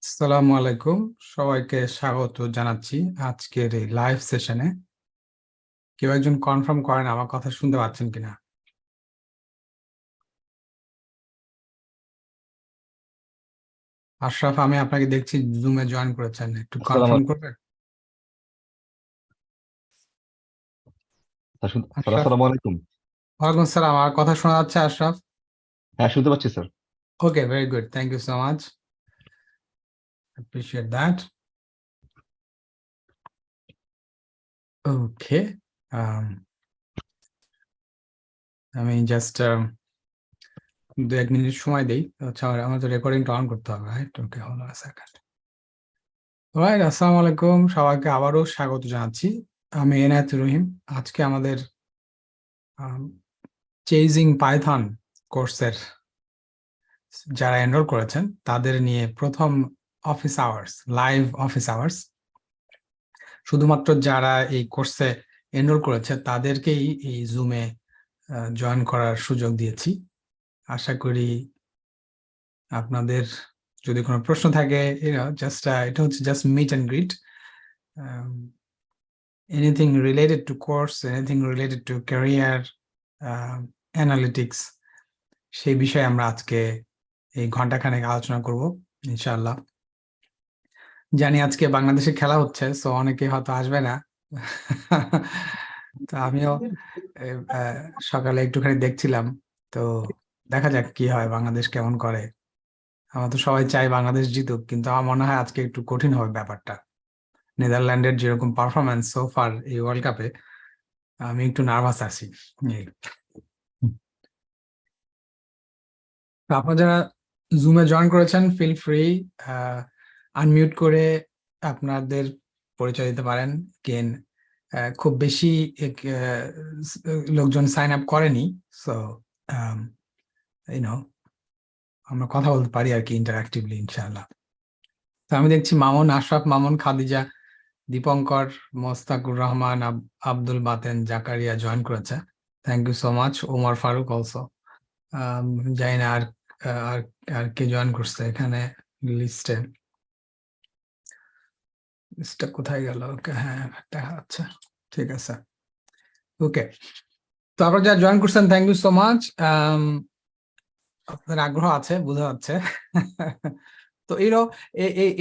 আসসালামু আলাইকুম, সবাইকে স্বাগত জানাচ্ছি আজকের এই লাইভ সেশনে। কেউ একজন কনফার্ম করেন আমার কথা শুনতে পাচ্ছেন কিনা? আশরাফ, আমি আপনাকে দেখছি জুমে জয়েন করেছেন, একটু কনফার্ম করবেন? আশরাফ, আসসালামু আলাইকুম। ওয়ালাইকুম আসসালাম। আমার কথা শোনা যাচ্ছে আশরাফ? হ্যাঁ, শুনতে পাচ্ছি sir. Okay, very good, thank you so much, appreciate that. Okay, আমি জাস্ট 2-1 মিনিট সময় দিই। আচ্ছা, আমার তো রেকর্ডিংটা অন করতে হবে, রাইট? ওকে, হলো সেকেন্ড। রাইট, আসসালামু আলাইকুম, সবাইকে আবারও স্বাগত জানাচ্ছি। আমি এনায়েতুর রহিম। আজকে আমাদের চেজিং পাইথন কোর্সের যারা এনরোল করেছেন তাদের নিয়ে প্রথম office hours, live office hours. শুধুমাত্র যারা এই কোর্সে এনরোল করেছে তাদেরকেই এই জুমে জয়েন করার সুযোগ দিয়েছি। আশা করি আপনাদের যদি কোনো প্রশ্ন থাকে, জাস্ট এটা হচ্ছে just meet and greet. Anything related to course, anything related to career, analytics, সেই বিষয়ে আমরা আজকে এই ঘন্টাখানেক আলোচনা করব ইনশাআল্লাহ। জানি আজকে বাংলাদেশে খেলা হচ্ছে, সো অনেকে হয়তো আসবে না। তো আমিও সকালে একটুখানি দেখছিলাম, তো দেখা যাক কি হয়, বাংলাদেশ কেমন করে। আমরা তো সবাই চাই বাংলাদেশ জিতুক, কিন্তু আমার মনে হয় আজকে একটু কঠিন হবে ব্যাপারটা। নেদারল্যান্ডের যেরকম পারফরমেন্স সোফার এই ওয়ার্ল্ড কাপে, আমি একটু নার্ভাস আছি। তো আপনারা যারা জুমে জয়েন করেছেন, ফিল ফ্রি আনমিউট করে আপনাদের পরিচয় দিতে পারেন। কেন খুব বেশি লোকজন সাইন আপ করেনি, সো আমরা কথা বলতে পারি আর কি ইন্টারঅ্যাক্টিভলি ইনশাআল্লাহ। তো আমি দেখছি মামুন, আশরাফ, মামুন, খাদিজা, দীপঙ্কর, মোস্তাকুর রহমান, আব্দুল বাতেন, জাকারিয়া জয়েন করেছে। Thank you so much. Omar Faruk also. জানি না আর আর আর কে জয়েন করছে এখানে লিস্টে। লিস্টটা কোথায় গেল? ওকে, হ্যাঁ, দেখা যাচ্ছে, ঠিক আছে। ওকে, তো আপনারা যারা জয়েন করছেন, থ্যাংক ইউ সো মাচ। আপনাদের আগ্রহ আছে বোঝা যাচ্ছে। তো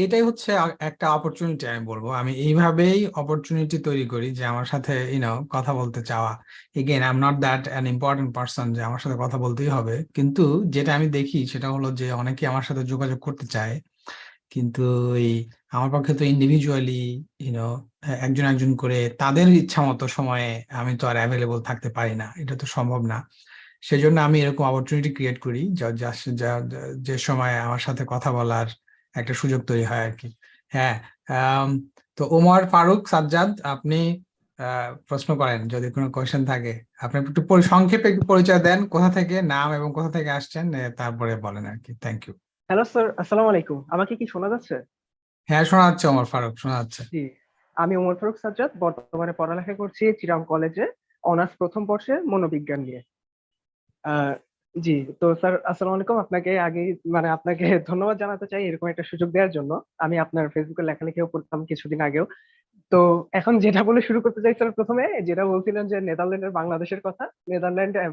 এটাই হচ্ছে একটা অপরচুনিটি, আমি বলবো আমি এইভাবেই অপরচুনিটি তৈরি করি যে আমার সাথে কথা বলতে চাওয়া। Again, I am not that an important person যে আমার সাথে কথা বলতেই হবে, কিন্তু যেটা আমি দেখি সেটা হলো যে অনেকে আমার সাথে যোগাযোগ করতে চায়, কিন্তু এই আমার পক্ষে তো ইন্ডিভিজুয়ালি ইউনো একজন একজন করে তাদের ইচ্ছা মতো সময়ে আমি তো আর অ্যাভেলেবল থাকতে পারি না, এটা তো সম্ভব না। সেজন্য আমি এরকম অপরচুনিটি ক্রিয়েট করি যে সময় আমার সাথে কথা বলার একটা সুযোগ তৈরি হয় আর কি। হ্যাঁ, তো ওমর ফারুক সাজ্জাদ, আপনি প্রশ্ন করেন যদি কোনো কোয়েশ্চেন থাকে। আপনি একটু সংক্ষেপে একটু পরিচয় দেন, কোথা থেকে, নাম এবং কোথা থেকে আসছেন, তারপরে বলেন আর কি। Thank you. হ্যালো স্যার, আসসালামু আলাইকুম। আমাকে কি শোনা যাচ্ছে? হ্যাঁ, শোনা যাচ্ছে ওমর ফারুক, শোনা যাচ্ছে। জি, আমি ওমর ফারুক সাজ্জাদ, বর্তমানে পড়ালেখা করছি চিরাং কলেজে, অনার্স প্রথম বর্ষে মনোবিজ্ঞান নিয়ে। আহ, জি, তো স্যার আসসালামু আলাইকুম। আপনাকে ধন্যবাদ জানাতে চাই এরকম একটা সুযোগ দেওয়ার জন্য। আমি আপনার ফেসবুকে লেখালেখিও করতাম কিছুদিন আগেও। তো এখন যেটা বলে শুরু করতে চাই স্যার, প্রথমে যেটা বলছিলেন যে নেদারল্যান্ডের বাংলাদেশের কথা।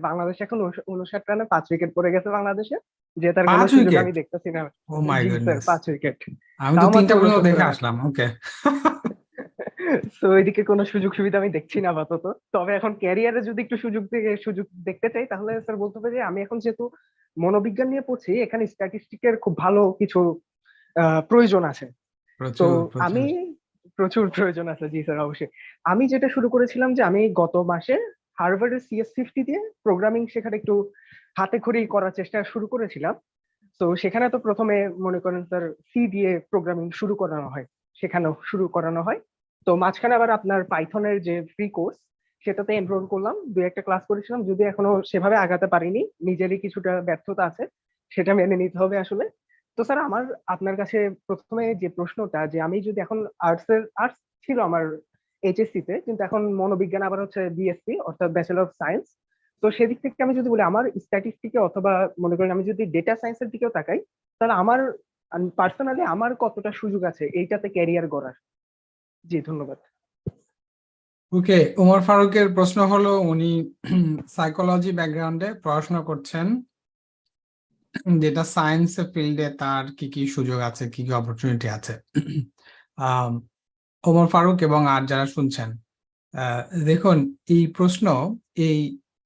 বাংলাদেশ এখন 59 রানে 5 উইকেট পড়ে গেছে বাংলাদেশে, জেতার কোনো 5 সুযোগ উইকেট? আমি দেখতেছি না। ও মাই জি স্যার, গুডনেস, 5 উইকেট। আমি তো তাও মাত্র 3টা পর্যন্ত 69 দেখে রানে। আসলাম। ওকে। তো এদিকে কোনো সুযোগ সুবিধা আমি দেখছি না আপাতত। তবে এখন ক্যারিয়ারে যদি একটু সুযোগ দেখতে চাই, তাহলে স্যার বলতে হবে যে আমি এখন যেহেতু মনোবিজ্ঞান নিয়ে পড়ছি, এখানে স্ট্যাটিস্টিকের খুব ভালো কিছু প্রয়োজন আছে। তো প্রচুর আমি প্রচুর। প্রচুর প্রয়োজন আছে, জি স্যার, অবশ্যই। আমি যেটা শুরু করেছিলাম যে আমি গত মাসে হার্ভার্ডের CS50 দিয়ে প্রোগ্রামিং শেখার একটু হাতে খড়ি করার চেষ্টা শুরু করেছিলাম। তো সেখানে তো প্রথমে মনে করেন স্যার সি দিয়ে প্রোগ্রামিং শুরু করানো হয়। তো মাঝখানে আবার আপনার পাইথনের যে ফ্রি কোর্স, সেটাতে এনরোল করলাম, দুই একটা ক্লাস করেছিলাম, যদি এখনো সেভাবে আগাতে পারিনি, নিজেরই কিছুটা ব্যর্থতা আছে, সেটা মেনে নিতে হবে আসলে। তো স্যার আমার আপনার কাছে প্রথমে যে প্রশ্নটা, যে আমি যদি এখন আর্টস ছিল আমার HSC তে, কিন্তু এখন মনোবিজ্ঞান আবার হচ্ছে BSc অর্থাৎ ব্যাচেলর অফ সায়েন্স। তো সেদিক থেকে আমি যদি বলি আমার স্ট্যাটিস্টিকে, অথবা মনে করেন আমি যদি ডেটা সায়েন্সের দিকেও তাকাই, তাহলে আমার পার্সোনালি আমার কতটা সুযোগ আছে এইটাতে ক্যারিয়ার গড়ার। জি ধন্যবাদ। ওকে, ওমর ফারুকের প্রশ্ন হলো উনি সাইকোলজি ব্যাকগ্রাউন্ডে পড়াশোনা করছেন, যেটা সায়েন্স ফিল্ডে তার কি কি সুযোগ আছে, কি কি অপরচুনিটি আছে। আম, ওমর ফারুক এবং আর যারা শুনছেন, দেখুন এই প্রশ্ন, এই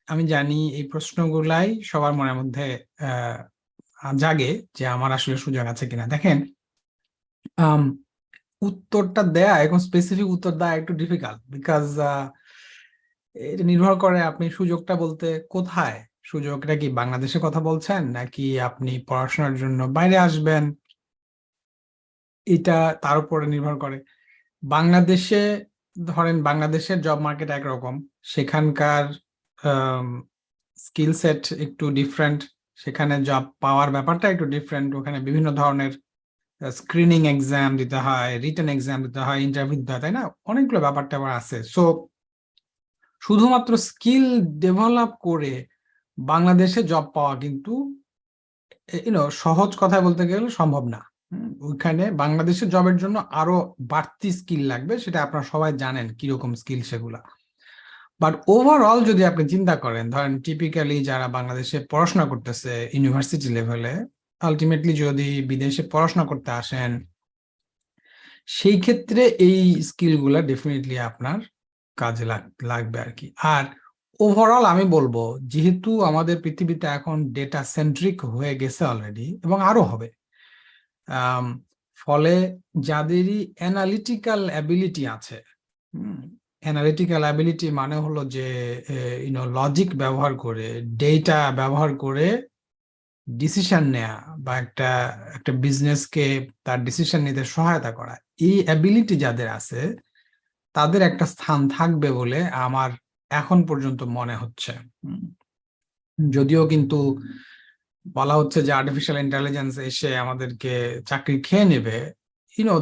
আমি জানি এই প্রশ্নগুলাই সবার মনের মধ্যে জাগে যে আমার আসলে সুযোগ আছে কিনা। দেখেন, আম, উত্তরটা দেয়া, এখন স্পেসিফিক উত্তর দেওয়া একটু ডিফিকাল্ট, বিকজ এটা নির্ভর করে আপনি সুযোগটা বলতে কোথায়। সুযোগটা কি বাংলাদেশের কথা বলছেন, নাকি আপনি পড়াশোনার জন্য বাইরে আসবেন, এটা তার উপরে নির্ভর করে। বাংলাদেশে ধরেন, বাংলাদেশের জব মার্কেট একরকম, সেখানকার স্কিল সেট একটু ডিফারেন্ট, সেখানে জব পাওয়ার ব্যাপারটা একটু ডিফারেন্ট। ওখানে বিভিন্ন ধরনের স্ক্রিনিং এক্সাম দিতে হয়, রিটেন এক্সাম দিতে হয়, ইন্টারভিউ দিতে হয়, তাই না? অনেকগুলো ব্যাপারটা আবার আছে। সো শুধুমাত্র স্কিল ডেভেলপ করে বাংলাদেশে জব পাওয়া কিন্তু সহজ কথায় বলতে গেলে সম্ভব না। ওইখানে বাংলাদেশের জবের জন্য আরো বাড়তি স্কিল লাগবে, সেটা আপনারা সবাই জানেন কিরকম স্কিল সেগুলা। বাট ওভারঅল যদি আপনি চিন্তা করেন, ধরেন টিপিক্যালি যারা বাংলাদেশে পড়াশোনা করতেছে ইউনিভার্সিটি লেভেলে, আলটিমেটলি যদি বিদেশে পড়াশোনা করতে আসেন, সেই ক্ষেত্রে এই স্কিলগুলা ডেফিনেটলি আপনার কাজে লাগবে আর কি। আর ওভারঅল আমি বলবো, যেহেতু আমাদের পৃথিবীতে এখন ডেটা সেন্ট্রিক হয়ে গেছে অলরেডি, এবং আরো হবে, ফলে যাদেরই অ্যানালিটিক্যাল অ্যাবিলিটি আছে, অ্যানালিটিক্যাল অ্যাবিলিটি মানে হলো যে লজিক ব্যবহার করে, ডেটা ব্যবহার করে ডিসিশন নেয়া, বা একটা একটা বিজনেসকে তার ডিসিশন নিতে সহায়তা করা, এই অ্যাবিলিটি যাদের আছে তাদের একটা স্থান থাকবে বলে আমার এখন পর্যন্ত মনে হচ্ছে। যদিও কিন্তু বলা হচ্ছে যে আর্টিফিশিয়াল ইন্টেলিজেন্স এসে আমাদেরকে চাকরি খেয়ে নেবে,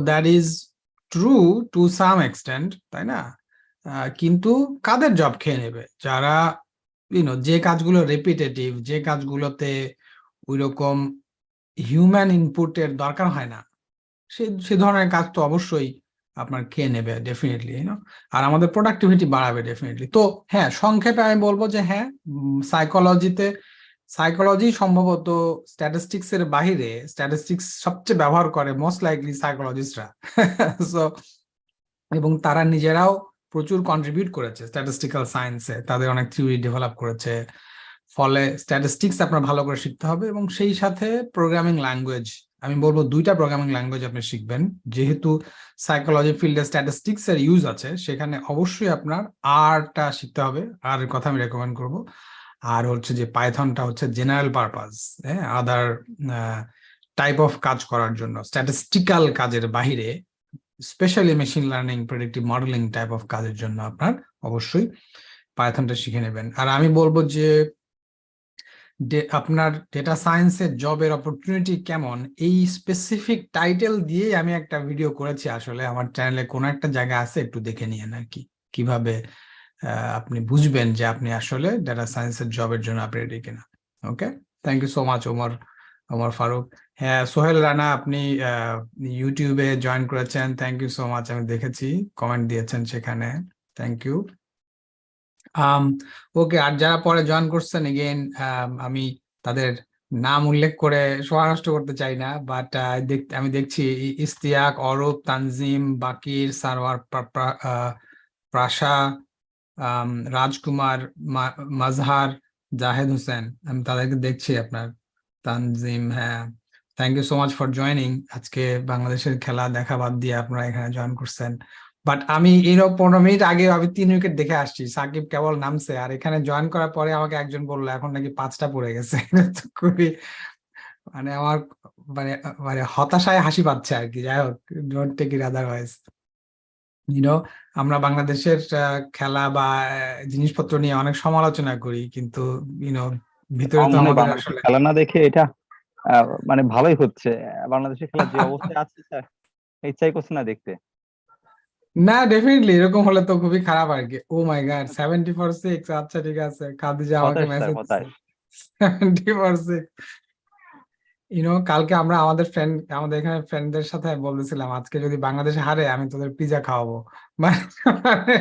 that is true to some extent, তাই না? কিন্তু কাদের জব খেয়ে নেবে? যারা যে কাজগুলো রেপিটেটিভ, যে কাজগুলোতে ওইরকম হিউম্যান ইনপুটের দরকার হয় না, সে ধরনের কাজ তো অবশ্যই আপনার খেয়ে নেবে ডেফিনেটলি, আর আমাদের প্রোডাক্টিভিটি বাড়াবে ডেফিনেটলি। তো হ্যাঁ, সংক্ষেপে আমি বলবো যে হ্যাঁ, সাইকোলজি সম্ভবত স্ট্যাটিস্টিক্স এর বাহিরে, স্ট্যাটিস্টিক্স সবচেয়ে ব্যবহার করে মোস্ট লাইকলি সাইকোলজিস্টরা। সো এবং তারা নিজেরাও প্রচুর কন্ট্রিবিউট করেছে স্ট্যাটিস্টিক্যাল সায়েন্সে, তাদের অনেক থিওরি ডেভেলপ করেছে। ফলে স্ট্যাটিস্টিক্স আপনার ভালো করে শিখতে হবে, এবং সেই সাথে প্রোগ্রামিং ল্যাঙ্গুয়েজ, আমি বলবো 2টা প্রোগ্রামিং ল্যাঙ্গুয়েজ আপনি শিখবেন। যেহেতু সাইকোলজি ফিল্ডে স্ট্যাটিস্টিক্স এর ইউজ আছে, সেখানে অবশ্যই আপনার আরটা শিখতে হবে, আর এর কথা আমি রেকমেন্ড করব। আর হচ্ছে যে পাইথনটা হচ্ছে জেনারেল পারপাস, হ্যাঁ, আদার টাইপ অফ কাজ করার জন্য, স্ট্যাটিস্টিক্যাল কাজের বাহিরে, specially machine learning, predictive modelling type of কাজের জন্য আপনার অবশ্যই পাইথনটা শিখে নেবেন। আর আমি বলবো যে আপনার ডেটা সায়েন্সের জবের অপরচুনিটি কেমন, এই স্পেসিফিক টাইটেল দিয়ে আমি একটা ভিডিও করেছি, আসলে আমার চ্যানেলে কোনো একটা জায়গা আছে, একটু দেখে নিয়েন আর কি, কিভাবে আপনি বুঝবেন যে আপনি আসলে ডেটা সায়েন্সের জবের জন্য আপনি রেডি কিনা। Okay, thank you so much Omar Faruk. হ্যাঁ, সোহেল রানা, আপনি ইউটিউবে জয়েন করেছেন, থ্যাংক ইউ সো মাচ, আমি দেখেছি কমেন্ট দিয়েছেন সেখানে, থ্যাংক ইউ। ওকে, আর যারা পরে জয়েন করছেন এগেইন, আমি তাদের নাম উল্লেখ করে সময় নষ্ট করতে চাই না, বাট আমি দেখছি ইস্তিয়াক, অরূপ, তানজিম, বাকির, সারওয়ার, প্রাশা, রাজকুমার, মাজহার, জাহেদ হোসেন, আমি তাদেরকে দেখছি। আপনার তানজিম, হ্যাঁ, thank you so much for joining. আজকে বাংলাদেশের খেলা দেখা বাদ দিয়ে আপনারা এখানে জয়েন করছেন। বাট আমি 15 মিনিট আগে আমি 3 উইকেট দেখে আসছি, সাকিব কেবল নামছে, আর এখানে জয়েন করার পরে আমাকে একজন বললো এখন নাকি 5টা পড়ে গেছে। খুবই মানে আমার মানে মানে হতাশায় হাসি পাচ্ছে আর কি। যাই হোক, ডোন্ট টেক ইট আদারওয়াইজ। আমরা বাংলাদেশের খেলা বা জিনিসপত্র নিয়ে অনেক সমালোচনা করি, কিন্তু ভিতরে তো আমাদের বাংলাদেশের আসলে খেলা না দেখে এটা মানে ভালোই হচ্ছে। বাংলাদেশের খেলা যে অবস্থায় আছে স্যার, ইচ্ছাই করছে না দেখতে। না, ডেফিনেটলি এরকম হলে তো খুবই খারাপ আর কি। ও মাই গড, 70 for 6, আচ্ছা ঠিক আছে, খাদিজা আমাকে হতাশ স্যার, মেসেজ হতাশ। 70 for 6। কালকে আমরা আমাদের এখানে ফ্রেন্ডদের সাথে বলতেছিলাম আজকে যদি বাংলাদেশে হারে আমি তোদের পিজা খাওয়াবো, মানে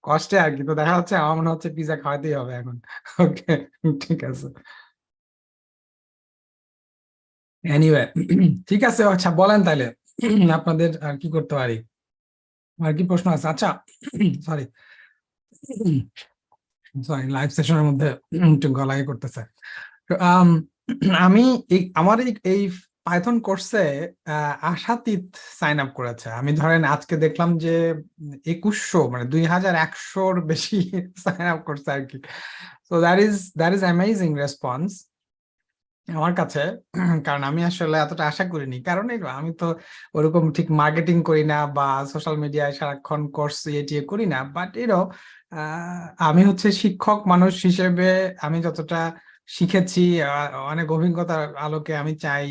কষ্টে আর কি। তো দেখা যাচ্ছে আমার মনে হচ্ছে পিজা খাওয়াতেই হবে এখন। ওকে, ঠিক আছে, এনিওয়ে, ঠিক আছে। আচ্ছা বলেন তাইলে আপনাদের আর কি করতে পারি, আর কি প্রশ্ন আছে? আচ্ছা, সরি সরি, লাইভ সেশনের মধ্যে একটু গলায় করতেছে। তো, আমি আমার এই পাইথন কোর্সে আশাতীত সাইন আপ করেছে। আমি ধরেন আজকে দেখলাম যে 2100 মানে 2100-র বেশি সাইন আপ করছে আর কি। So that is amazing response আমার কাছে। কারণ আমি আসলে এতটা আশা করিনি, কারণ আমি তো ওরকম ঠিক মার্কেটিং করি না বা সোশ্যাল মিডিয়ায় সারাক্ষণ কোর্স ইয়ে করি না, বাট আমি হচ্ছে শিক্ষক মানুষ হিসেবে আমি যতটা শিখেছি অনেক অভিজ্ঞতার আলোকে আমি চাই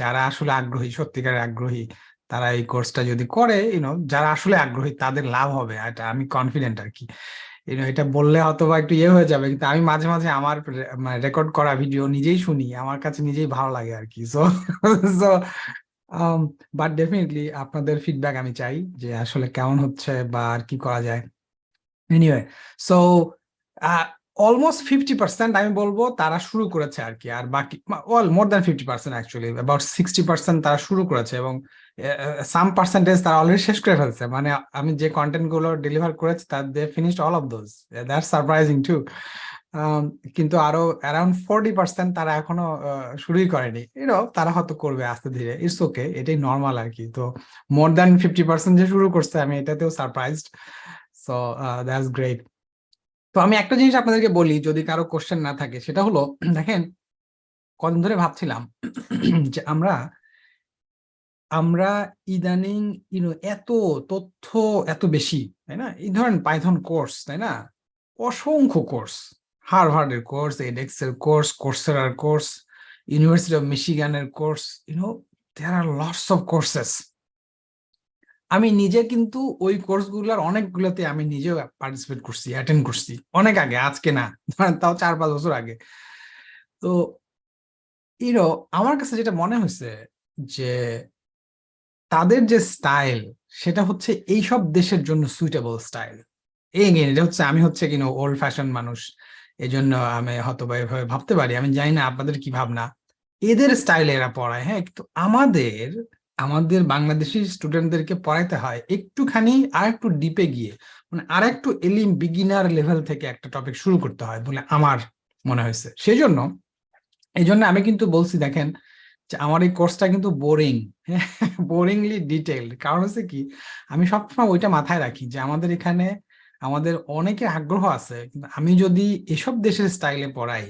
যারা আসলে আগ্রহী, সত্যিকারের আগ্রহী, তারা এই কোর্সটা যদি করে যারা আসলে আগ্রহী তাদের লাভ হবে, এটা আমি কনফিডেন্ট আর কি। এটা বললে হয়তো বা একটু হয়ে যাবে, কিন্তু আমি মাঝে মাঝে আমার রেকর্ড করা ভিডিও নিজেই শুনি, আমার কাছে নিজেই ভালো লাগে আর কি। সো সো বাট ডেফিনেটলি আপনাদের ফিডব্যাক আমি চাই যে আসলে কেমন হচ্ছে বা আর কি করা যায়। এনিওয়ে, সো অলমোস্ট 50% আমি বলবো তারা শুরু করেছে আর কি, আর বাকি মোর দ্যান 50% অ্যাকচুয়ালি অ্যাবাউট 60% তারা শুরু করেছে, এবং সাম পার্সেন্টেজ তারা অলরেডি শেষ করে ফেলছে। মানে আমি যে কন্টেন্ট গুলো ডেলিভার করেছি তার they finished all of those, that's surprising too. কিন্তু আরো অ্যারাউন্ড 40% তারা এখনো শুরুই করেনি, তারা হয়তো করবে আস্তে ধীরে, ইটস ওকে, এটাই নর্মাল আর কি। তো মোর দ্যান 50% যে শুরু করছে আমি এটাতেও সারপ্রাইজড। So that's great. তো আমি একটা জিনিস আপনাদেরকে বলি, যদি কারো কোশ্চেন না থাকে, সেটা হলো দেখেন কদিন ধরে ভাবছিলাম যে আমরা ইদানিং এত তথ্য এত বেশি, তাই না? এই ধরেন পাইথন কোর্স, তাই না? অসংখ্য কোর্স, হার্ভার্ডের কোর্স, এডেক্স এর কোর্স, কোর্সেরার কোর্স, ইউনিভার্সিটি অফ মিশিগানের course, there are lots of courses. আমি নিজে কিন্তু ওই কোর্সগুলোর অনেকগুলোতে আমি নিজেও পার্টিসিপেট করছি, অ্যাটেন্ড করছি অনেক আগে, আজকে না, তাও 4-5 বছর আগে। তো আমার কাছে যেটা মনে হয়েছে যে তাদের যে স্টাইল, সেটা হচ্ছে এইসব দেশের জন্য সুইটেবল স্টাইল। এটা হচ্ছে, আমি হচ্ছে ওল্ড ফ্যাশন মানুষ, এই জন্য আমি হয়তো বা এভাবে ভাবতে পারি, আমি জানি না আপনাদের কি ভাবনা। এদের স্টাইলে এরা পড়ায়, হ্যাঁ, কিন্তু আমাদের বাংলাদেশি স্টুডেন্টদেরকে পড়াইতে হয় একটুখানি আর একটু ডিপে গিয়ে, মানে আর একটু বিগিনার লেভেল থেকে একটা টপিক শুরু করতে হয় বলে আমার মনে হয়েছে। এই জন্য আমি কিন্তু বলছি, দেখেন যে আমার এই কোর্সটা কিন্তু বোরিং, বোরিংলি ডিটেইলড। কারণ হচ্ছে কি, আমি সবসময় ওইটা মাথায় রাখি যে আমাদের এখানে আমাদের অনেকের আগ্রহ আছে, কিন্তু আমি যদি এসব দেশের স্টাইলে পড়াই,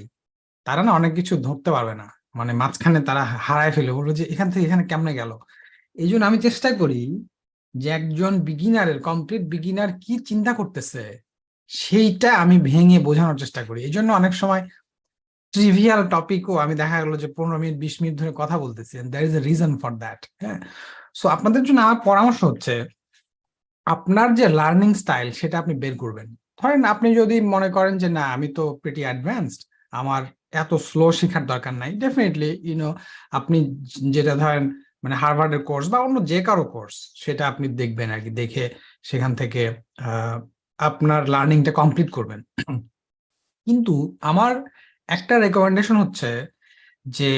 তারা না অনেক কিছু ধরতে পারবে না, মানে মাঝখানে তারা হারায় ফেলে, বলবো যে এখান থেকে এখানে কেমনে গেল। এই জন্য আমি চেষ্টা করি যে একজন কমপ্লিট বিগিনার কি চিন্তা করতেছে সেইটা আমি ভেঙে বোঝানোর চেষ্টা করি। এই জন্য অনেক সময় ট্রিভিয়াল টপিকও আমি দেখা গেল যে 15 মিনিট 20 মিনিট ধরে কথা বলতেছি, there is a reason for that. হ্যাঁ, সো আপনাদের জন্য আমার পরামর্শ হচ্ছে আপনার যে লার্নিং স্টাইল সেটা আপনি বের করবেন। ধরেন আপনি যদি মনে করেন যে না, আমি তো প্রিটি অ্যাডভান্সড, আমার এত স্লো শেখার দরকার নাই, ডেফিনেটলি আপনি যেটা ধরেন মানে হার্ভার্ডের কোর্স বা অন্য যে কারো কোর্স, সেটা আপনি দেখবেন আর কি, দেখে সেখান থেকে আপনার লার্নিংটা কমপ্লিট করবেন। কিন্তু আমার একটা রেকমেন্ডেশন হচ্ছে যে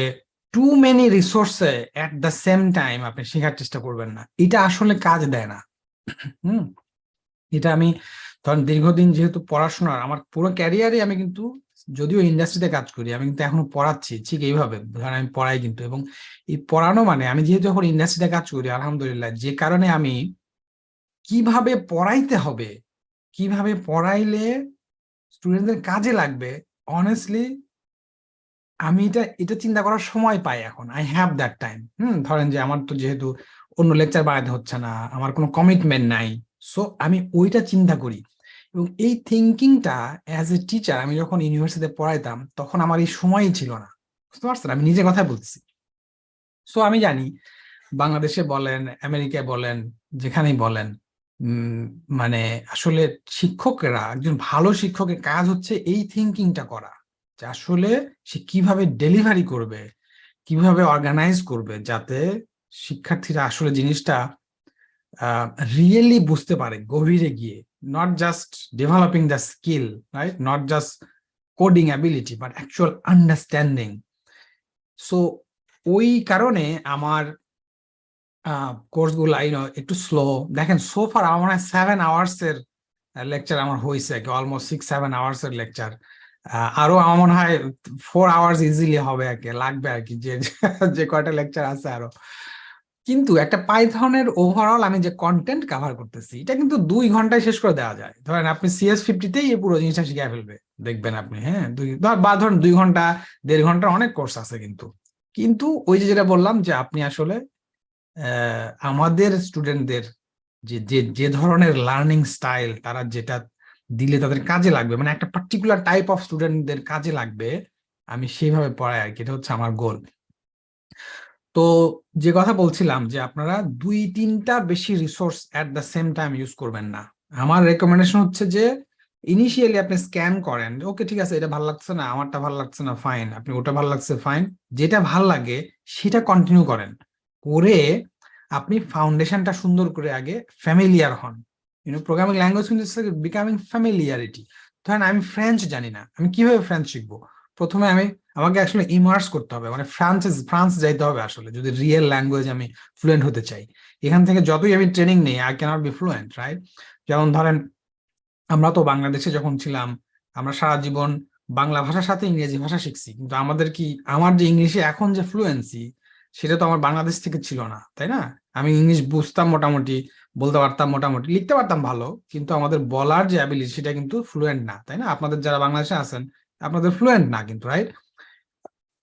টু মেনি রিসোর্সে এট দ্য সেম টাইম আপনি শেখার চেষ্টা করবেন না, এটা আসলে কাজ দেয় না। হুম, এটা আমি ধরেন দীর্ঘদিন যেহেতু পড়াশোনার আমার পুরো ক্যারিয়ারে, আমি কিন্তু যদিও ইন্ডাস্ট্রিতে কাজ করি, আমি কিন্তু এখনো পড়াচ্ছি ঠিক এইভাবে, ধরেন আমি পড়াই কিন্তু, এবং এই পড়ানো মানে আমি যেহেতু এখন ইন্ডাস্ট্রিতে কাজ করি আলহামদুলিল্লাহ, যে কারণে আমি কিভাবে পড়াইতে হবে, কিভাবে পড়াইলে স্টুডেন্টদের কাজে লাগবে, অনেস্টলি আমি এটা চিন্তা করার সময় পাই এখন, আই হ্যাভ দ্যাট টাইম। ধরেন যে আমার তো যেহেতু অন্য লেকচার বাড়াতে হচ্ছে না, আমার কোনো কমিটমেন্ট নাই, সো আমি ওইটা চিন্তা করি। এবং এই থিঙ্কিংটা অ্যাজ এ টিচার আমি যখন ইউনিভার্সিটিতে পড়াইতাম তখন আমার এই সময়ই ছিল না, বুঝতে পারছেন? আমি নিজে কথাই বলতেছি। সো আমি জানি বাংলাদেশে বলেন, আমেরিকায় বলেন, যেখানেই বলেন, মানে আসলে শিক্ষকেরা, একজন ভালো শিক্ষকের কাজ হচ্ছে এই থিঙ্কিংটা করা, যে আসলে সে কিভাবে ডেলিভারি করবে, কিভাবে অর্গানাইজ করবে যাতে শিক্ষার্থীরা আসলে জিনিসটা রিয়েলি বুঝতে পারে গভীরে গিয়ে, not just developing the skill, right, not just coding ability but actual understanding. So ওই কারণে আমার কোর্সগুলো একটু স্লো। দেখেন সোফার আমার মনে হয় 7 আওয়ার্স এর লেকচার আমার হয়েছে, অলমোস্ট 6-7 আওয়ার্স এর লেকচার। আরো আমার মনে হয় 4 আওয়ার্স ইজিলি হবে আর কি, লাগবে আর কি, যে যে কয়টা লেকচার আছে আরো। কিন্তু একটা পাইথনের ওভারঅল আমি যে কন্টেন্ট কভার করতেছি এটা কিন্তু 2 ঘন্টায় শেষ করে দেওয়া যায়। ধরেন আপনি CS50তেই এই পুরো জিনিসটা শিখে ফেলবে, দেখবেন আপনি। হ্যাঁ, ধরেন 2 ঘন্টা 1.5 ঘন্টার অনেক কোর্স আছে। কিন্তু কিন্তু ওই যে যেটা বললাম যে আপনি আসলে আমাদের স্টুডেন্টদের যে যে যে ধরনের লার্নিং স্টাইল, তারা যেটা দিলে তাদের কাজে লাগবে, মানে একটা পার্টিকুলার টাইপ অফ স্টুডেন্টদের কাজে লাগবে, আমি সেইভাবে পড়াই আর কি। এটা হচ্ছে আমার গোল। তো যে কথা বলছিলাম যে আপনারা 2-3টা বেশি resource at the same time use করবেন না। আমার রেকমেন্ডেশন হচ্ছে যে ইনিশিয়ালি আপনি স্ক্যান করেন, ওকে ঠিক আছে এটা ভালো লাগছে না, আমারটা ভালো লাগছে না, ফাইন, আপনি ওটা ভালো লাগছে ফাইন, যেটা ভাল লাগে সেটা কন্টিনিউ করেন। করে আপনি ফাউন্ডেশনটা সুন্দর করে আগে ফ্যামিলিয়ার হন। প্রোগ্রামিং ল্যাঙ্গুয়েজ কিন্তু বিকামিং ফ্যামিলিয়ারিটি। ধরেন আমি ফ্রেঞ্চ জানি না, আমি কিভাবে ফ্রেঞ্চ শিখবো? প্রথমে আমাকে আসলে ইমার্স করতে হবে, মানে ফ্রান্স যাইতে হবে আসলে, যদি রিয়েল ল্যাঙ্গুয়েজ আমি ফ্লুয়েন্ট হতে চাই। এখান থেকে যতই আমি ট্রেনিং নেই, I cannot be fluent, right? যেমন ধরেন আমরা তো বাংলাদেশে যখন ছিলাম, আমরা সারা জীবন বাংলা ভাষার সাথে ইংরেজি ভাষা শিখছি, কিন্তু আমার যে ইংলিশে এখন যে ফ্লুয়েন্সি, সেটা তো আমার বাংলাদেশ থেকে ছিল না, তাই না? আমি ইংলিশ বুঝতাম মোটামুটি, বলতে পারতাম মোটামুটি, লিখতে পারতাম ভালো, কিন্তু আমাদের বলার যে অ্যাবিলিটি সেটা কিন্তু ফ্লুয়েন্ট না, তাই না? আপনাদের যারা বাংলাদেশে আছেন আপনাদের ফ্লুয়েন্ট না কিন্তু, রাইট?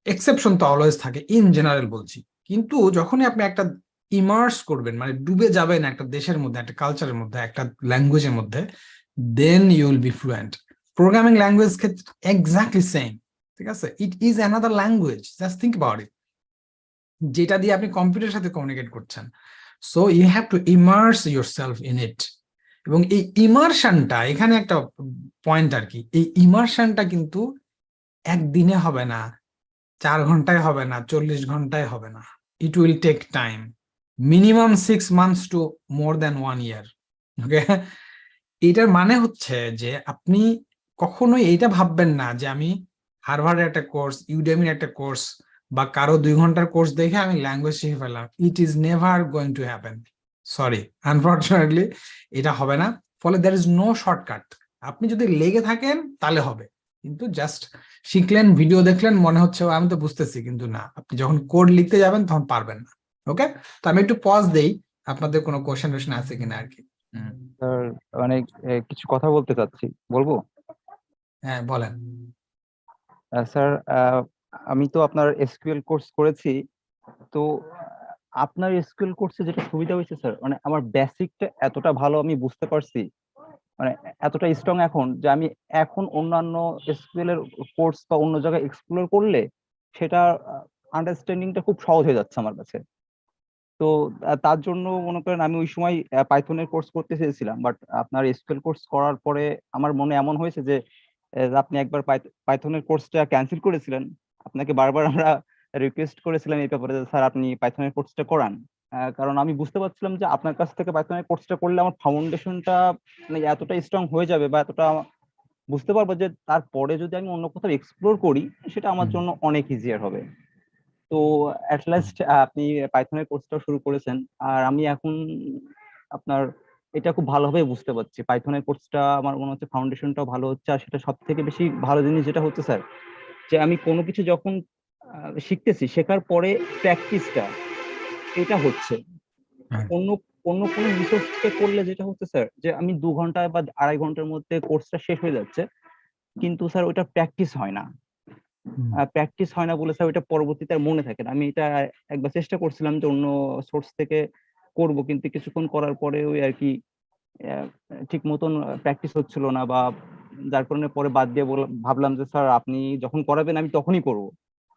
এক্সেপশন তো অলওয়েজ থাকে, ইন জেনারেল বলছি। কিন্তু যখনই আপনি একটা ইমার্স করবেন, মানে ডুবে যাবেন একটা দেশের মধ্যে, একটা কালচারের মধ্যে, একটা ল্যাঙ্গুয়েজের মধ্যে, then you will be fluent. Programming language ক্ষেত্রে এক্স্যাক্টলি সেম, ঠিক আছে? It is another language, just think about it, যেটা দিয়ে আপনি কম্পিউটারের সাথে কমিউনিকেট করছেন। So you have to immerse yourself in it. এবং এই ইমার্শনটা এখানে একটা পয়েন্ট আর কি, এই ইমার্শনটা কিন্তু একদিনে হবে না, 4 ঘন্টায় হবে না, 40 ঘন্টায় হবে না। It will take time, minimum 6 months to more than 1 year। Okay, এটার মানে হচ্ছে যে আপনি কখনোই এইটা ভাববেন না যে আমি হার্ভার্ডের একটা কোর্স, ইউডেমির একটা কোর্স বা কারো 2 ঘন্টার কোর্স দেখে আমি ল্যাঙ্গুয়েজ শিখে ফেললাম। It is never going to happen, sorry, unfortunately এটা হবে না। ফলে দ্যার ইজ নো শর্টকাট। আপনি যদি লেগে থাকেন তাহলে হবে, কিন্তু জাস্ট শিখলেন, ভিডিও দেখলেন, মনে হচ্ছে আমি তো বুঝতেছি, কিন্তু না, আপনি যখন কোড লিখতে যাবেন তখন পারবেন না। ওকে, তো আমি একটু পজ দেই, আপনাদের কোনো কোশ্চেন টোশ্চেন আছে কিনা আর কি। স্যার মানে কিছু কথা বলতে চাচ্ছি, বলবো? হ্যাঁ বলেন। স্যার আমি তো আপনার এসকিউএল কোর্স করেছি। তো আপনার এসকিউএল কোর্সে যেটা সুবিধা হয়েছে স্যার, মানে আমার বেসিকটা এতটা ভালো আমি বুঝতে পারছি, মানে এতটা স্ট্রং এখন যে আমি এখন অন্যান্য এসকিউএল এর কোর্স বা অন্য জায়গায় এক্সপ্লোর করলে সেটা আন্ডারস্ট্যান্ডিংটা খুব সহজ হয়ে যাচ্ছে আমার কাছে। তো তার জন্য মনে করেন আমি ওই সময় পাইথনের কোর্স করতে চেয়েছিলাম, বাট আপনার এসকিউএল কোর্স করার পরে আমার মনে এমন হয়েছে যে আপনি একবার পাইথনের কোর্সটা ক্যান্সেল করেছিলেন। আপনাকে বারবার আমরা রিকোয়েস্ট করেছিলাম এই ব্যাপারে যে স্যার আপনি পাইথনের কোর্সটা করান। কারণ আমি বুঝতে পারছিলাম যে আপনার কাছ থেকে পাইথনের কোর্সটা করলে আমার ফাউন্ডেশনটা মানে এতটা স্ট্রং হয়ে যাবে বা এতটা বুঝতে পারবো যে তারপরে যদি আমি অন্য কোথাও এক্সপ্লোর করি সেটা আমার জন্য অনেক ইজিয়ার হবে। তো অ্যাট লাস্ট আপনি পাইথনের কোর্সটা শুরু করেছেন, আর আমি এখন আপনার এটা খুব ভালোভাবে বুঝতে পারছি। পাইথনের কোর্সটা আমার মনে হচ্ছে ফাউন্ডেশনটাও ভালো হচ্ছে, আর সেটা সব থেকে বেশি ভালো জিনিস যেটা হচ্ছে স্যার, যে আমি কোনো কিছু যখন শিখতেছি, শেখার পরে প্র্যাকটিসটা এটা হচ্ছে। অন্য অন্য কোনো রিসোর্সকে করলে যেটা হচ্ছে স্যার, যে আমি 2 ঘন্টা বা 2.5 ঘন্টার মধ্যে কোর্সটা শেষ হয়ে যাচ্ছে, কিন্তু স্যার ওইটা প্র্যাকটিস হয় না। প্র্যাকটিস হয় না বলে স্যার ওইটা পরবর্তীতে আর মনে থাকে না। আমি এটা একবার চেষ্টা করছিলাম যে অন্য সোর্স থেকে করব, কিন্তু কিছুক্ষণ করার পরে ওই আর কি ঠিক মতন প্র্যাকটিস হচ্ছিল না, বা যার কারণে পরে বাদ দিয়ে ভাবলাম যে স্যার আপনি যখন করাবেন আমি তখনই করব।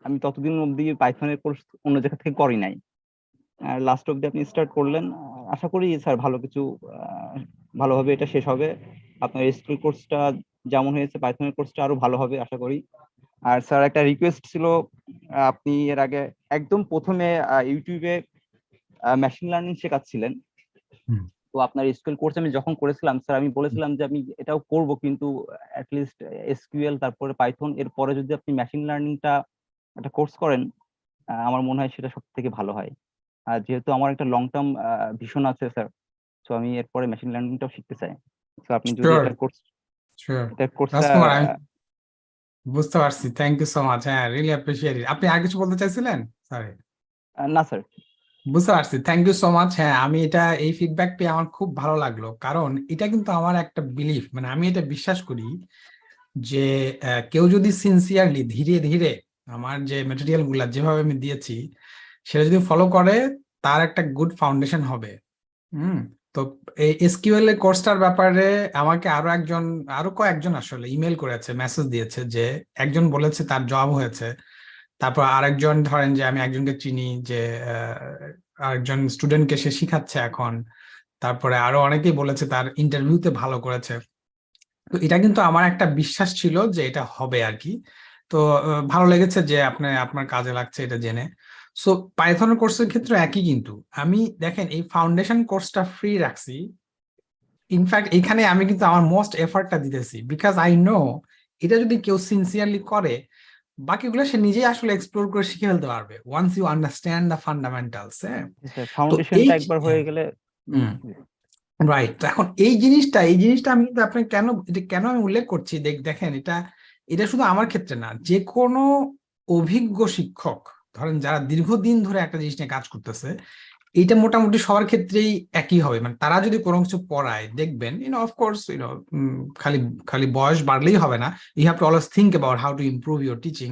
আমি ততদিন অবধি পাইথনের কোর্স অন্য জায়গা থেকে করি নাই। লাস্ট অবধি আপনি স্টার্ট করলেন। আশা করি স্যার ভালো কিছু ভালোভাবে এটা শেষ হবে। আপনার এসকিউএল কোর্সটা যেমন হয়েছে পাইথনের কোর্সটা আরো ভালো হবে আশা করি। আর স্যার একটা রিকোয়েস্ট ছিল, আপনি এর আগে একদম প্রথমে ইউটিউবে মেশিন লার্নিং শেখাচ্ছিলেন। হুম। তো আপনার এসকিউএল কোর্স আমি যখন করেছিলাম স্যার, আমি বলেছিলাম যে আমি এটাও করব, কিন্তু অ্যাটলিস্ট এসকিউএল তারপরে পাইথন এর পরে যদি আপনি মেশিন লার্নিংটা একটা কোর্স করেন, আমার মনে হয় সেটা সব থেকে ভালো হয়। আর যেহেতু আমার একটা লং টার্ম ভিশন আছে স্যার, তো আমি এরপরে মেশিন লার্নিংটাও শিখতে চাই। তো আপনি যদি শিওর এটার শিওর কোর্সটা রাজকুমার, আমি বুঝতে পারছি। Thank you so much. হ্যাঁ, রিয়েলি অ্যাপ্রিসিয়েট ইট। আপনি আর কিছু বলতে চাইছিলেন? সরি। না স্যার। বুঝতে পারছি, থ্যাংক ইউ সো মাচ। হ্যাঁ, আমি এই ফিডব্যাক পেয়ে আমার খুব ভালো লাগলো, কারণ এটা কিন্তু আমার একটা বিলিফ, মানে আমি এটা বিশ্বাস করি যে কেউ যদি সিনসিয়ারলি ধীরে ধীরে আমার যে মেটেরিয়াল গুলা যেভাবে আমি দিয়েছি সেটা যদি ফলো করে, তার একটা গুড ফাউন্ডেশন হবে। তো এই এসকিউএল এর কোর্সটার ব্যাপারে আমাকে আরো কয়েকজন আসলে ইমেল করেছে, মেসেজ দিয়েছে, যে একজন বলেছে তার জব হয়েছে, তারপর আরেকজন ধরেন যে আমি একজনকে চিনি যে আরেকজন স্টুডেন্টকে সে শিখাচ্ছে এখন, তারপরে আরো অনেকেই বলেছে তার ইন্টারভিউতে ভালো করেছে। তো এটা কিন্তু আমার একটা বিশ্বাস ছিল যে এটা হবে আর কি। তো ভালো লেগেছে যে আপনার কাজে লাগছে এটা জেনে। সো পাইথন কোর্সের ক্ষেত্রে একই, কিন্তু আমি দেখেন এই ফাউন্ডেশন কোর্সটা ফ্রি রাখছি। ইনফ্যাক্ট এখানে আমি কিন্তু আমার মোস্ট এফর্টটা দিতেছি, বিকজ আই নো এটা যদি কেউ সিনসিয়ারলি করে, বাকিগুলো সে নিজেই আসলে এক্সপ্লোর করে শিখে ফেলতে পারবে once you understand the fundamentals. হ্যাঁ, তো ফাউন্ডেশনটা একবার হয়ে গেলে। রাইট। তো এখন এই জিনিসটা আমি কিন্তু আপনাকে কেন আমি উল্লেখ করছি, দেখেন এটা শুধু আমার ক্ষেত্রে না, যে কোনো অভিজ্ঞ শিক্ষক ধরেন যারা দীর্ঘদিন ধরে একটা জিনিস নিয়ে কাজ করতেছে, এটা মোটামুটি সবার ক্ষেত্রেই একই হবে। মানে তারা যদি কোনো কিছু পড়ায়, দেখবেন অফকোর্স খালি খালি বয়স বাড়লেই হবে না, you have to always think about how to improve your teaching.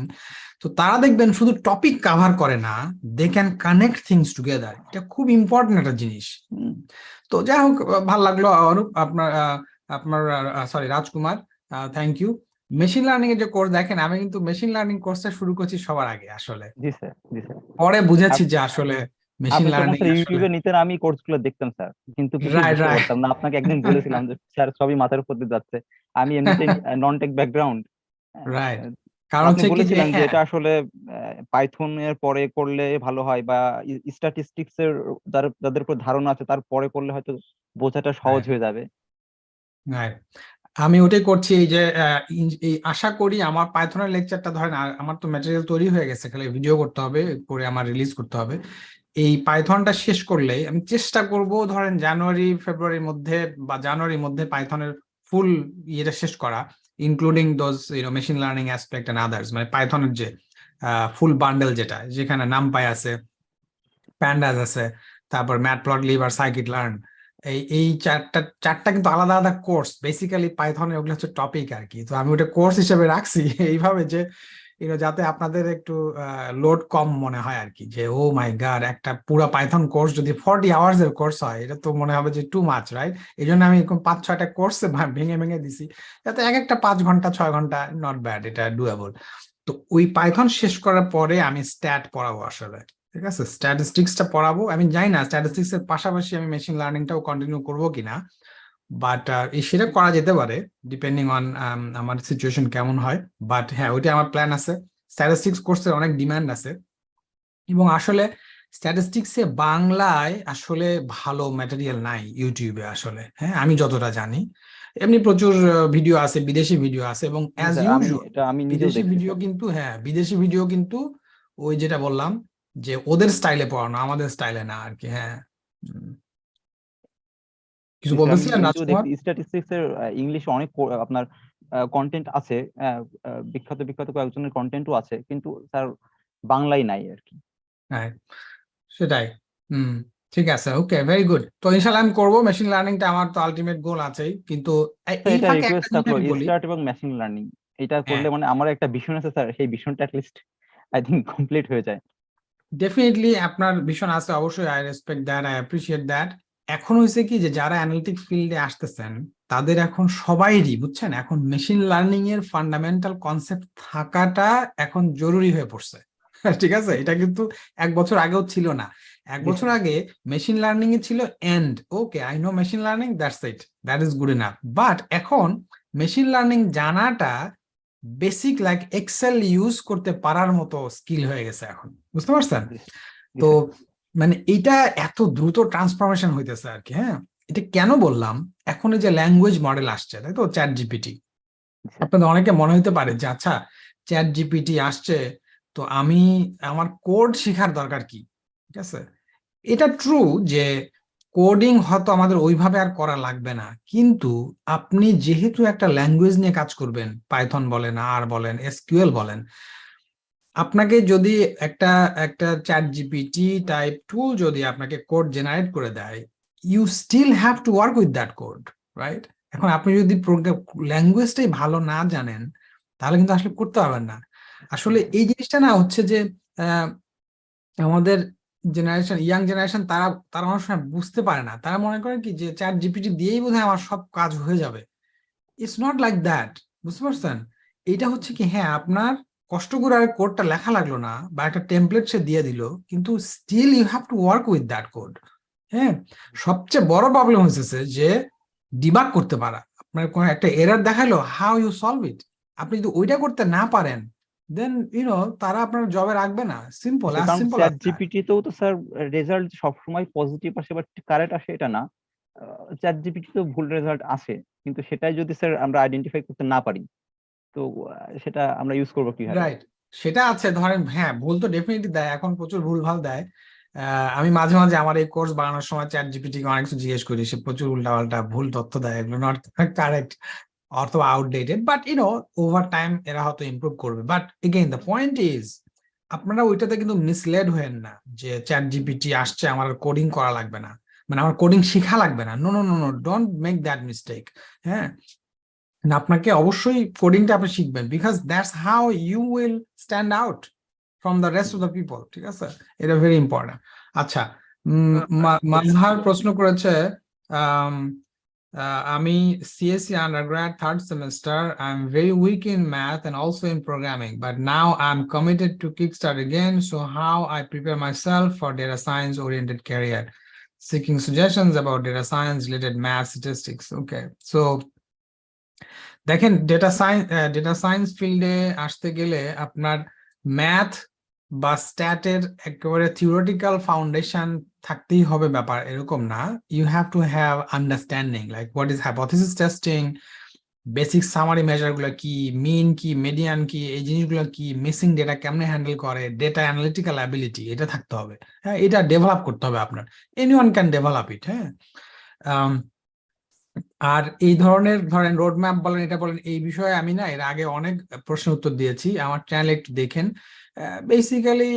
তো তারা দেখবেন শুধু টপিক কাভার করে না, they can connect things together. এটা খুব ইম্পর্টেন্ট একটা জিনিস। তো যাই হোক, ভালো লাগলো অনুপ, আপনার sorry Rajkumar, thank you. Machine learning এর যে কোর্স, দেখেন আমি কিন্তু মেশিন লার্নিং কোর্সটা শুরু করছি সবার আগে আসলে, জি স্যার, জি স্যার। পরে বুঝেছি যে আসলে মেশিন আপনি তখন লার্নিং স্যার আসলে ইউটিউবে নিতেন, আমি কোর্সগুলো দেখতাম স্যার, কিন্তু কিছুই রাইট বুঝতে রাইট পারতাম না। আপনাকে একদিন বলেছিলাম যে স্যার সবই মাথার উপর দিয়ে যাচ্ছে, আমি এমনিতেই নন টেক ব্যাকগ্রাউন্ড। রাইট। কারণ আপনি হচ্ছে কি যে বলেছিলেন যে হ্যাঁ, এটা আসলে পাইথন এর পরে করলে ভালো হয়, বা স্ট্যাটিস্টিক্স এর যাদের উপর ধারণা আছে তারপরে করলে হয়তো বোঝাটা সহজ রাইট হয়ে যাবে। রাইট। আমি ওটাই করছি। এই যে এই আশা করি আমার পাইথনের লেকচারটা ধরেন, আমার তো ম্যাটেরিয়াল তৈরি হয়ে গেছে, খালি ভিডিও করতে হবে, করে আমার রিলিজ করতে হবে। এই পাইথনটা শেষ করলে আমি চেষ্টা করব ধরেন জানুয়ারি ফেব্রুয়ারির মধ্যে বা জানুয়ারির মধ্যে পাইথনের ফুল ইয়েটা শেষ করা, including those machine learning aspect and others. মানে পাইথনের যে ফুল বান্ডেল, যেখানে নামপাই আছে, প্যান্ডাস আছে, তারপর ম্যাটপ্লটলিব আর সাইকিট লার্ন, এই চারটা কিন্তু আলাদা আলাদা কোর্স বেসিক্যালি পাইথনে, ওগুলো হচ্ছে টপিক আর কি। তো আমি ওটা কোর্স হিসেবে রাখছি এইভাবে যে যাতে আপনাদের একটু লোড কম মনে হয় আর কি, যে ও মাই গড, একটা পুরো পাইথন কোর্স যদি 40 আওয়ার্স এর কোর্স হয়, এটা তো মনে হবে যে টু মাচ, রাইট? এই জন্য আমি এরকম 5-6টা কোর্সে ভেঙে ভেঙে দিছি, যাতে এক একটা 5 ঘন্টা 6 ঘন্টা, নট ব্যাড, এটা ডুয়েবল। তো ওই পাইথন শেষ করার পরে আমি স্ট্যাট পড়াবো আসলে, ঠিক আছে? স্ট্যাটিস্টিক্সটা পড়াবো। আমি জানি না স্ট্যাটিস্টিক্স এর পাশাপাশি আমি মেশিন লার্নিংটাও কন্টিনিউ করবো কিনা, বাট সেটা করা যেতে পারে ডিপেন্ডিং অন আমার সিচুয়েশন কেমন হয়। বাট হ্যাঁ, ওইটা আমার প্ল্যান আছে। স্ট্যাটিস্টিক্স কোর্সের অনেক ডিমান্ড আছে, এবং আসলে স্ট্যাটিস্টিক্সে বাংলায় আসলে ভালো ম্যাটেরিয়াল নাই ইউটিউবে আসলে, হ্যাঁ, আমি যতটা জানি। এমনি প্রচুর ভিডিও আছে, বিদেশি ভিডিও আছে, এবং জি অ্যাজ স্যার, ইউজুয়াল আমি নিজেও বিদেশি দেখছি ভিডিও স্যার। কিন্তু, হ্যাঁ, বিদেশি ভিডিও কিন্তু ওই যেটা বললাম যে ওদের স্টাইলে পড়ানো, আমাদের স্টাইলে না আর কি। হ্যাঁ, উম, কিছু জি স্যার, আমি বলতেছিলেন নিজেও রাজকুমার? দেখছি স্ট্যাটিস্টিক্স এর ইংলিশে অনেক আপনার কন্টেন্ট আছে, বিখ্যাত বিখ্যাত কয়েকজনের কন্টেন্টও আছে, কিন্তু স্যার বাংলায় নাই আর কি। হ্যাঁ, সেটাই। হুম, ঠিক আছে, ওকে, ভেরি গুড। তো ইনশাল্লাহ আমি করবো মেশিন লার্নিংটা, আমার তো আলটিমেট গোল আছেই, কিন্তু স্যার এই এটা ফাঁকে একটা রিকোয়েস্ট জিনিস থাকলো, আমি বলি। স্টার্ট এবং মেশিন লার্নিং এটা হ্যাঁ, করলে মানে আমার একটা ভিশন আছে স্যার, সেই ভিশনটা অ্যাটলিস্ট আই থিঙ্ক কমপ্লিট হয়ে যায়। ডেফিনেটলি আপনার ভীষণ আছে, অবশ্যই, I respect that, I appreciate that. এখন হয়েছে কি যে যারা অ্যানালিটিক ফিল্ডে আসতেছেন, তাদের এখন সবাইরই, বুঝছেন, এখন মেশিন লার্নিং এর ফান্ডামেন্টাল কনসেপ্ট থাকাটা এখন জরুরি হয়ে পড়ছে। ঠিক আছে? এটা কিন্তু 1 বছর আগেও ছিল না। এক জি বছর স্যার। আগে মেশিন লার্নিং এ ছিল and okay, I know machine learning, that's it, that is good enough. But এখন মেশিন লার্নিং জানাটা বেসিক লাইক এক্সেল ইউজ করতে পারার মতো স্কিল হয়ে গেছে এখন, বুঝতে পারছেন? জি তো স্যার। মানে এটা এত দ্রুত ট্রান্সফরমেশন হইতেছে আর কি। হ্যাঁ, এটা কেন বললাম, এখন এই যে ল্যাঙ্গুয়েজ মডেল আসছে, তাই তো, চ্যাট জিপিটি, আপনাদের অনেকে মনে হতে পারে যে আচ্ছা চ্যাট জিপিটি আসছে তো আমি আমার কোড শেখার দরকার কি, ঠিক আছে? এটা ট্রু যে কোডিং হয়তো আমাদের ওইভাবে আর করা লাগবে না, কিন্তু আপনি যেহেতু একটা ল্যাঙ্গুয়েজ নিয়ে কাজ করবেন, পাইথন বলেন, আর বলেন, এসকিউএল বলেন, আপনাকে যদি একটা একটা চ্যাট জিপিটি টাইপ টুল যদি আপনাকে কোড জেনারেট করে দেয়, you still have to work with that code, right? এখন আপনি যদি ল্যাঙ্গুয়েজটাই ভালো না জানেন তাহলে কিন্তু আসলে করতে পারবেন না। আসলে এই জিনিসটা না হচ্ছে যে আহ, আমাদের জেনারেশন, ইয়াং জেনারেশন, তারা তারা অনেক সময় বুঝতে পারে না। তারা মনে করেন কি যে চ্যাট জিপিটি দিয়েই বোধহয় আমার সব কাজ হয়ে যাবে। ইটস নট লাইক দ্যাট, বুঝতে পারছেন? এটা হচ্ছে কি, হ্যাঁ আপনার কষ্ট করে আর কোডটা লেখা লাগলো না, বা একটা টেমপ্লেট সে দিয়ে দিল, কিন্তু still you have to work with that code. হ্যাঁ, সবচেয়ে বড় প্রবলেম হচ্ছে যে ডিবাগ করতে পারা। আপনার কোনো একটা এরর দেখালো, হাউ ইউ সলভ ইট, আপনি যদি ওইটা করতে না পারেন দেন তারা আপনার জবে রাখবে না। সিম্পল, অ্যাজ কারণ simple chat as that. GPT তেও তো স্যার রেজাল্ট সবসময় পজিটিভ আসে বা কারেক্ট আসে এটা না। চ্যাট জিপিটি তো ভুল রেজাল্ট আসে, কিন্তু সেটাই যদি স্যার আমরা আইডেন্টিফাই করতে না পারি, তো সেটা আমরা ইউজ করবো কিভাবে? রাইট, সেটা আছে। ধরেন হ্যাঁ, ভুল তো ডেফিনেটলি দেয়, এখন প্রচুর ভুল ভাল দেয়। আমি মাঝে মাঝে আমার এই কোর্স বানানোর সময় চ্যাট জিপিটি কে অনেক কিছু জিজ্ঞেস করি, সে প্রচুর উল্টাপাল্টা ভুল তথ্য দেয়, এগুলো নট কারেক্ট অথবা আউটডেটেড, বাট ওভার টাইম এরা হয়তো ইমপ্রুভ করবে। But again the point is, আপনারা ওইটাতে কিন্তু মিসলেড হয়েন না যে চ্যাট জিপিটি আসছে আমার কোডিং করা লাগবে না, মানে আমার কোডিং শেখা লাগবে না। No no no no, don't make that mistake. হ্যাঁ, না, আপনাকে অবশ্যই কোডিংটা আপনি শিখবেন, because that's how you will stand out from the rest of the people, ঠিক আছে? এটা ভেরি ইম্পর্টেন্ট। আচ্ছা, মাজহার প্রশ্ন করেছে, আম, আমি CSC undergrad third semester, I am very weak in math and also in programming, but now I am committed to kick start again, so how I prepare myself for data science oriented career, seeking suggestions about data science related math statistics. Okay, so দেখেন, data science ফিল্ডে আসতে গেলে আপনার math বা স্ট্যাটের একেবারে theoretical foundation থাকতেই হবে ব্যাপার এরকম না। You have to have understanding like what is hypothesis testing, basic summary measure গুলো কি, মিন কি, মিডিয়ান কি, এই জিনিসগুলো কি, মিসিং ডেটা কেমনে হ্যান্ডেল করে, ডেটা অ্যানালিটিক্যাল অ্যাবিলিটি, এটা থাকতে হবে। হ্যাঁ, এটা ডেভেলপ করতে হবে আপনার। Anyone can develop it. হ্যাঁ, আর এই ধরনের ধরেন রোড ম্যাপ বলেন, এটা বলেন, এই বিষয়ে আমি না এর আগে অনেক প্রশ্ন উত্তর দিয়েছি, আমার চ্যানেল একটু দেখেন। বেসিক্যালি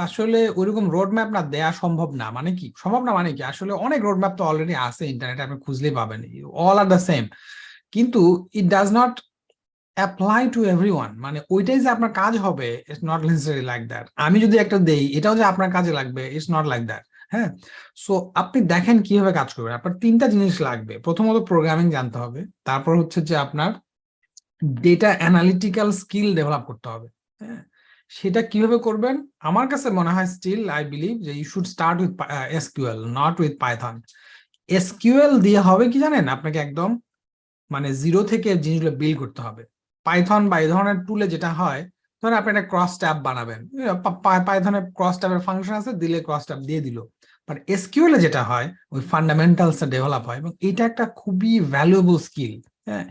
আসলে ওইরকম রোড ম্যাপ না দেয়া সম্ভব না। মানে কি সম্ভব না, মানে কি আসলে অনেক রোড ম্যাপ তো অলরেডি আছে ইন্টারনেটে, আপনি খুঁজলেই পাবেন, অল আর দ্য সেম। কিন্তু it does not apply to everyone, মানে ওইটাই যে আপনার কাজ হবে, it's not necessary like that. আমি যদি একটা দেই এটাও যে আপনার কাজে লাগবে, ইটস নট লাইক দ্যাট। হ্যাঁ, সো আপনি দেখেন কিভাবে কাজ করবেন। আপনার তিনটা জিনিস লাগবে। প্রথমত প্রোগ্রামিং জানতে হবে, তারপর হচ্ছে যে আপনার ডেটা অ্যানালিটিক্যাল স্কিল ডেভেলপ করতে হবে। হ্যাঁ, সেটা কিভাবে করবেন? আমার কাছে মনে হয় স্টিল আই বিলিভ যে you should start with SQL, not with Python. SQL দিয়ে হবে কি জানেন, আপনাকে একদম মানে জিরো থেকে জিনিসগুলো বিল্ড করতে হবে। পাইথন বা এই ধরনের টুলে যেটা হয়, ধরেন আপনি একটা ক্রস ট্যাব বানাবেন, পাইথনের ক্রস ট্যাবের ফাংশন আছে, দিলে ক্রস ট্যাব দিয়ে দিল। বাট এসকিউএল এ যেটা হয়, ওই ফান্ডামেন্টালসটা ডেভেলপ হয়, এবং এটা একটা খুবই ভ্যালুয়েবল স্কিল। হ্যাঁ,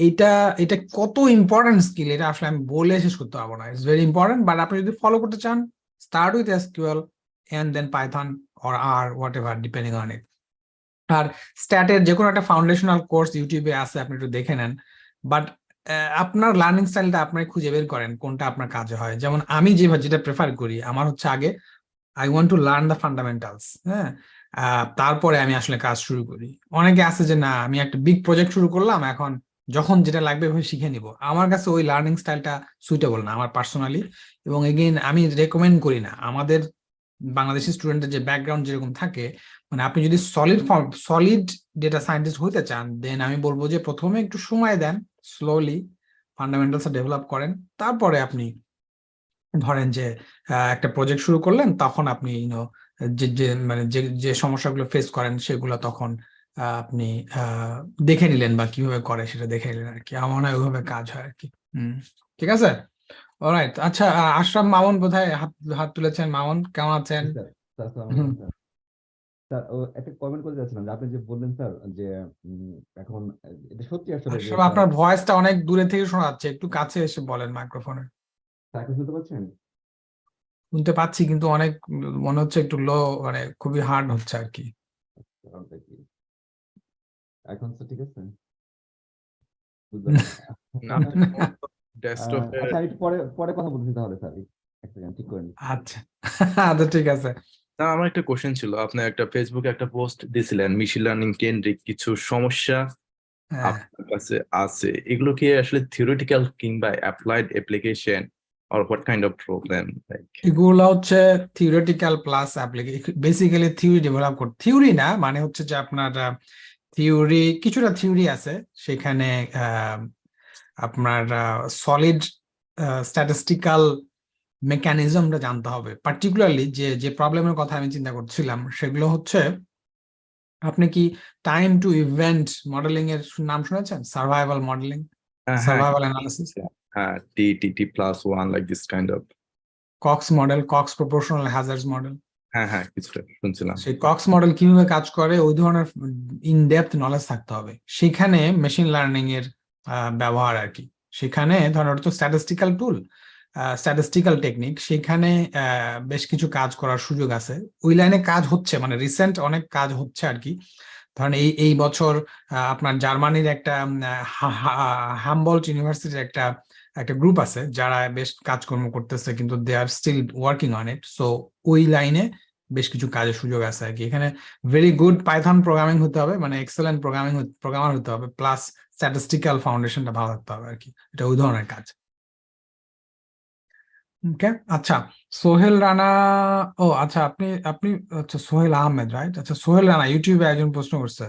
এটা এটা কত ইম্পর্টেন্ট স্কিল, এটা আসলে আমি বলে শেষ করতে পারবো না। ইটস ভেরি ইম্পর্টেন্ট, বাট আপনি যদি ফলো করতে চান, start with SQL and then Python or R whatever depending on it. আর স্ট্যাটের যে কোনো একটা ফাউন্ডেশনাল কোর্স ইউটিউবে আছে, আপনি একটু দেখে নেন। বাট আপনার লার্নিং স্টাইলটা আপনি খুঁজে বের করেন কোনটা আপনার কাজে হয়। যেমন আমি যেটা প্রেফার করি, আমার হচ্ছে আগে I want to learn the fundamentals. হ্যাঁ, তারপরে আমি আসলে কাজ শুরু করি। অনেকে আছে যে না, আমি একটা বিগ প্রজেক্ট শুরু করলাম, এখন যখন যেটা লাগবে ওই শিখে নিব। আমার কাছে ওই লার্নিং স্টাইলটা সুইটেবল না আমার পার্সোনালি, এবং এগেইন আমি রেকমেন্ড করি না। আমাদের বাংলাদেশি স্টুডেন্টের যে ব্যাকগ্রাউন্ড যেরকম থাকে, মানে আপনি যদি সলিড ডেটা সায়েন্টিস্ট হতে চান, দেন আমি বলবো যে প্রথমে একটু সময় দেন, স্লোলি ফান্ডামেন্টালস ডেভেলপ করেন, তারপরে আপনি ধরেন যে একটা প্রজেক্ট শুরু করলেন, তখন আপনি যে যে মানে যে যে সমস্যাগুলো ফেস করেন সেগুলো তখন আপনি দেখে নিলেন, বা কিভাবে করে সেটা দেখে নিলেন আর কি। আমার মনে হয় ওইভাবে কাজ হয় আর কি। ঠিক আছে, অলরাইট। আচ্ছা, আশরাফ মামুন বোধহয় হাত হাত তুলেছেন। মামুন কেমন আছেন? স্যার স্যার আসসালামু হুম। আলাইকুম স্যার। স্যার একটা কমেন্ট করে যাচ্ছিলাম যে আপনি যে বললেন স্যার যে এখন এটা সত্যি আসলে যে আশরাফ, স্যার আপনার ভয়েসটা অনেক দূরে থেকে শোনা যাচ্ছে, একটু কাছে এসে বলেন মাইক্রোফোনে। স্যার এখন শুনতে পাচ্ছেন? শুনতে পাচ্ছি কিন্তু অনেক মনে হচ্ছে একটু লো, মানে খুবই হার্ড হচ্ছে আর কি। কারণটা কি? এখন স্যার ঠিক আছে? বুঝলাম না। ডেস্কটপে আচ্ছা আমি একটু পরে পরে কথা বলছি তাহলে স্যার, এক সেকেন্ড ঠিক করে নিচ্ছি। আচ্ছা আচ্ছা, ঠিক আছে। না, আমার একটা কোশ্চেন ছিল। আপনি একটা ফেসবুকে একটা পোস্ট দিছিলেন মেশিন লার্নিং কেন্দ্রিক কিছু সমস্যা হ্যাঁ, আপনার কাছে আছে, এগুলো কি আসলে থিওরিটিক্যাল কিংবা applied application or what kind of problem like? এগুলো হচ্ছে theoretical plus application, basically theory develop করতে, থিওরি না মানে হচ্ছে যে আপনার থিওরি, কিছুটা থিওরি আছে সেখানে, আপনার সলিড স্ট্যাটিস্টিক্যাল মেকানিজমটা জানতে হবে। পার্টিকুলারলি যে যে প্রবলেমের কথা আমি চিন্তা করছিলাম সেগুলো হচ্ছে, আপনি কি টাইম টু ইভেন্ট মডেলিং এর নাম শুনেছেন? সার্ভাইভাল মডেলিং, হ্যাঁ হ্যাঁ সার্ভাইভাল অ্যানালিসিস, হ্যাঁ, টি+1 like this kind of. Cox model, Cox proportional hazards model. হ্যাঁ হ্যাঁ, কিছুটা শুনছিলাম। সেই কক্স মডেল কিভাবে কাজ করে, ওই ধরনের ইন ডেপথ নলেজ থাকতে হবে। সেখানে মেশিন লার্নিং এর ব্যবহার আর কি। সেখানে ধরেন তো স্ট্যাটিস্টিক্যাল টুল, স্ট্যাটিস্টিক্যাল টেকনিক, সেখানে বেশ কিছু কাজ করার সুযোগ আছে। ওই লাইনে কাজ হচ্ছে, মানে রিসেন্ট অনেক কাজ হচ্ছে আর কি। ধরেন এই এই বছর আপনার জার্মানির একটা হামবল্ট ইউনিভার্সিটির একটা একটা গ্রুপ আছে যারা বেশ কাজকর্ম করতেছে, কিন্তু they are still working on it. So ওই লাইনে বেশ কিছু কাজের সুযোগ আছে আর কি। এখানে ভেরি গুড পাইথন প্রোগ্রামিং হতে হবে, মানে এক্সেলেন্ট প্রোগ্রামার হতে হবে, প্লাস স্ট্যাটিস্টিক্যাল ফাউন্ডেশনটা ভালো থাকতে হবে আর কি। এটা ওই ধরনের কাজ। ওকে, আচ্ছা। সোহেল রানা, ও আচ্ছা, আপনি আপনি আচ্ছা সোহেল আহমেদ, রাইট? আচ্ছা, সোহেল রানা ইউটিউবে একজন প্রশ্ন করছে,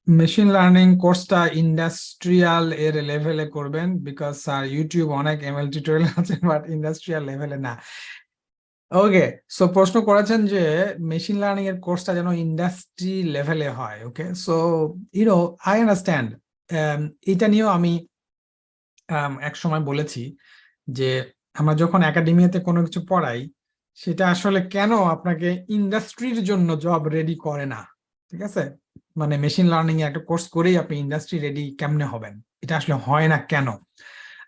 মেশিন লার্নিং কোর্সটা ইন্ডাস্ট্রিয়াল এর লেভেলে করবেন, বিকজ স্যার ইউটিউব অনেক এমএল টিউটোরিয়াল আছে বাট ইন্ডাস্ট্রিয়াল লেভেলে না। ওকে, সো প্রশ্ন করেছেন যে মেশিন লার্নিং এর কোর্সটা যেন ইন্ডাস্ট্রি লেভেলে হয়। ওকে, সো আই আন্ডারস্ট্যান্ড। এটা নিয়েও আমি এক সময় বলেছি যে আমরা যখন একাডেমিয়াতে কোনো কিছু পড়াই, সেটা আসলে কেন আপনাকে ইন্ডাস্ট্রির জন্য জব রেডি করে না। ঠিক আছে, মানে মেশিন লার্নিং এ একটা কোর্স করেই আপনি ইন্ডাস্ট্রি রেডি কেমনে হবেন, এটা আসলে হয় না কেন।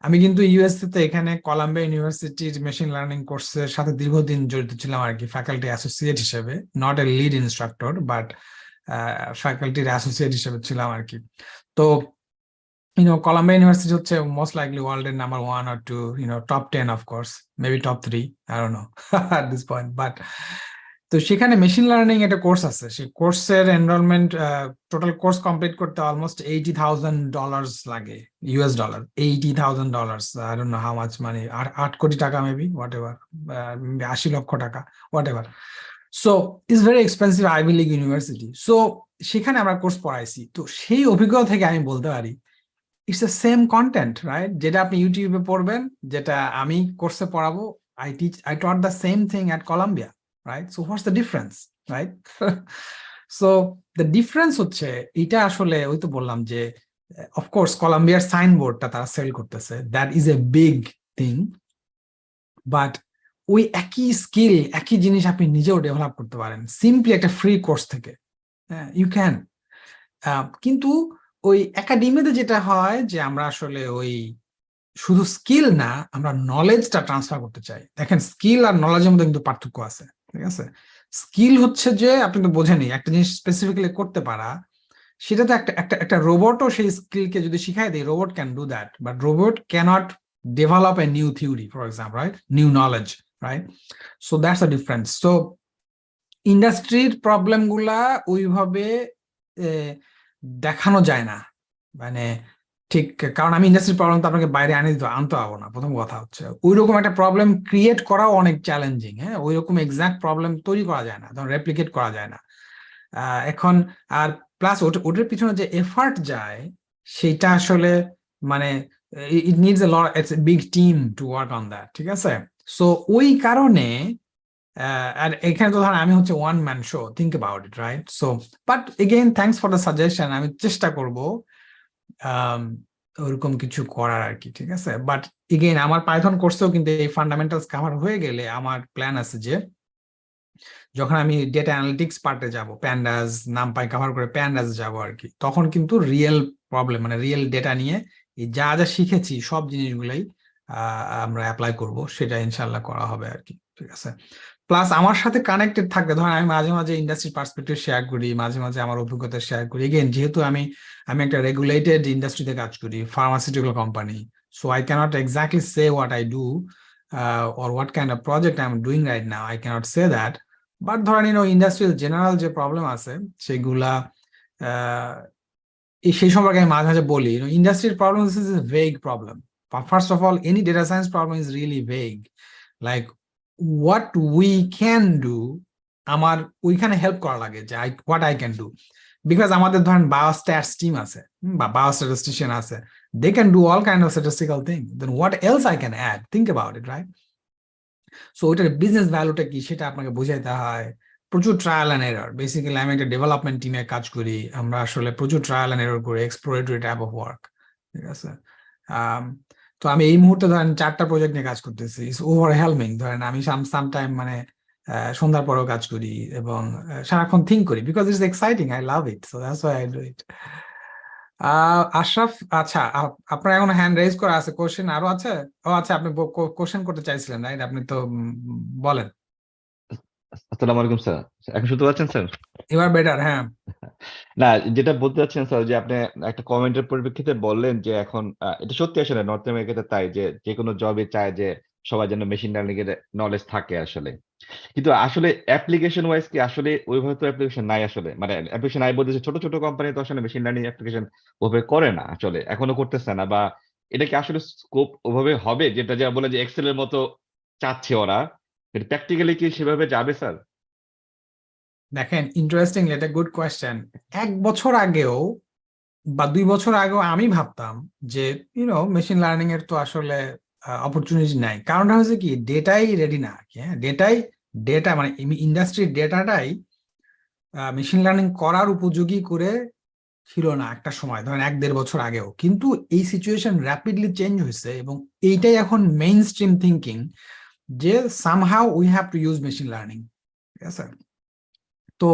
আমি কিন্তু ইউএসএ তে এখানে কলাম্বিয়া ইউনিভার্সিটির মেশিন লার্নিং কোর্সের সাথে দীর্ঘদিন জড়িত ছিলাম আর কি, ফ্যাকাল্টি অ্যাসোসিয়েট হিসেবে, not a lead instructor but ফ্যাকাল্টির অ্যাসোসিয়েট হিসেবে ছিলাম আর কি। তো Columbia University হচ্ছে most likely world এর number 1 or 2, top 10 of course, maybe top 3, I don't know at this point, but তো সেখানে মেশিন লার্নিং একটা কোর্স আছে, সেই কোর্সের এনরোলমেন্ট, টোটাল কোর্স কমপ্লিট করতে অলমোস্ট $80,000 লাগে, US dollar, $80,000, I don't know how much money, 8 কোটি টাকা মেবি, হোয়াট এভার, 80 লক্ষ টাকা, whatever. So it's very expensive Ivy League university. সো সেখানে আমরা কোর্স পড়াইছি, তো সেই অভিজ্ঞতা থেকে আমি বলতে পারি it's the same content, right? যেটা আপনি ইউটিউবে পড়বেন, যেটা আমি কোর্সে পড়াবো, I taught the same thing at Columbia, right? So what's the difference, right? So the difference হচ্ছে এটা আসলে, ওই তো বললাম যে অফকোর্স কলাম্বিয়ার সাইনবোর্ডটা তারা সেল করতেছে, that is a big thing, but ওই একই স্কিল, একই জিনিস আপনি নিজেও ডেভেলপ করতে পারেন সিম্পলি একটা ফ্রি কোর্স থেকে। হ্যাঁ, ইউ ক্যান। কিন্তু ওই একাডেমিতে যেটা হয় যে আমরা আসলে ওই শুধু স্কিল না, আমরা নলেজটা ট্রান্সফার করতে চাই। দেখেন, স্কিল আর নলেজের মধ্যে কিন্তু পার্থক্য আছে, ঠিক আছে? স্কিল হচ্ছে যে আপনি তো বোঝেনই, একটা জিনিস স্পেসিফিক্যালি করতে পারা, সেটা তো একটা একটা একটা রোবটও সেই স্কিলকে যদি শিখাই দেয়, robot can do that, but robot cannot develop a new theory, for example, right? New knowledge, right? So that's a difference. So ইন্ডাস্ট্রির প্রবলেম গুলা ওইভাবে দেখানো যায় না, মানে ঠিক, কারণ আমি ইন্ডাস্ট্রির প্রবলেম তো আপনাকে বাইরে আনতে পারবো না। প্রথম কথা হচ্ছে ওই রকম একটা প্রবলেম ক্রিয়েট করাও অনেক চ্যালেঞ্জিং। হ্যাঁ, ওই রকম এক্সাক্ট প্রবলেম তৈরি করা যায় না, তখন রেপ্লিকেট করা যায় না। এখন আর প্লাস ওটার পিছনে যে এফার্ট যায়, সেটা আসলে মানে it needs a lot, it's a big team to work on that, ঠিক আছে? সো ওই কারণে আর এখানে তো ধরেন আমি হচ্ছে one man show, think about it, right? So but again thanks for the suggestion, আমি চেষ্টা করব ওরকম কিছু করার আর কি, ঠিক আছে? বাট এগেইন আমার পাইথন কোর্সেও কিন্তু এই ফান্ডামেন্টালস কভার হয়ে গেলে আমার প্ল্যান আছে যে যখন আমি ডেটা অ্যানালিটিক্স পার্টে যাব, প্যান্ডাস নামপাই কভার করে প্যান্ডাস যাব আর কি, তখন কিন্তু রিয়েল প্রবলেম মানে রিয়েল ডেটা নিয়ে এই যা যা শিখেছি সব জিনিসগুলাই আমরা অ্যাপ্লাই করব, সেটা ইনশাল্লাহ করা হবে আর কি, ঠিক আছে? প্লাস আমার সাথে কানেক্টেড থাকবে, ধরেন আমি মাঝে মাঝে ইন্ডাস্ট্রি পার্সপেক্টিভ শেয়ার করি, মাঝে মাঝে আমার অভিজ্ঞতা শেয়ার করি। এগেইন যেহেতু আমি একটা রেগুলেটেড ইন্ডাস্ট্রিতে কাজ করি, pharmaceutical company, so I cannot exactly say what I do or what kind of project I'm doing right now, I cannot say that. But ধরেন ইন্ডাস্ট্রিয়াল জেনারেল যে প্রবলেম আছে সেগুলা সেই সম্পর্কে আমি মাঝে মাঝে বলি। Industrial problem is a vague problem. First of all, any data science problem is really vague, like what we can do, আমার ওইখানে হেল্প করা লাগে যে what I can do, because আমাদের ধরেন বায়োস্ট্যাটস টিম আছে বা বায়োস্ট্যাটিস্টিশিয়ান আছে, they can do all kind of statistical thing, then what else I can add, think about it, right? So ওইটার বিজনেস ভ্যালুটা কি সেটা আপনাকে বুঝাইতে হয়। প্রচুর ট্রায়াল অ্যান্ড এরর, বেসিক্যালি আমি একটা ডেভেলপমেন্ট টিমে কাজ করি, আমরা আসলে প্রচুর ট্রায়াল অ্যান্ড এরর করি, এক্সপ্লোরেটরি টাইপ অফ ওয়ার্ক, ঠিক আছে? তো আমি এই মুহূর্তে ধরেন 4টা প্রজেক্ট নিয়ে কাজ করতেছি, ইটস ওভারহেলমিং। ধরেন আমি সামটাইম মানে সন্ধ্যার পরেও কাজ করি এবং সারাক্ষণ থিঙ্ক করি, because it's exciting, I love it, so that's why I do it. Ashraf, আচ্ছা আপনার এখন হ্যান্ড রেজ করা আছে, কোশ্চেন আরো আছে? ও আচ্ছা, আপনি কোশ্চেন করতে চাইছিলেন, রাইট? আপনি তো বলেন। আসসালামু আলাইকুম স্যার, এখন শুনতে পাচ্ছেন স্যার? এবার বেটার, হ্যাঁ। না, যেটা বলতে চাচ্ছেন স্যার, যে আপনি একটা কমেন্টের পরিপ্রেক্ষিতে বললেন যে এখন এটা সত্যি আসলে নর্থ আমেরিকাতে তাই, যে কোনো জবে চায় যে সবাই যেন মেশিন লার্নিং এর নলেজ থাকে আসলে। কিন্তু আসলে অ্যাপ্লিকেশন ওয়াইজ কি আসলে ওইভাবে তো অ্যাপ্লিকেশন নাই আসলে, মানে অ্যাপ্লিকেশন নাই বলতে যে ছোট ছোট কোম্পানি তো আসলে মেশিন লার্নিং অ্যাপ্লিকেশন ওভাবে করে না আসলে, এখনো করতেছে না, বা এটা কি আসলে স্কোপ ওভাবে হবে যেটা যা বলে যে এক্সেল এর মতো চাচ্ছে ওরা, এটা প্র্যাকটিক্যালি কি সেভাবে যাবে স্যার? দেখেন, ইন্টারেস্টিং, এটা গুড কোয়েশ্চেন। 1 বছর আগেও বা 2 বছর আগেও আমি ভাবতাম যে মেশিন লার্নিং এর তো আসলে অপরচুনিটি নাই। কারণটা হচ্ছে কি, ডেটাই রেডি না আর কি। হ্যাঁ, ডেটা মানে ইন্ডাস্ট্রির ডেটাটাই মেশিন লার্নিং করার উপযোগী করে ছিল না একটা সময়, ধরেন 1-1.5 বছর আগেও। কিন্তু এই সিচুয়েশন র্যাপিডলি চেঞ্জ হয়েছে এবং এইটাই এখন মেইন স্ট্রিম থিঙ্কিং, যে somehow we have to use machine learning, ঠিক আছে? তো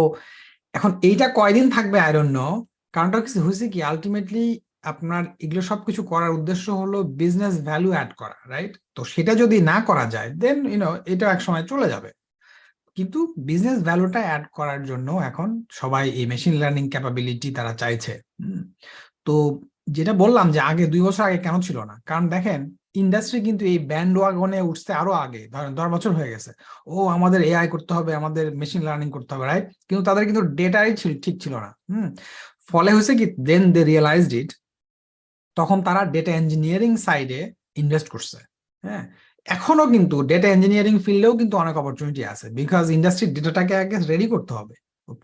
এখন এইটা কয়দিন থাকবে আই ডোন্ট নো। কারণটা কিছু হয়েছে কি, আলটিমেটলি আপনার এগুলো সবকিছু করার উদ্দেশ্য হলো বিজনেস ভ্যালু অ্যাড করা, রাইট? তো সেটা যদি না করা যায় দেন এটা এক সময় চলে যাবে। কিন্তু বিজনেস ভ্যালুটা অ্যাড করার জন্য এখন সবাই এই মেশিন লার্নিং ক্যাপাবিলিটি তারা চাইছে। তো যেটা বললাম যে আগে 2 বছর আগে কেন ছিল না, কারণ দেখেন ইন্ডাস্ট্রি কিন্তু এই ব্যান্ড ওয়াগনে উঠতে আরো আগে, ধরেন 10 বছর হয়ে গেছে। ও আমাদের এআই করতে হবে, আমাদের মেশিন লার্নিং করতে হবে, রাইট? কিন্তু তাদের কিন্তু ডেটাই ঠিক ছিল না। ফলে হয়েছে কি, দেন দে রিয়েলাইজড ইট, তখন তারা ডেটা ইঞ্জিনিয়ারিং সাইডে ইনভেস্ট করছে। হ্যাঁ, এখনো কিন্তু ডেটা ইঞ্জিনিয়ারিং ফিল্ডেও কিন্তু অনেক অপরচুনিটি আছে, বিকজ ইন্ডাস্ট্রির ডেটাটাকে আগে রেডি করতে হবে,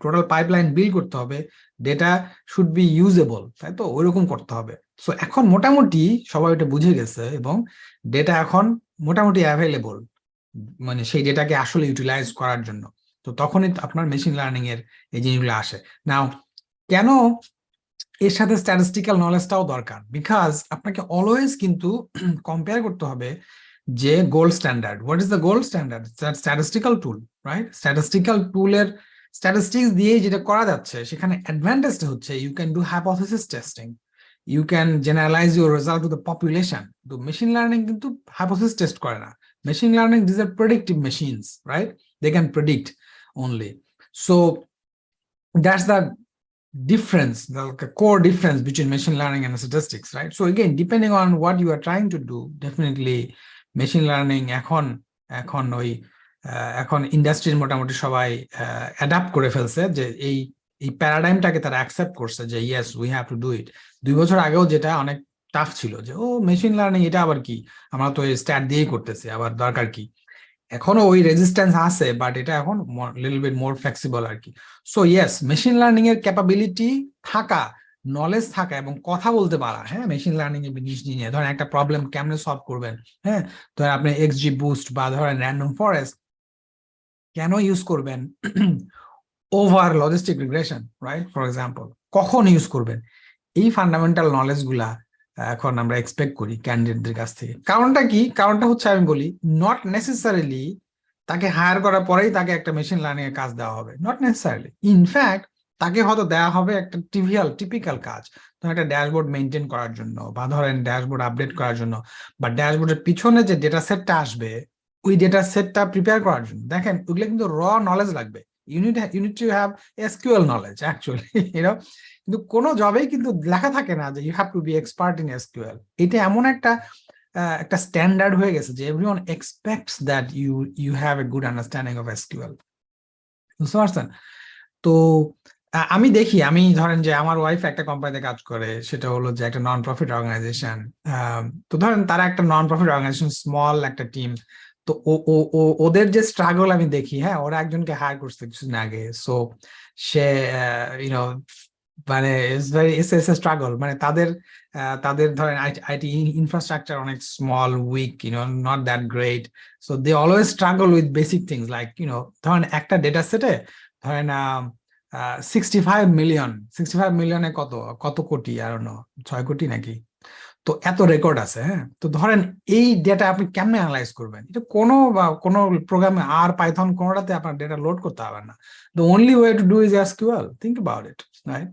টোটাল পাইপলাইন বিল্ড করতে হবে, ডেটা শুড বি ইউজেবল, তাই তো? ওইরকম করতে হবে। সো এখন মোটামুটি সবাই এটা বুঝে গেছে এবং ডেটা এখন মোটামুটি অ্যাভেলেবল, মানে সেই ডেটাকে আসলে ইউটিলাইজ করার জন্য। তো তখনই আপনার মেশিন লার্নিং এর এই জিনিসগুলো আসে। নাও কেন এর সাথে স্ট্যাটিস্টিক্যাল নলেজটাও দরকার, বিকজ আপনাকে অলওয়েজ কিন্তু কম্পেয়ার করতে হবে যে gold standard, what is the gold standard? Statistical tool, right? Statistical টুলের স্ট্যাটিস্টিক্স দিয়ে যেটা করা যাচ্ছে সেখানে অ্যাডভান্টেজটা হচ্ছে you can do hypothesis testing, you can generalise your result to the population. তো মেশিন লার্নিং কিন্তু হাইপোথিসিস টেস্ট করে না। Machine learning, this are predictive machines, right? They can predict only. So that's the difference, the core difference between machine learning and statistics, right? So again, depending on what you are trying to do, definitely machine learning এখন ইন্ডাস্ট্রির মোটামুটি সবাই adapt করে ফেলছে, যে এই প্যারাডাইমটাকে তারা accept করছে যে yes we have to do it. 2 বছর আগেও যেটা অনেক টাফ ছিল যে ও মেশিন লার্নিং এটা আবার কি, আমরা তো এই স্ট্যাট দিয়েই করতেছি, আবার দরকার কি? এখনো ওই রেজিস্ট্যান্স আছে, বাট এটা এখন লিটল বিট মোর ফ্লেক্সিবল আর কি। সো ইয়েস, মেশিন লার্নিং এর ক্যাপাবিলিটি থাকা, নলেজ থাকা এবং কথা বলতে পারা, হ্যাঁ, মেশিন লার্নিং এর জিনিস নিয়ে ধরেন একটা প্রবলেম কেমনে সলভ করবেন, হ্যাঁ, ধরেন আপনি এক্সজি বুস্ট বা ধরেন র্যান্ডম ফরেস্ট, কেন ইউজ করবেন over logistic regression, right? For example, কখন ইউজ করবেন, এই ফান্ডামেন্টাল নলেজ গুলা এখন আমরা এক্সপেক্ট করি ক্যান্ডিডেটদের কাছ থেকে। কারণটা কি? কারণটা হচ্ছে আমি বলি, নট নেসেসারিলি তাকে হায়ার করার পরেই তাকে একটা মেশিন লার্নিং এর কাজ দেওয়া হবে, নট নেসেসারিলি। ইনফ্যাক্ট তাকে হয়তো দেওয়া হবে একটা টিপিক্যাল কাজ, ধরেন একটা ড্যাশবোর্ড মেনটেন করার জন্য, বা ধরেন ড্যাশবোর্ড আপডেট করার জন্য, বা ড্যাশবোর্ডের পিছনে যে ডেটা সেটটা আসবে ওই ডেটা সেটটা প্রিপেয়ার করার জন্য। দেখেন ওইগুলো কিন্তু র নলেজ লাগবে, you need to have SQL knowledge actually, you know. কিন্তু কোনো জবেই কিন্তু লেখা থাকে না যে you have to be expert in SQL. এটা এমন একটা স্ট্যান্ডার্ড হয়ে গেছে যে everyone expects that you have a good understanding of SQL, বুঝতে পারছেন? তো আমি দেখি, আমি ধরেন যে আমার ওয়াইফ একটা কোম্পানিতে কাজ করে, সেটা হলো যে একটা নন প্রফিট অর্গানাইজেশন। তো ধরেন তারা একটা নন প্রফিট অর্গানাইজেশন, স্মল একটা টিম। তো ওদের যে স্ট্রাগল আমি দেখি, হ্যাঁ, ওরা একজনকে হায়ার করছে কিছুদিন আগে। সো সে ইউনো মানে ইটস এ স্ট্রাগল, মানে তাদের ধরেন আইটি ইনফ্রাস্ট্রাকচার অনেক small, weak, not that great. So they always struggle with basic things like ধরেন একটা ডেটা সেটে ধরেন 65 মিলিয়নে কত কত কোটি, আর 6 কোটি নাকি, তো এত রেকর্ড আছে। হ্যাঁ, তো ধরেন এই ডেটা আপনি কেমনে অ্যানালাইজ করবেন? এটা কোনো প্রোগ্রামে আর পাইথন কোনোটাতে আপনার ডেটা লোড করতে হবে না। The only way to do is SQL, think about it, right?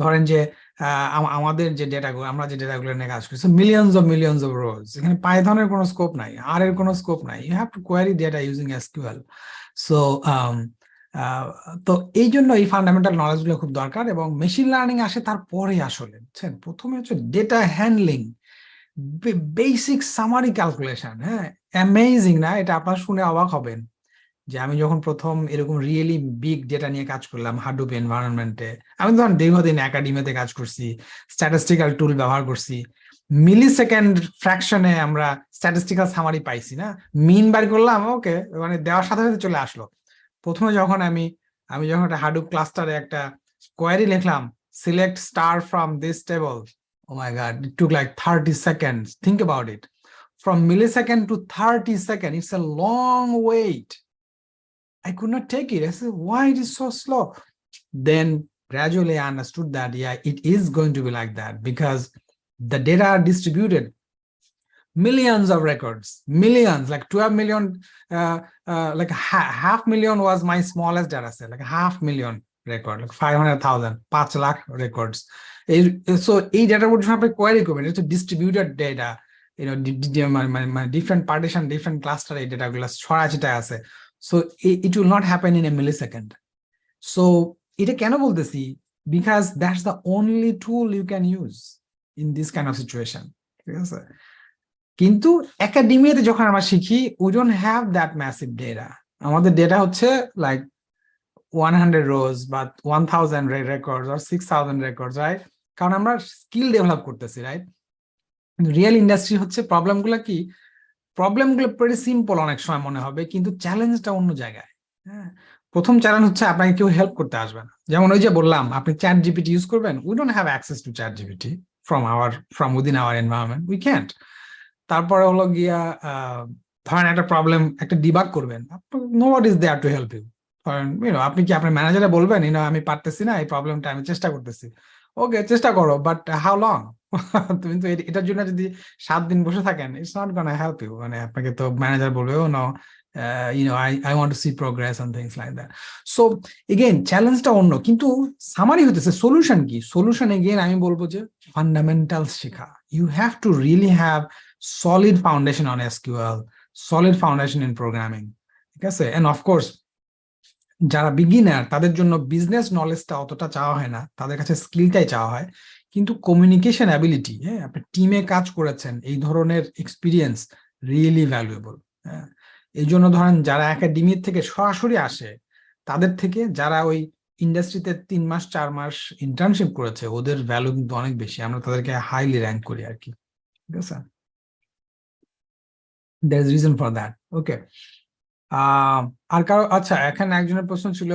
ধরেন যে আমাদের যে ডেটাগুলো, আমরা যে ডেটাগুলো নিয়ে কাজ করছি, মিলিয়নস অফ রোজ, এখানে পাইথনের কোনো স্কোপ নাই, আর এর কোনো স্কোপ নাই। You have to query data using SQL. So তো এই জন্য এই ফান্ডামেন্টাল নলেজ গুলো খুব দরকার, এবং মেশিন লার্নিং আসে তারপরে। আসলে বুঝছেন, প্রথমে হচ্ছে data handling, basic summary calculation. হ্যাঁ, অ্যামেজিং না? এটা আপনার শুনে অবাক হবেন যে আমি যখন প্রথম এরকম রিয়েলি বিগ ডেটা নিয়ে কাজ করলাম হাডুপ এনভায়রনমেন্টে, আমি ধরেন দীর্ঘদিন একাডেমিতে কাজ করছি, স্ট্যাটিস্টিক্যাল টুল ব্যবহার করছি, মিলি সেকেন্ড ফ্র্যাকশনে আমরা স্ট্যাটিস্টিক্যাল সামারি পাইছি না, মিন বার করলাম, ওকে, মানে দেওয়ার সাথে সাথে চলে আসলো। প্রথমে যখন আমি যখন একটা হাডুপ ক্লাস্টারে একটা কোয়েরি লিখলাম, select star from this table, oh my God, it took like 30 seconds. Think about it. From millisecond to 30 seconds, it's a long wait. I could not take it. I said, why it is so slow? Then gradually I understood that, yeah, it is going to be like that because the data are distributed. Millions of records, millions, like 12 million, like half million was my smallest data set, like 500,000 record, like 500,000, 5 lakh records. So এই data গুলো আপনি query করবেন, এটা হচ্ছে distributed data, different partition, different cluster, এই data গুলো ছড়াছিটায় আছে। So it will not happen in a millisecond. So এটা কেন বলতেছি? Because that's the only tool you can use in this kind of situation. ঠিক আছে? কিন্তু একাডেমিয়াতে যখন আমরা শিখি, we don't have that massive data. আমাদের ডেটা হচ্ছে লাইক 100 রোজ বা 1000 রেকর্ডস আর 6000 রেকর্ডস, রাইট? কারণ আমরা স্কিল ডেভেলপ করতেছি, রাইট? রিয়েল ইন্ডাস্ট্রি হচ্ছে প্রবলেমগুলো প্রিটি সিম্পল অনেক সময় মনে হবে, কিন্তু চ্যালেঞ্জটা অন্য জায়গায়। হ্যাঁ, প্রথম চ্যালেঞ্জ হচ্ছে আপনাকে কেউ হেল্প করতে আসবে না। যেমন ওই যে বললাম, আপনি চ্যাট জিপিটি ইউজ করবেন, we don't have access to ChatGPT from within our environment, we can't. তারপরে হলো গিয়া ধরেন একটা প্রবলেম, একটা ডিবাগ করবেন, nobody is there to help you. ধরেন আপনি কি আপনার ম্যানেজারে বলবেন, আমি পারতেছি না, এই প্রবলেমটা আমি চেষ্টা করতেছি, ওকে চেষ্টা করো, বাট হাউ লং? তুমি তো এটার জন্য যদি 7 দিন বসে থাকেন, it's not gonna help you. মানে আপনাকে তো ম্যানেজার বলবে, oh no, I want to see progress and things like that. So again, চ্যালেঞ্জটা অন্য, কিন্তু সামারি হতেছে সলিউশন কি? সলিউশন এগেইন আমি বলবো যে ফান্ডামেন্টালস শেখা। You have to really have solid foundation on SQL, solid foundation in programming. ঠিক আছে? And of course, যারা বিগিনার তাদের জন্য বিজনেস নলেজটা অতটা চাওয়া হয় না, তাদের কাছে স্কিলটাই চাওয়া হয়। কিন্তু কমিউনিকেশন অ্যাবিলিটি, হ্যাঁ, আপনি টিমে কাজ করেছেন, এই ধরনের এক্সপিরিয়েন্স রিয়েলি ভ্যালুয়েবল। হ্যাঁ, এই জন্য ধরেন যারা একাডেমি থেকে সরাসরি আসে, তাদের থেকে যারা ওই ইন্ডাস্ট্রিতে 3 মাস 4 মাস ইন্টার্নশিপ করেছে, ওদের ভ্যালু কিন্তু অনেক বেশি। আমরা তাদেরকে হাইলি র্যাঙ্ক করি আর কি। ঠিক আছে, there is reason for that. Okay. আর কারো, আচ্ছা, এখানে একজনের প্রশ্ন ছিল,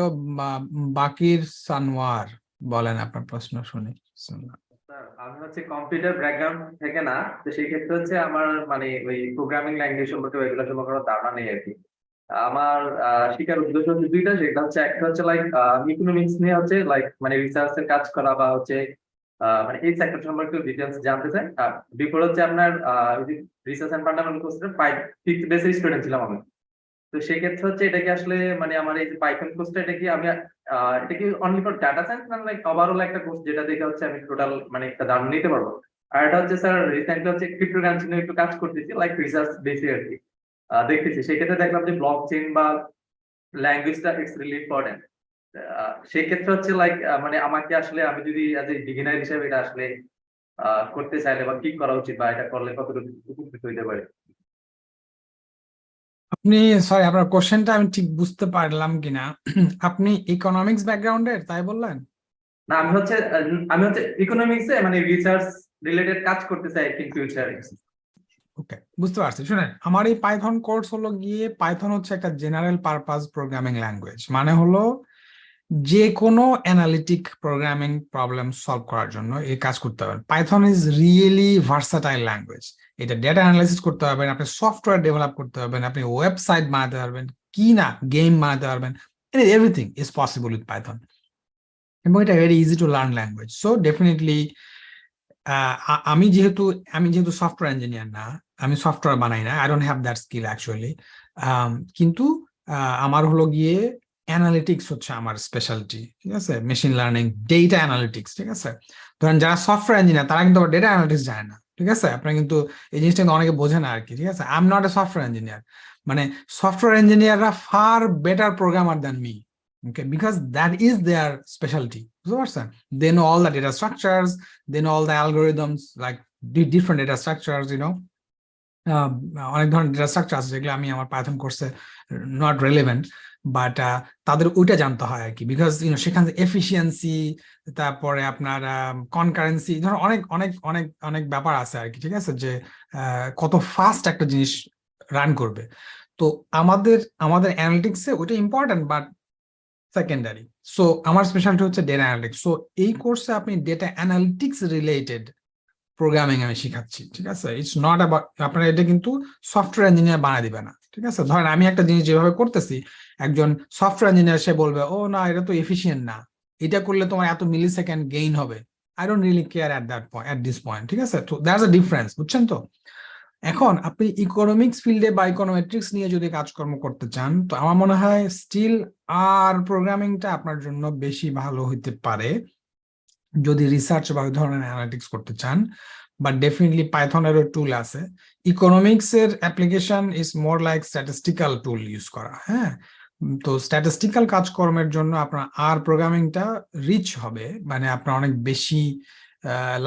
বাকির সানওয়ার, বলেন আপনার প্রশ্ন শুনি। স্যার, আমি হচ্ছে কম্পিউটার ব্যাকগ্রাউন্ড থেকে না, তো সেই ক্ষেত্রে হচ্ছে আমার মানে ওই প্রোগ্রামিং ল্যাঙ্গুয়েজ সম্পর্কে এগুলো সম্পর্কে কোনো ধারণা নেই আর কি। আমার শিক্ষার উদ্দেশ্য হচ্ছে দুইটা, সেটা হচ্ছে একটা হচ্ছে লাইক ইকোনমিক্স নিয়ে হচ্ছে লাইক মানে রিসার্চ এর কাজ করা বা হচ্ছে মানে এই সেক্টর সম্পর্কে ডিটেলস জানতে চাই। বিপরীত হচ্ছে আপনার রিসার্চ এন্ড ফান্ডামেন্টাল কোর্সে 5th বেসের স্টুডেন্ট ছিলাম আমি। তো সেক্ষেত্রে হচ্ছে এটা কি আসলে মানে আমার এই যে পাইথন কোর্সটা এটা কি আমি এটা কি অনলি ফর ডাটা সায়েন্স না লাইক ওভারঅল একটা কোর্স যেটা দেখে হচ্ছে আমি টোটাল মানে একটা ধারণা নিতে পারবো? আর এটা হচ্ছে স্যার রিসেন্টলি হচ্ছে ক্রিপ্টোকারেন্সি নিয়ে একটু কাজ করতেছি লাইক রিসার্চ বেসে আর কি। দেখতেছি সেক্ষেত্রে দেখলাম যে ব্লক চেইন বা ল্যাঙ্গুয়েজটা ইটস রিয়েলি ইম্পর্টেন্ট। সেক্ষেত্রে হচ্ছে লাইক মানে আমাকে আসলে আমি যদি অ্যাজ এ বিগিনার হিসেবে এটা আসলে করতে চাইলে বা কি করা উচিত বা এটা করলে কতটুকু উপকৃত হইতে পারে? আপনি সরি, আপনার কোশ্চেনটা আমি ঠিক বুঝতে পারলাম কিনা। আপনি ইকোনমিক্স ব্যাকগ্রাউন্ডের তাই বললেন? না, আমি হচ্ছে ইকোনমিক্সে মানে রিসার্চ রিলেটেড কাজ করতে চাই ইন ফিউচারে। ওকে, বুঝতে পারছি। শুনেন, আমার এই পাইথন কোর্স হলো গিয়ে, পাইথন হচ্ছে একটা জেনারেল পারপাস প্রোগ্রামিং ল্যাঙ্গুয়েজ। মানে হলো যে কোনো অ্যানালিটিক প্রোগ্রামিং প্রবলেম সলভ করার জন্য এই কাজ করতে হবে। Python is really versatile language. এটা ডেটা অ্যানালাইসিস করতে পারবেন, আপনি সফটওয়্যার ডেভেলপ করতে পারবেন, আপনি ওয়েবসাইট বানাতে পারবেন, কি না গেম বানাতে পারবেন, everything is possible with Python. এবং এটা very easy to learn language. So definitely আমি যেহেতু সফটওয়্যার ইঞ্জিনিয়ার না, আমি সফটওয়্যার বানাই না, I don't have that skill actually. কিন্তু আমার হলো গিয়ে অ্যানালিটিক্স হচ্ছে আমার স্পেশালিটি, ঠিক আছে, মেশিন লার্নিং, ডেটা অ্যানালিটিক্স, ঠিক আছে। ধরেন যারা সফটওয়্যার ইঞ্জিনিয়ার তারা কিন্তু ডেটা অ্যানালিটিক্স জানে না, ঠিক আছে। আপনার কিন্তু এই জিনিসটা কিন্তু অনেকে বোঝে না আর কি, ঠিক আছে। I am not a software engineer, মানে সফটওয়্যার ইঞ্জিনিয়াররা far better programmer than me, okay, because that is their specialty. They know all the data structures, they know all the algorithms, like different data structures, অনেক ধরনের data structure আছে যেগুলো আমি আমার Python কোর্সে not relevant, but তাদের ওইটা জানতে হয় আর কি, বিকজ সেখানে এফিসিয়েন্সি, তারপরে আপনার কনকারেন্সি, ধরো অনেক অনেক অনেক অনেক ব্যাপার আছে আর কি, ঠিক আছে, যে কত ফাস্ট একটা জিনিস রান করবে। তো আমাদের আমাদের অ্যানালিটিক্সে ওইটা ইম্পর্টেন্ট, বাট সেকেন্ডারি। সো আমার স্পেশালিটি হচ্ছে ডেটা অ্যানালিটিক্স। সো এই কোর্সে আপনি ডেটা অ্যানালিটিক্স রিলেটেড প্রোগ্রামিং আমি শিখাচ্ছি, ঠিক আছে। ইটস নট অ্যাবাউট, আপনারা এটা কিন্তু সফটওয়্যার ইঞ্জিনিয়ার বানায় দিবে না, ঠিক আছে। ধরেন আমি একটা জিনিস যেভাবে করতেছি, একজন সফটওয়্যার ইঞ্জিনিয়ার সে বলবে, ও না, এটা তো এফিশিয়েন্ট না, এটা করলে তোমার এত মিলি সেকেন্ড গেইন হবে। I don't really care at that point, at this point, ঠিক আছে। তো দ্যাটস আ ডিফারেন্স, বুঝছেন তো। এখন আপনি ইকোনমিক্স ফিল্ডে বা ইকোনোমেট্রিক্স নিয়ে যদি কাজকর্ম করতে চান, তো আমার মনে হয় স্টিল আর প্রোগ্রামিংটা আপনার জন্য বেশি ভালো হইতে পারে যদি রিসার্চ বা ওই ধরনের অ্যানালিটিক্স করতে চান। বাট ডেফিনেটলি পাইথনেরও টুল আছে। ইকোনমিক্স এর application is more like statistical tool use করা, হ্যাঁ। তো স্ট্যাটিস্টিক্যাল কাজকর্মের জন্য আপনার আর প্রোগ্রামিংটা রিচ হবে, মানে আপনার অনেক বেশি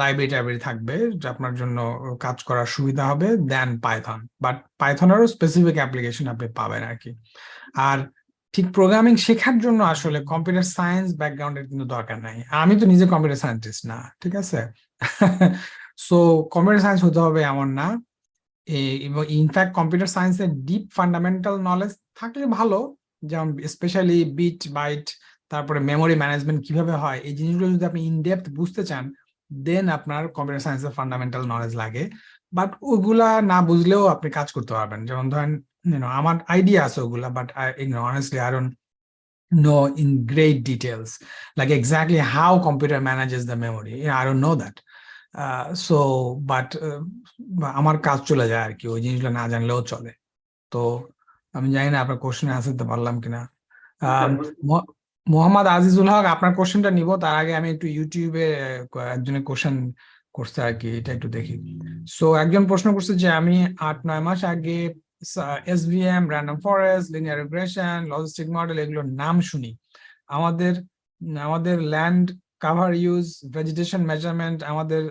লাইব্রেরি টাইব্রেরি থাকবে, যা আপনার জন্য কাজ করার সুবিধা হবে দেন পাইথন। বাট পাইথনেরও স্পেসিফিক অ্যাপ্লিকেশন আপনি পাবেন আর কি। আর ঠিক প্রোগ্রামিং শেখার জন্য আসলে কম্পিউটার সায়েন্স ব্যাকগ্রাউন্ডের কিন্তু দরকার নাই। আমি তো নিজে কম্পিউটার সায়েন্টিস্ট না, ঠিক আছে। সো কম্পিউটার সায়েন্স হতে হবে এমন না। ইনফ্যাক্ট কম্পিউটার সায়েন্সের ডিপ ফান্ডামেন্টাল নলেজ থাকলে ভালো, যেমন স্পেশালি বিট বাইট, তারপরে মেমোরি ম্যানেজমেন্ট কিভাবে হয়, এই জিনিসগুলো যদি আপনি ইনডেপথ বুঝতে চান, দেন আপনার কম্পিউটার সায়েন্সের ফান্ডামেন্টাল নলেজ লাগে। বাট ওগুলা না বুঝলেও আপনি কাজ করতে পারবেন। যেমন ধরেন আমার আইডিয়া আছে ওগুলা, but honestly I don't know in great details like exactly how computer manages the memory. I don't know that. So but আমার কাজ চলে যায় আর কি, ওই জিনিসগুলো না জানলেও চলে। তো আমি জানি না আপনার কোশ্চেনে আনসার দিতে পারলাম কিনা। মোহাম্মদ আজিজুল হক, আপনার কোশ্চেনটা নিব, তার আগে আমি একটু ইউটিউবে একজনের কোশ্চেন করছে আর কি, এটা একটু দেখি। সো একজন প্রশ্ন করছে যে আমি 8-9 মাস আগে SVM, random forest, linear regression, logistic model এগুলোর নাম শুনি। আমাদের land cover use, vegetation measurement আমাদের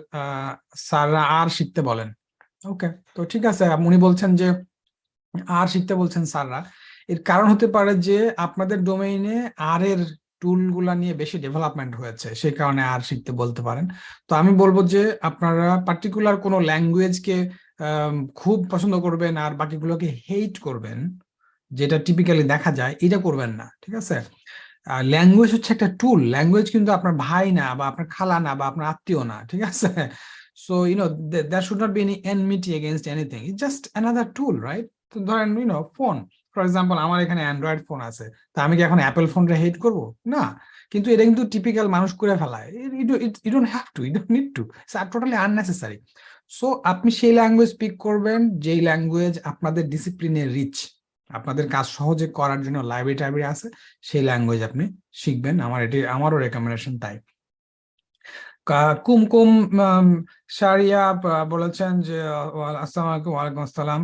স্যাররা আর শিখতে বলেন। ওকে, তো ঠিক আছে, উনি বলছেন যে আর শিখতে বলছেন স্যাররা। এর কারণ হতে পারে যে আপনাদের ডোমেইনে আর এর টুলগুলা নিয়ে বেশি ডেভেলপমেন্ট হয়েছে, সেই কারণে আর শিখতে বলতে পারেন। তো আমি বলবো যে আপনারা পার্টিকুলার কোনো ল্যাঙ্গুয়েজকে খুব পছন্দ করবেন আর বাকিগুলোকে হেইট করবেন, যেটা টিপিক্যালি দেখা যায়, এটা করবেন না, ঠিক আছে। ল্যাঙ্গুয়েজ হচ্ছে একটা টুল, ল্যাঙ্গুয়েজ কিন্তু আপনার ভাই না বা আপনার খালা না বা আপনার আত্মীয় না, ঠিক আছে। So there should not be any enmity against anything. It's just another tool, right? তো ধরেন ফোন, ফর এক্সাম্পল আমার এখানে অ্যান্ড্রয়েড ফোন আছে, তা আমি কি এখন অ্যাপেল ফোনটা হেট করব? না, কিন্তু এটা কিন্তু টিপিক্যাল মানুষ করে ফেলায়। You don't have to, you don't need to, it's totally unnecessary. So আপনি সেই ল্যাঙ্গুয়েজ স্পিক করবেন যেই ল্যাঙ্গুয়েজ আপনাদের ডিসিপ্লিনে রিচ, আপনাদের কাজ সহজে করার জন্য লাইব্রেরি টাইব্রেরি আছে, সেই ল্যাঙ্গুয়েজ আপনি শিখবেন। আমারও রেকমেন্ডেশন তাই। কুমকুম শারিয়া বলেছেন যে আসসালামু আলাইকুম। ওয়ালাইকুম আসসালাম।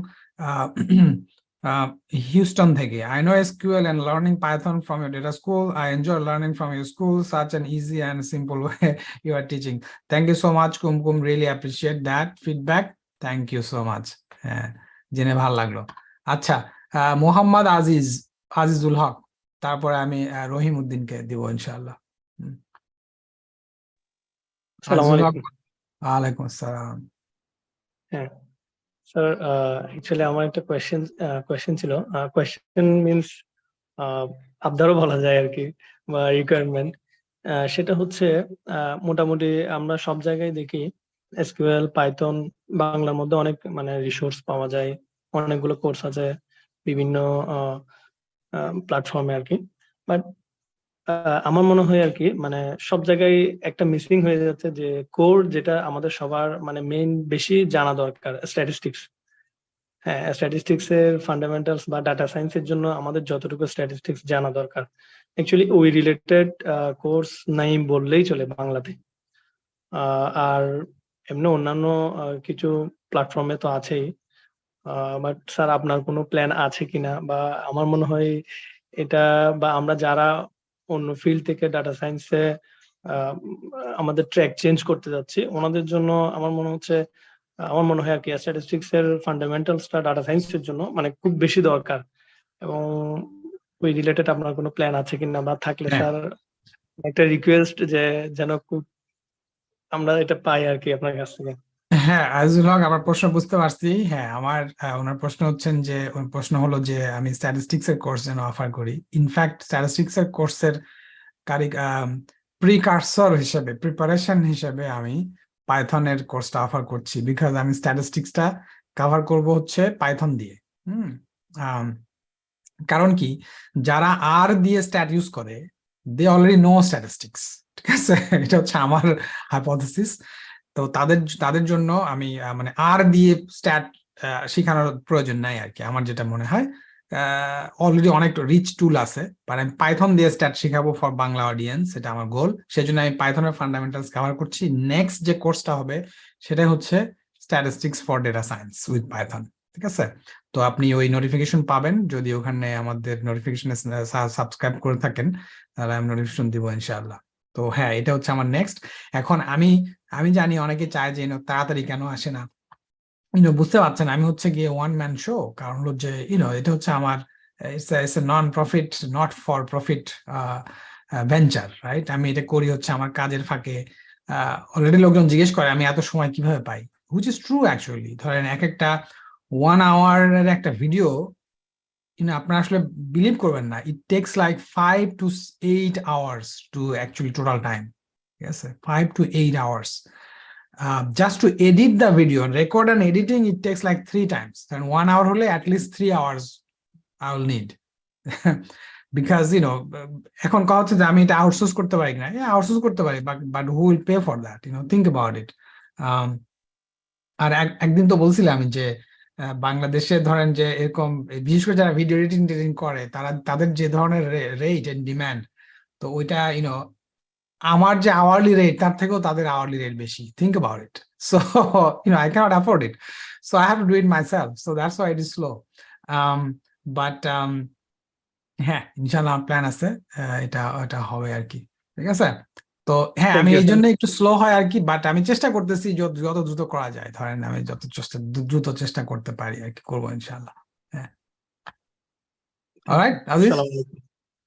Houston থেকে, I know SQL and learning Python from your data school. I enjoy learning from your school, such an easy and simple way you are teaching. Thank you so much, Kumkum. Really appreciate that feedback. Thank you so much. জেনে ভালো লাগলো। আচ্ছা, মোহাম্মদ আজিজুল হক, তারপরে আমি রহিম উদ্দিনকে দিব ইনশাআল্লাহ। আসসালামু আজিজুল হক, আলাইকুম। ওয়ালাইকুম আসসালাম। হ্যাঁ স্যার, অ্যাকচুয়ালি আমার একটা কোয়েশ্চেন ছিল। কোয়েশ্চেন মিনস আবদারও বলা যায় আর কি, বা রিকোয়ারমেন্ট। সেটা হচ্ছে মোটামুটি আমরা সব জায়গায় দেখি এসকিউএল, পাইথন, বাংলার মধ্যে অনেক মানে রিসোর্স পাওয়া যায়, অনেকগুলো কোর্স আছে বিভিন্ন প্ল্যাটফর্মে আর কি। বাট আমার মনে হয় আর কি মানে সব জায়গায় একটা মিসিং হয়ে যাচ্ছে, যে কোর যেটা আমাদের সবার মানে মেইন বেশি জানা দরকার, স্ট্যাটিস্টিক্স। হ্যাঁ, স্ট্যাটিস্টিক্স এর ফান্ডামেন্টালস বা ডাটা সায়েন্সের জন্য আমাদের যতটুকু স্ট্যাটিস্টিক্স জানা দরকার, অ্যাকচুয়ালি ওই রিলেটেড কোর্স নাই বললেই চলে বাংলাতে। আর এমনি অন্যান্য কিছু প্ল্যাটফর্মে তো আছেই। বাট স্যার আপনার কোনো প্ল্যান আছে কিনা, বা আমার মনে হয় এটা, বা আমরা যারা অন্য ফিল্ড থেকে ডাটা সায়েন্সে আমাদের ট্র্যাক চেঞ্জ করতে যাচ্ছি, ওনাদের জন্য আমার মনে হয় আর কি স্ট্যাটিস্টিক্স এর ফান্ডামেন্টালসটা ডাটা সায়েন্সের জন্য মানে খুব বেশি দরকার। এবং ওই রিলেটেড আপনার কোনো প্ল্যান আছে কিনা, বা থাকলে হ্যাঁ। স্যার একটা রিকোয়েস্ট যে যেন খুব আমরা এটা পাই আর কি আপনার কাছ থেকে। হ্যাঁ, আজিজুল হক, আমার প্রশ্ন বুঝতে পারছি। হ্যাঁ, আমার ওনার প্রশ্ন হলো যে আমি স্ট্যাটিস্টিক্স এর কোর্স যেন অফার করি। ইনফ্যাক্ট স্ট্যাটিস্টিক্স এর কোর্সের প্রিকারসর হিসেবে, প্রিপারেশন হিসেবে আমি পাইথনের কোর্সটা অফার করছি, বিকজ আমি স্ট্যাটিস্টিক্সটা কভার করব হচ্ছে পাইথন দিয়ে। কারণ কি, যারা আর দিয়ে স্ট্যাট ইউজ করে, দে অলরেডি নো স্ট্যাটিস্টিক্স, ঠিক আছে? এটা হচ্ছে আমার হাইপোথেসিস। তো তাদের জন্য আমি মানে আর দিয়ে স্ট্যাট শেখানোর প্রয়োজন নাই আর কি, আমার যেটা মনে হয়। অলরেডি অনেক রিচ টুল আছে, বাট আমি পাইথন দিয়ে স্ট্যাট শেখাবো ফর বাংলা অডিয়েন্স, সেটা আমার গোল। সেজন্য আমি পাইথনের ফান্ডামেন্টালস কভার করছি। নেক্সট যে কোর্সটা হবে সেটা হচ্ছে statistics for data science with Python, ঠিক আছে? তো আপনি ওই নোটিফিকেশন পাবেন যদি ওখানে আমাদের নোটিফিকেশনে সাবস্ক্রাইব করে থাকেন, তাহলে আমি নোটিফিকেশন দিব ইনশাআল্লাহ। তো হ্যাঁ, এটা হচ্ছে আমার নেক্সট। এখন আমি জানি অনেকে চায় যে তাড়াতাড়ি কেন আসে না, বুঝতে পারছেন আমি হচ্ছে গিয়ে ওয়ান ম্যান শো। কারণ হলো যে এটা হচ্ছে আমার it's a non profit, not for profit venture, right? আমি এটা করি হচ্ছে আমার কাজের ফাঁকে। অলরেডি লোকজন জিজ্ঞেস করে আমি এত সময় কিভাবে পাই, হুইচ ইজ ট্রু অ্যাকচুয়ালি। ধরেন একটা 1 আওয়ারের একটা ভিডিও, আপনারা আসলে বিলিভ করবেন না, it takes like 5 to 8 hours to actually total time, ঠিক আছে? 5 to 8 hours just to edit the video, record and editing, it takes like 3 times. Then 1 hour hole at least 3 hours I will need. Because এখন কথা হচ্ছে যে আমি এটা outsource করতে পারি না। আউটসোর্স করতে পারি, but who will pay for that? Think about it. আর একদিন তো বলছিলাম আমি যে বাংলাদেশে ধরেন যে এরকম বিশেষ করে যারা ভিডিও এডিটিং করে, তাদের যে ধরনের রেট এন্ড ডিমান্ড, তো ওইটা আমার যে আওয়ারলি রেট তার থেকেও তাদের আওয়ারলি রেট বেশি। Think about it. So I cannot afford it, so I have to do it myself, so that's why it is slow. But হ্যাঁ, ইনশাআল্লাহ প্ল্যান আছে, এটা হবে আর কি, ঠিক আছে? তো হ্যাঁ, আমি এই জন্য একটু স্লো হয় আর কি, বাট আমি চেষ্টা করতেছি যত দ্রুত করা যায়। ধরেন আমি যত দ্রুত চেষ্টা করতে পারি আর কি, করবো ইনশাআল্লাহ। হ্যাঁ, অলরাইট আজিজ।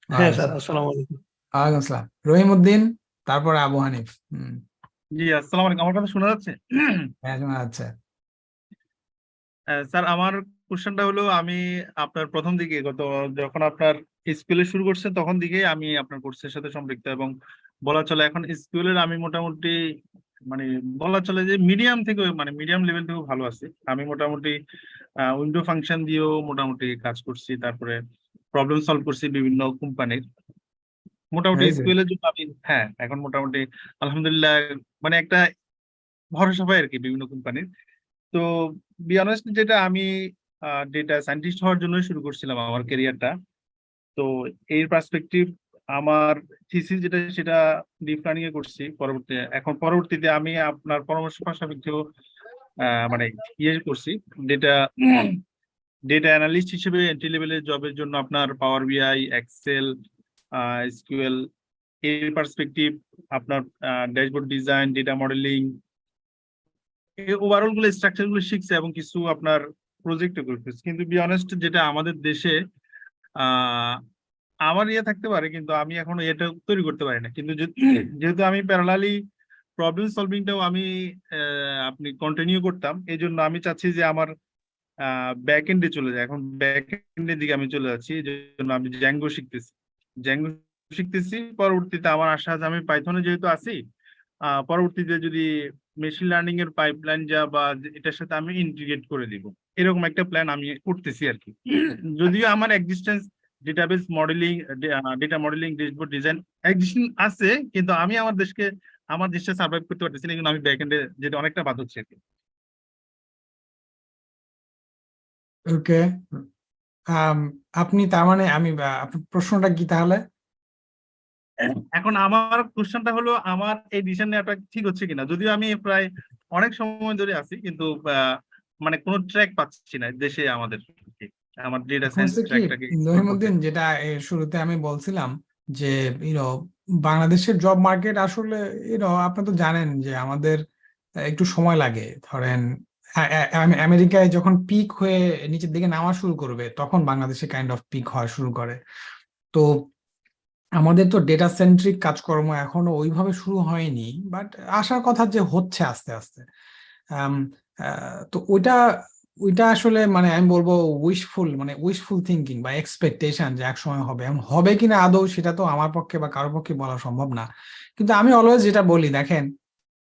হ্যাঁ স্যার, আসসালামু আলাইকুম। ওয়ালাইকুম আসসালাম। রহিম উদ্দিন, তারপরে আবু হানিফ। জি, আসসালামু আলাইকুম। আমার কথা শোনা যাচ্ছে? হ্যাঁ, শোনা যাচ্ছে। স্যার, আমার কোশ্চেনটা হলো, আমি আপনার প্রথম দিকে যখন আপনার স্কুলে শুরু করছেন তখন দিকে আমি আপনার কোর্সের সাথে সম্পৃক্ত, এবং বলা চলে এখন স্কুলের আমি মোটামুটি মানে বলা চলে যে মিডিয়াম থেকে মানে মিডিয়াম লেভেল থেকেও ভালো আছি। আমি মোটামুটি উইন্ডো ফাংশন দিয়েও মোটামুটি কাজ করছি, তারপরে প্রবলেম সলভ করছি বিভিন্ন কোম্পানির। মোটামুটি Very good. এসকিউএল এর জন্য আমি হ্যাঁ এখন মোটামুটি আলহামদুলিল্লাহ মানে একটা ভরসা পাই আর কি বিভিন্ন কোম্পানির। তো বি অনেস্ট যেটা আমি ডেটা সায়েন্টিস্ট হওয়ার জন্য শুরু করছিলাম আমার ক্যারিয়ারটা। তো এর পার্সপেক্টিভ আমার থিসিস যেটা সেটা ডিপ লার্নিং এ করছি। পরবর্তীতে আমি আপনার পরামর্শ সাপেক্ষেও মানে ইয়ে করছি ডেটা ডেটা অ্যানালিস্ট হিসেবে এন্ট্রি লেভেলের জবের জন্য আপনার পাওয়ার বিআই, এক্সেল, এসকিউএল এর পার্সপেক্টিভ, আপনার dashboard design, data modelling, overall গুলো স্ট্রাকচার গুলো শিখছে এবং কিছু আপনার প্রজেক্ট করতেছে। কিন্তু বি অনেস্ট যেটা আমাদের দেশে আমার ইয়ে থাকতে পারে, কিন্তু আমি এখনো এটা তৈরি করতে পারি না। কিন্তু যেহেতু আমি প্যারালালি প্রবলেম সলভিংটাও আমি আপনি কন্টিনিউ করতাম, এই জন্য আমি চাচ্ছি যে আমার ব্যাক এন্ডে চলে যায়। এখন ব্যাক এন্ডের দিকে আমি চলে যাচ্ছি, এই জন্য আমি জ্যাঙ্গো শিখতেছি। পরবর্তীতে আমার আশা আছে আমি পাইথনে যেহেতু আছি, পরবর্তীতে যদি মেশিন লার্নিং এর পাইপলাইন যা বা এটার সাথে আমি ইন্টিগ্রেট করে দিব, এরকম একটা প্ল্যান আমি করতেছি আর কি। যদিও আমার existence database modelling, data modelling, dashboard design existence আছে, কিন্তু আমি আমার দেশটা সার্ভাইভ করতে পারতেছি না, কিন্তু আমি ব্যাক এন্ডে যেটা অনেকটা বাদ হচ্ছে আর কি। ওকে, আপনি তার মানে আমি আপনার প্রশ্নটা কি তাহলে? এখন আমার কোশ্চেনটা হলো আমার এই ডিসিশন নেওয়াটা ঠিক হচ্ছে কিনা। যদিও আমি প্রায় অনেক সময় ধরে আছি, কিন্তু মানে কোনো ট্র্যাক পাচ্ছি না দেশে আমাদের, আমার ডেটা সায়েন্স হচ্ছে কি ট্র্যাকটাকে নহিমুদ্দিন, যেটা শুরুতে আমি বলছিলাম যে বাংলাদেশের জব মার্কেট আসলে আপনি তো জানেন যে আমাদের একটু সময় লাগে। ধরেন আমেরিকায় যখন পিক হয়ে নিচের দিকে নামা শুরু করবে, তখন বাংলাদেশে কাইন্ড অফ পিক হওয়া শুরু করে। তো আমাদের তো ডেটা সেন্ট্রিক কাজকর্ম এখনো ওইভাবে শুরু হয়নি, বাট আসার কথা যে হচ্ছে আস্তে আস্তে। তো ওইটা আসলে মানে আমি বলবো উইশফুল থিঙ্কিং বা এক্সপেকটেশন যে এক সময় হবে। এখন হবে কিনা আদৌ সেটা তো আমার পক্ষে বা কারোর পক্ষে বলা সম্ভব না। কিন্তু আমি অলওয়েজ যেটা বলি, দেখেন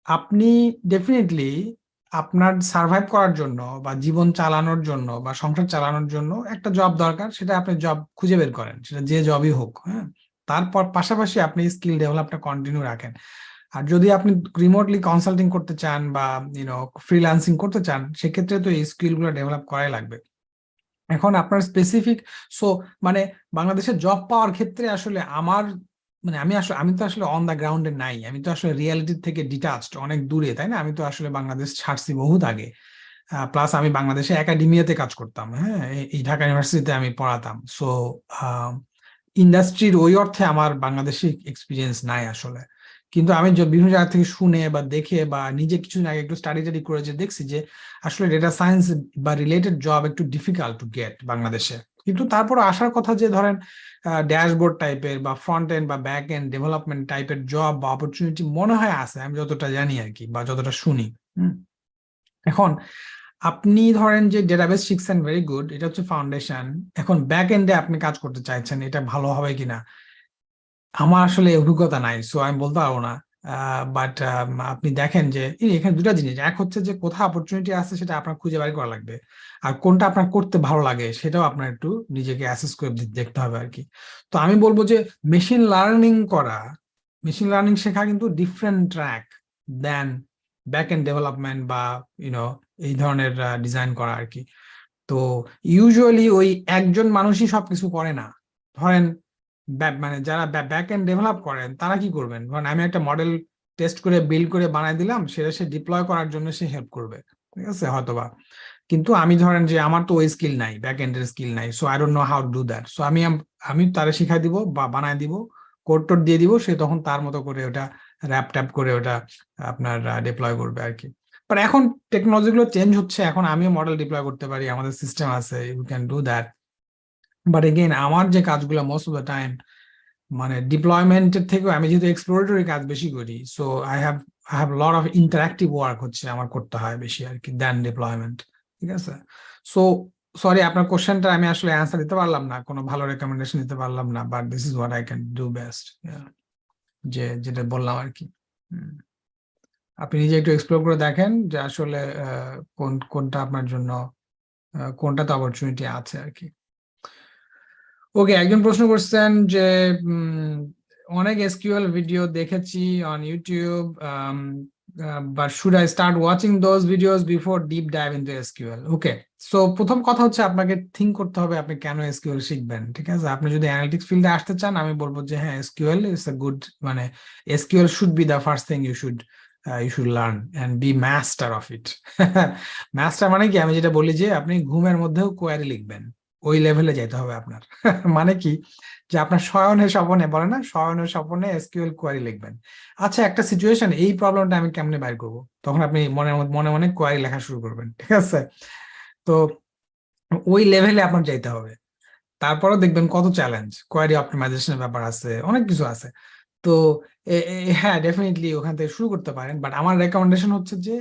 আপনি ডেফিনেটলি আপনার সার্ভাইভ করার জন্য বা জীবন চালানোর জন্য বা সংসার চালানোর জন্য একটা জব দরকার। সেটা আপনি জব খুঁজে বের করেন, সেটা যে জবই হোক। হ্যাঁ, তারপর পাশাপাশি আপনি স্কিল ডেভেলপটা কন্টিনিউ রাখেন। আর যদি আপনি রিমোটলি কনসাল্টিং করতে চান বা ফ্রিল্যান্সিং করতে চান, সেক্ষেত্রে তো এই স্কিল গুলো ডেভেলপ করাই লাগবে। এখন আপনার স্পেসিফিক মানে বাংলাদেশের জব পাওয়ার ক্ষেত্রে আসলে আমি তো আসলে অন দা গ্রাউন্ডে নাই, আমি তো আসলে রিয়ালিটির থেকে ডিটাচড, অনেক দূরে, তাই না? আমি তো আসলে বাংলাদেশ ছাড়ছি বহুত আগে। প্লাস আমি বাংলাদেশে একাডেমিয়াতে কাজ করতাম। হ্যাঁ, এই ঢাকা ইউনিভার্সিটিতে আমি পড়াতাম। সো ইন্ডাস্ট্রির ওই অর্থে আমার বাংলাদেশি এক্সপিরিয়েন্স নাই আসলে। কিন্তু আমি বিভিন্ন জায়গা থেকে শুনে বা দেখে বা নিজে কিছুদিন আগে একটু স্টাডি করে যে দেখছি যে আসলে ডেটা সায়েন্স বা রিলেটেড জব একটু ডিফিকাল্ট টু গেট বাংলাদেশে। কিন্তু তারপর আসার কথা যে ধরেন ড্যাশবোর্ড টাইপের বা ফ্রন্ট এন্ড বা ব্যাক এন্ড ডেভেলপমেন্ট টাইপের জব বা অপরচুনিটি মনে হয় আছে, আমি যতটা জানি আর কি, বা যতটা শুনি। এখন আপনি ধরেন যে ডেটাবেস শিখছেন, ভেরি গুড, এটা হচ্ছে ফাউন্ডেশন। এখন ব্যাক এন্ডে আপনি কাজ করতে চাইছেন, এটা ভালো হবে কিনা আমার আসলে অভিজ্ঞতা নাই, সো আমি বলতে পারবো না। বাট আপনি দেখেন যে এখানে দুটা জিনিস, এক হচ্ছে যে কোথায় অপরচুনিটি আছে সেটা আপনার খুঁজে বের করা লাগবে, আর কোনটা আপনার করতে ভালো লাগে সেটাও আপনার একটু নিজেকে অ্যাসেস করে দেখতে হবে আর কি। তো আমি বলবো যে মেশিন লার্নিং শেখা কিন্তু different track then back end development বা এই ধরনের ডিজাইন করা আর কি। তো ইউজুয়ালি ওই একজন মানুষই সবকিছু করে না। ধরেন মানে যারা ব্যাক এন্ড ডেভেলপ করেন তারা কি করবেন, ধরেন আমি একটা মডেল টেস্ট করে বিল্ড করে বানাই দিলাম, সেটা সে ডিপ্লয় করার জন্য সে হেল্প করবে, ঠিক আছে হয়তোবা। কিন্তু আমি ধরেন যে আমার তো ওই স্কিল নাই, ব্যাক এন্ডের স্কিল নাই, so I don't know how to do that. So আমি তারা শিখাই দিব বা বানাই দিব, কোড টোড দিয়ে দিব, সে তখন তার মতো করে ওটা র্যাপ ট্যাপ করে ওটা আপনার ডিপ্লয় করবে আর কি। বাট এখন টেকনোলজি গুলো চেঞ্জ হচ্ছে, এখন আমিও মডেল ডিপ্লয় করতে পারি, আমাদের সিস্টেম আছে, you can do that. But again আমার যে কাজগুলো মোস্ট অফ দ্য টাইম মানে ডিপ্লয়মেন্টের থেকেও আমি যেহেতু এক্সপ্লোরেটরি কাজ বেশি করি, so I have lot of interactive work হচ্ছে আমার করতে হয় বেশি আর কি দেন ডিপ্লয়মেন্ট, ঠিক আছে? সো সরি, আপনার কোশ্চেনটা আমি আসলে অ্যান্সার দিতে পারলাম না, কোনো ভালো রেকমেন্ডেশন দিতে পারলাম না, but this is what I can do best, যেটা বললাম আর কি। আপনি নিজে একটু এক্সপ্লোর করে দেখেন যে আসলে কোনটা আপনার জন্য কোনটাতে অপরচুনিটি আছে আর কি। ওকে, একজন প্রশ্ন করছেন যে অনেক এসকিউএল ভিডিও দেখেছি on YouTube, but should I start watching those videos before deep dive into SQL? Okay, so প্রথম কথা হচ্ছে আপনাকে থিঙ্ক করতে হবে আপনি কেন এসকিউএল শিখবেন। ঠিক আছে, আপনি যদি অ্যানালিটিক্স ফিল্ডে আসতে চান, আমি বলবো যে হ্যাঁ, এসকিউএল ইজ আ গুড, মানে SQL should be the first thing you should learn and be master of it. Master মানে কি, আমি যেটা বলি যে আপনি ঘুমের মধ্যেও কোয়ারি লিখবেন, ওই লেভেলে যেতে হবে আপনার। মানে কি, যে আপনার শয়নের স্বপনে, বলে না শয়নের স্বপনে এসকিউএল কোয়ারি লিখবেন। আচ্ছা, একটা সিচুয়েশন, এই প্রবলেমটা আমি কেমনে বাইর করবো, তখন আপনি মনে মনে মনে কোয়ারি লেখা শুরু করবেন। ঠিক আছে, তো ওই লেভেলে আপনার যাইতে হবে। তারপরে দেখবেন কত চ্যালেঞ্জ, কোয়ারি অপটিমাইজেশনের ব্যাপার আছে, অনেক কিছু আছে। তো হ্যাঁ, ডেফিনেটলি ওখান থেকে শুরু করতে পারেন, বাট আমার রেকমেন্ডেশন হচ্ছে যে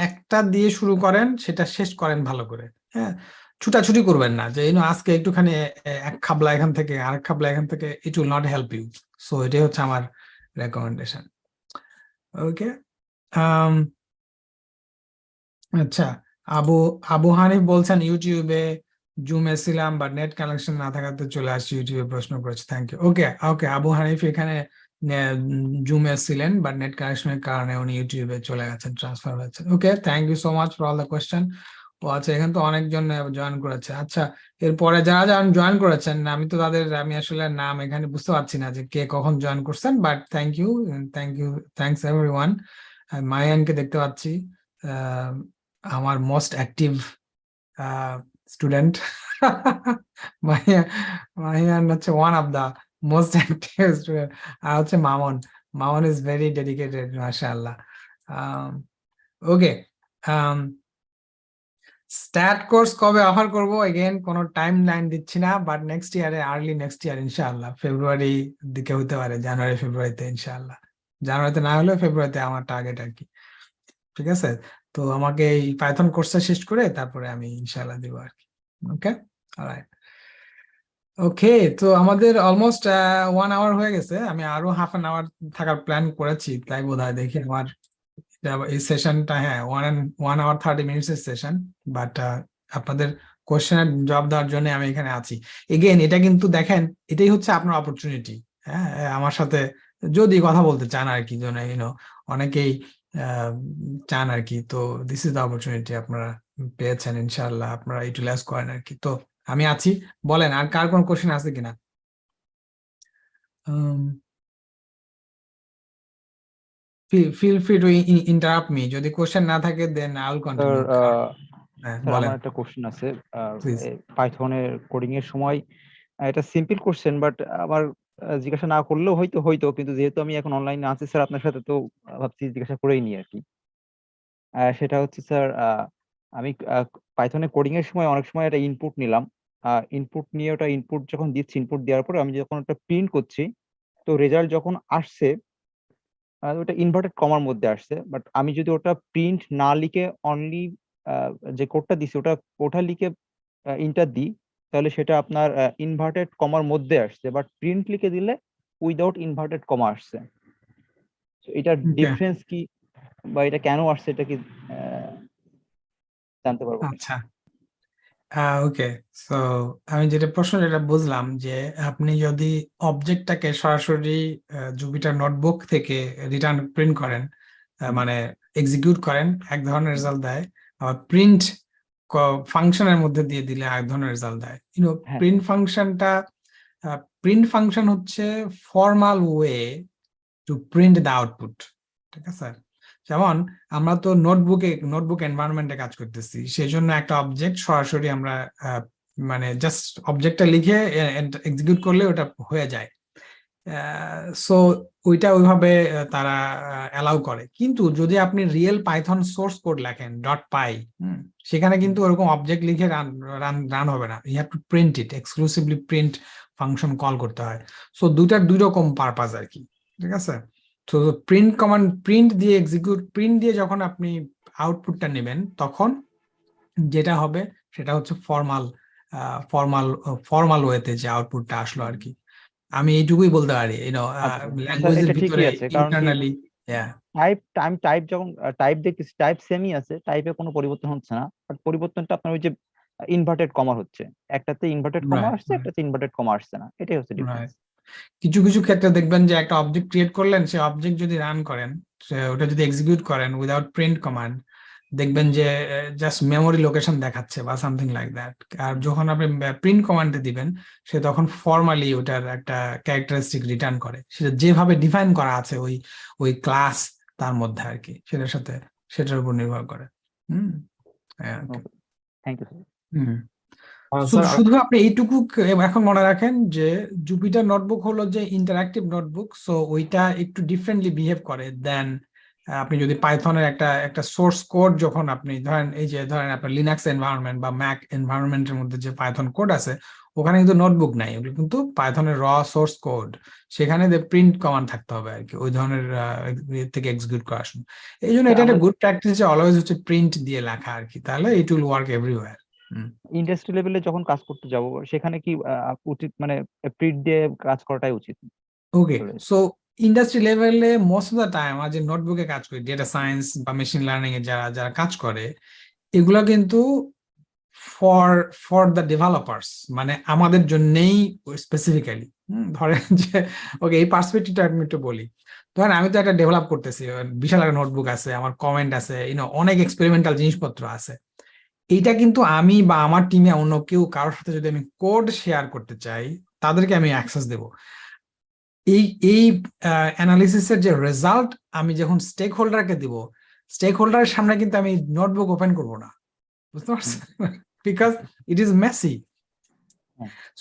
একটা দিয়ে শুরু করেন, সেটা শেষ করেন ভালো করে। হ্যাঁ, ছুটাছুটি করবেন না যে আজকে একটুখানি এক খাবলা এখান থেকে আরেক খাবলা এখান থেকে, it will not help you. So এটাই হচ্ছে আমার রেকমেন্ডেশন। ওকে, আচ্ছা, আবু আবু হানিফ বলছেন ইউটিউবে জুমে ছিলাম বাট নেট কানেকশন না থাকাতে চলে আসছি ইউটিউবে, প্রশ্ন করেছে। Thank you. Okay okay, Abu Hanif এখানে জুমে ছিলেন বাট নেট কানেকশনের কারণে উনি ইউটিউবে চলে গেছেন, ট্রান্সফার হয়েছে। Okay, thank you so much for all the question. ও আচ্ছা, এখানে তো অনেকজন জয়েন করেছে। আচ্ছা, এরপরে যারা যারা জয়েন করেছেন, আমি তো তাদের আমি আসলে নাম এখানে বুঝতে পারছি না যে কে কখন জয়েন করছেন, but thank you, thanks everyone. মায়ানকে দেখতে পাচ্ছি, আমার মোস্ট অ্যাক্টিভ স্টুডেন্ট। মাহিয়ান হচ্ছে one of the most active student. আর হচ্ছে Mamun, Mamun is very dedicated, মাশাআল্লাহ। ওকে, স্ট্যাট কোর্স কবে অফার করব, এগেইন কোনো টাইম লাইন দিচ্ছি না, বাট নেক্সট ইয়ারে, আর্লি নেক্সট ইয়ার ইনশাআল্লাহ, ফেব্রুয়ারি দিকে হতে পারে, জানুয়ারি ফেব্রুয়ারিতে ইনশাআল্লাহ। জানুয়ারিতে না হলেও ফেব্রুয়ারিতে আমার টার্গেট আর কি। ঠিক আছে, তো আমাকে এই পাইথন কোর্সটা শেষ করে তারপরে আমি ইনশাআল্লাহ দিব আর কি। ওকে, অলরাইট। ওকে, তো আমাদের অলমোস্ট 1 আওয়ার হয়ে গেছে। আমি আরো হাফ অ্যান আওয়ার থাকার প্ল্যান করেছি, তাই বোধহয় দেখি আমার এই সেশনটা, হ্যাঁ 1 আওয়ার 30 মিনিটস এর সেশন, বাট আপনাদের কোশ্চেনের জবাব দেওয়ার জন্য আমি এখানে আছি। এগেইন এটা কিন্তু দেখেন, এটাই হচ্ছে আপনার অপরচুনিটি। হ্যাঁ, আমার সাথে যদি কথা বলতে চান আর কি, অনেকেই চান আর কি, তো দিস ইজ দ্য অপরচুনিটি আপনারা পেয়েছেন, ইনশাআল্লাহ আপনারা ইউটিলাইজ করেন আর কি। তো আমি আছি, বলেন আর কার কোন কোশ্চেন আছে কিনা। Feel free to interrupt me, যদি কোশ্চেন না থাকে দেন আই উইল কন্টিনিউ। হ্যাঁ, স্যার বলেন আমার একটা কোশ্চেন আছে প্লিজ। পাইথনের কোডিং এর সময়। এটা সিম্পল কোশ্চেন, বাট আমার জিজ্ঞাসা না করলেও হয়তো, কিন্তু যেহেতু আমি এখন অনলাইনে আছি স্যার আপনার সাথে, তো ভাবছি জিজ্ঞাসা করেই নি আর কি। সেটা হচ্ছে স্যার, আমি পাইথনে কোডিং এর সময় অনেক সময় একটা ইনপুট নিলাম, ইনপুট নিয়ে ওটা ইনপুট যখন দিচ্ছি, ইনপুট দেওয়ার পরে আমি যখন ওটা প্রিন্ট করছি, তো রেজাল্ট যখন আসছে ওটা ইনভার্টেড কমার মধ্যে আসছে। বাট আমি যদি ওটা প্রিন্ট না লিখে অনলি যে কোডটা দিছি ওটা লিখে ইন্টার দিই, তাহলে সেটা আপনার ইনভার্টেড কমার মধ্যে আসছে, বাট প্রিন্ট লিখে দিলে উইদাউট ইনভার্টেড কমা আসছে। তো এটার ডিফারেন্স কি, বা এটা কেন আসছে, এটা কি জানতে পারবো? আচ্ছা, ওকে, সো আমি যেটা প্রশ্ন যেটা বুঝলাম যে আপনি যদি অবজেক্টটাকে সরাসরি জুপিটার নোটবুক থেকে রিটার্ন প্রিন্ট করেন, মানে এক্সিকিউট করেন, এক ধরনের রেজাল্ট দেয়, আবার প্রিন্ট ফাংশনের মধ্যে দিয়ে দিলে এক ধরনের রেজাল্ট দেয়। হ্যাঁ, প্রিন্ট ফাংশন হচ্ছে formal way to print the output. ঠিক আছে, যেমন আমরা তো নোটবুক এনভায়রনমেন্টে কাজ করতেছি, সেই জন্য একটা অবজেক্ট সরাসরি আমরা মানে জাস্ট অবজেক্টটা লিখে এক্সিকিউট করলে ওটা হয়ে যায়। সো ওইটা ওইভাবে তারা অ্যালাউ করে। কিন্তু যদি আপনি রিয়েল পাইথন সোর্স কোড লেখেন .py, সেখানে কিন্তু ওরকম অবজেক্ট লিখে রান হবে না, you have to print it, exclusively print function call করতে হয়। সো দুইটার দুই রকম পারপাস আর কি। ঠিক আছে, তো প্রিন্ট দিয়ে যখন আপনি আউটপুটটা নেবেন, তখন যেটা হবে সেটা হচ্ছে ফর্মাল ওয়েতে যে আউটপুটটা আসলো আর কি। আমি এইটুকুই বলতে পারি, আচ্ছা স্যার, ল্যাঙ্গুয়েজের এটা ঠিকই ভিতরে আছে, কারণ কি ইন্টারনালি Yeah. টাইপ যখন টাইপ দেখতেছি, টাইপ সেমই আছে, টাইপে কোনো পরিবর্তন হচ্ছে না, বাট পরিবর্তনটা আপনার ওই যে ইনভার্টেড কমা হচ্ছে, একটাতে ইনভার্টেড কমা Right, আসছে, right, একটাতে ইনভার্টেড কমা আসছে না, এটাই হচ্ছে ডিফারেন্স। right. কিছু কিছু ক্ষেত্রে দেখবেন যে একটা অবজেক্ট ক্রিয়েট করলেন, সেই অবজেক্ট যদি রান করেন, ওটা যদি এক্সিকিউট করেন উইদাউট প্রিন্ট কমান্ড, দেখবেন যে জাস্ট মেমোরি লোকেশন দেখাচ্ছে বা সামথিং লাইক দ্যাট। আর যখন আপনি প্রিন্ট কমান্ডে দিবেন, সে তখন ফর্মালি ওটার একটা ক্যারেক্টারিস্টিক রিটার্ন করে, সেটা যেভাবে ডিফাইন করা আছে ওই ওই ক্লাস তার মধ্যে আর কি, সেটার সাথে সেটার উপর নির্ভর করে। Thank you sir. Hmm sir শুধু আপনি এইটুকু এখন মনে রাখেন যে জুপিটার নোটবুক হলো যে ইন্টারঅ্যাক্টিভ নোটবুক, সো ওইটা একটু ডিফারেন্টলি বিহেভ করে দেন আপনি যদি পাইথনের একটা একটা সোর্স কোড, যখন আপনি ধরেন এই যে ধরেন আপনার লিনাক্স এনভায়রনমেন্ট বা ম্যাক এনভায়রনমেন্টের মধ্যে যে পাইথন কোড আছে, ওখানে কিন্তু নোটবুক নাই, ওগুলো কিন্তু পাইথনের র সোর্স কোড, সেখানে প্রিন্ট কমান্ড থাকতে হবে আর কি ওই ধরনের থেকে এক্সিকিউট করার সময়। এই জন্য এটা একটা গুড প্র্যাকটিস যে অলওয়েজ হচ্ছে প্রিন্ট দিয়ে লেখা আর কি, তাহলে it will work everywhere. Industry লেভেলে যখন কাজ করতে যাব, সেখানে কি উচিত মানে প্রিন্ট দিয়ে কাজ করাটাই উচিত? ওকে, সো ইন্ডাস্ট্রি লেভেলে মোস্ট অফ দ্য টাইম আর যে নোটবুকে কাজ করি, ডেটা সায়েন্স বা মেশিন লার্নিং এ যারা যারা কাজ করে, এগুলো কিন্তু ফর ফর দ্য ডেভেলপার্স, মানে আমাদের জন্যই স্পেসিফিক্যালি। ধরেন যে ওকে, এই পার্সপেক্টিভটা আমি একটু বলি। ধরেন আমি তো একটা ডেভেলপ করতেছি, বিশাল একটা নোটবুক আছে, আমার কমেন্ট আছে, অনেক এক্সপেরিমেন্টাল জিনিসপত্র আছে। এইটা কিন্তু আমি বা আমার টিমে অন্য কেউ কারোর সাথে যদি আমি কোড শেয়ার করতে চাই, তাদেরকে আমি অ্যাক্সেস দেব। এই এই অ্যানালিসিসের যে রেজাল্ট আমি যখন স্টেক হোল্ডারকে দিব, স্টেক হোল্ডারের সামনে কিন্তু আমি নোটবুক ওপেন করব না, বুঝতে পারছেন? Because it is messy.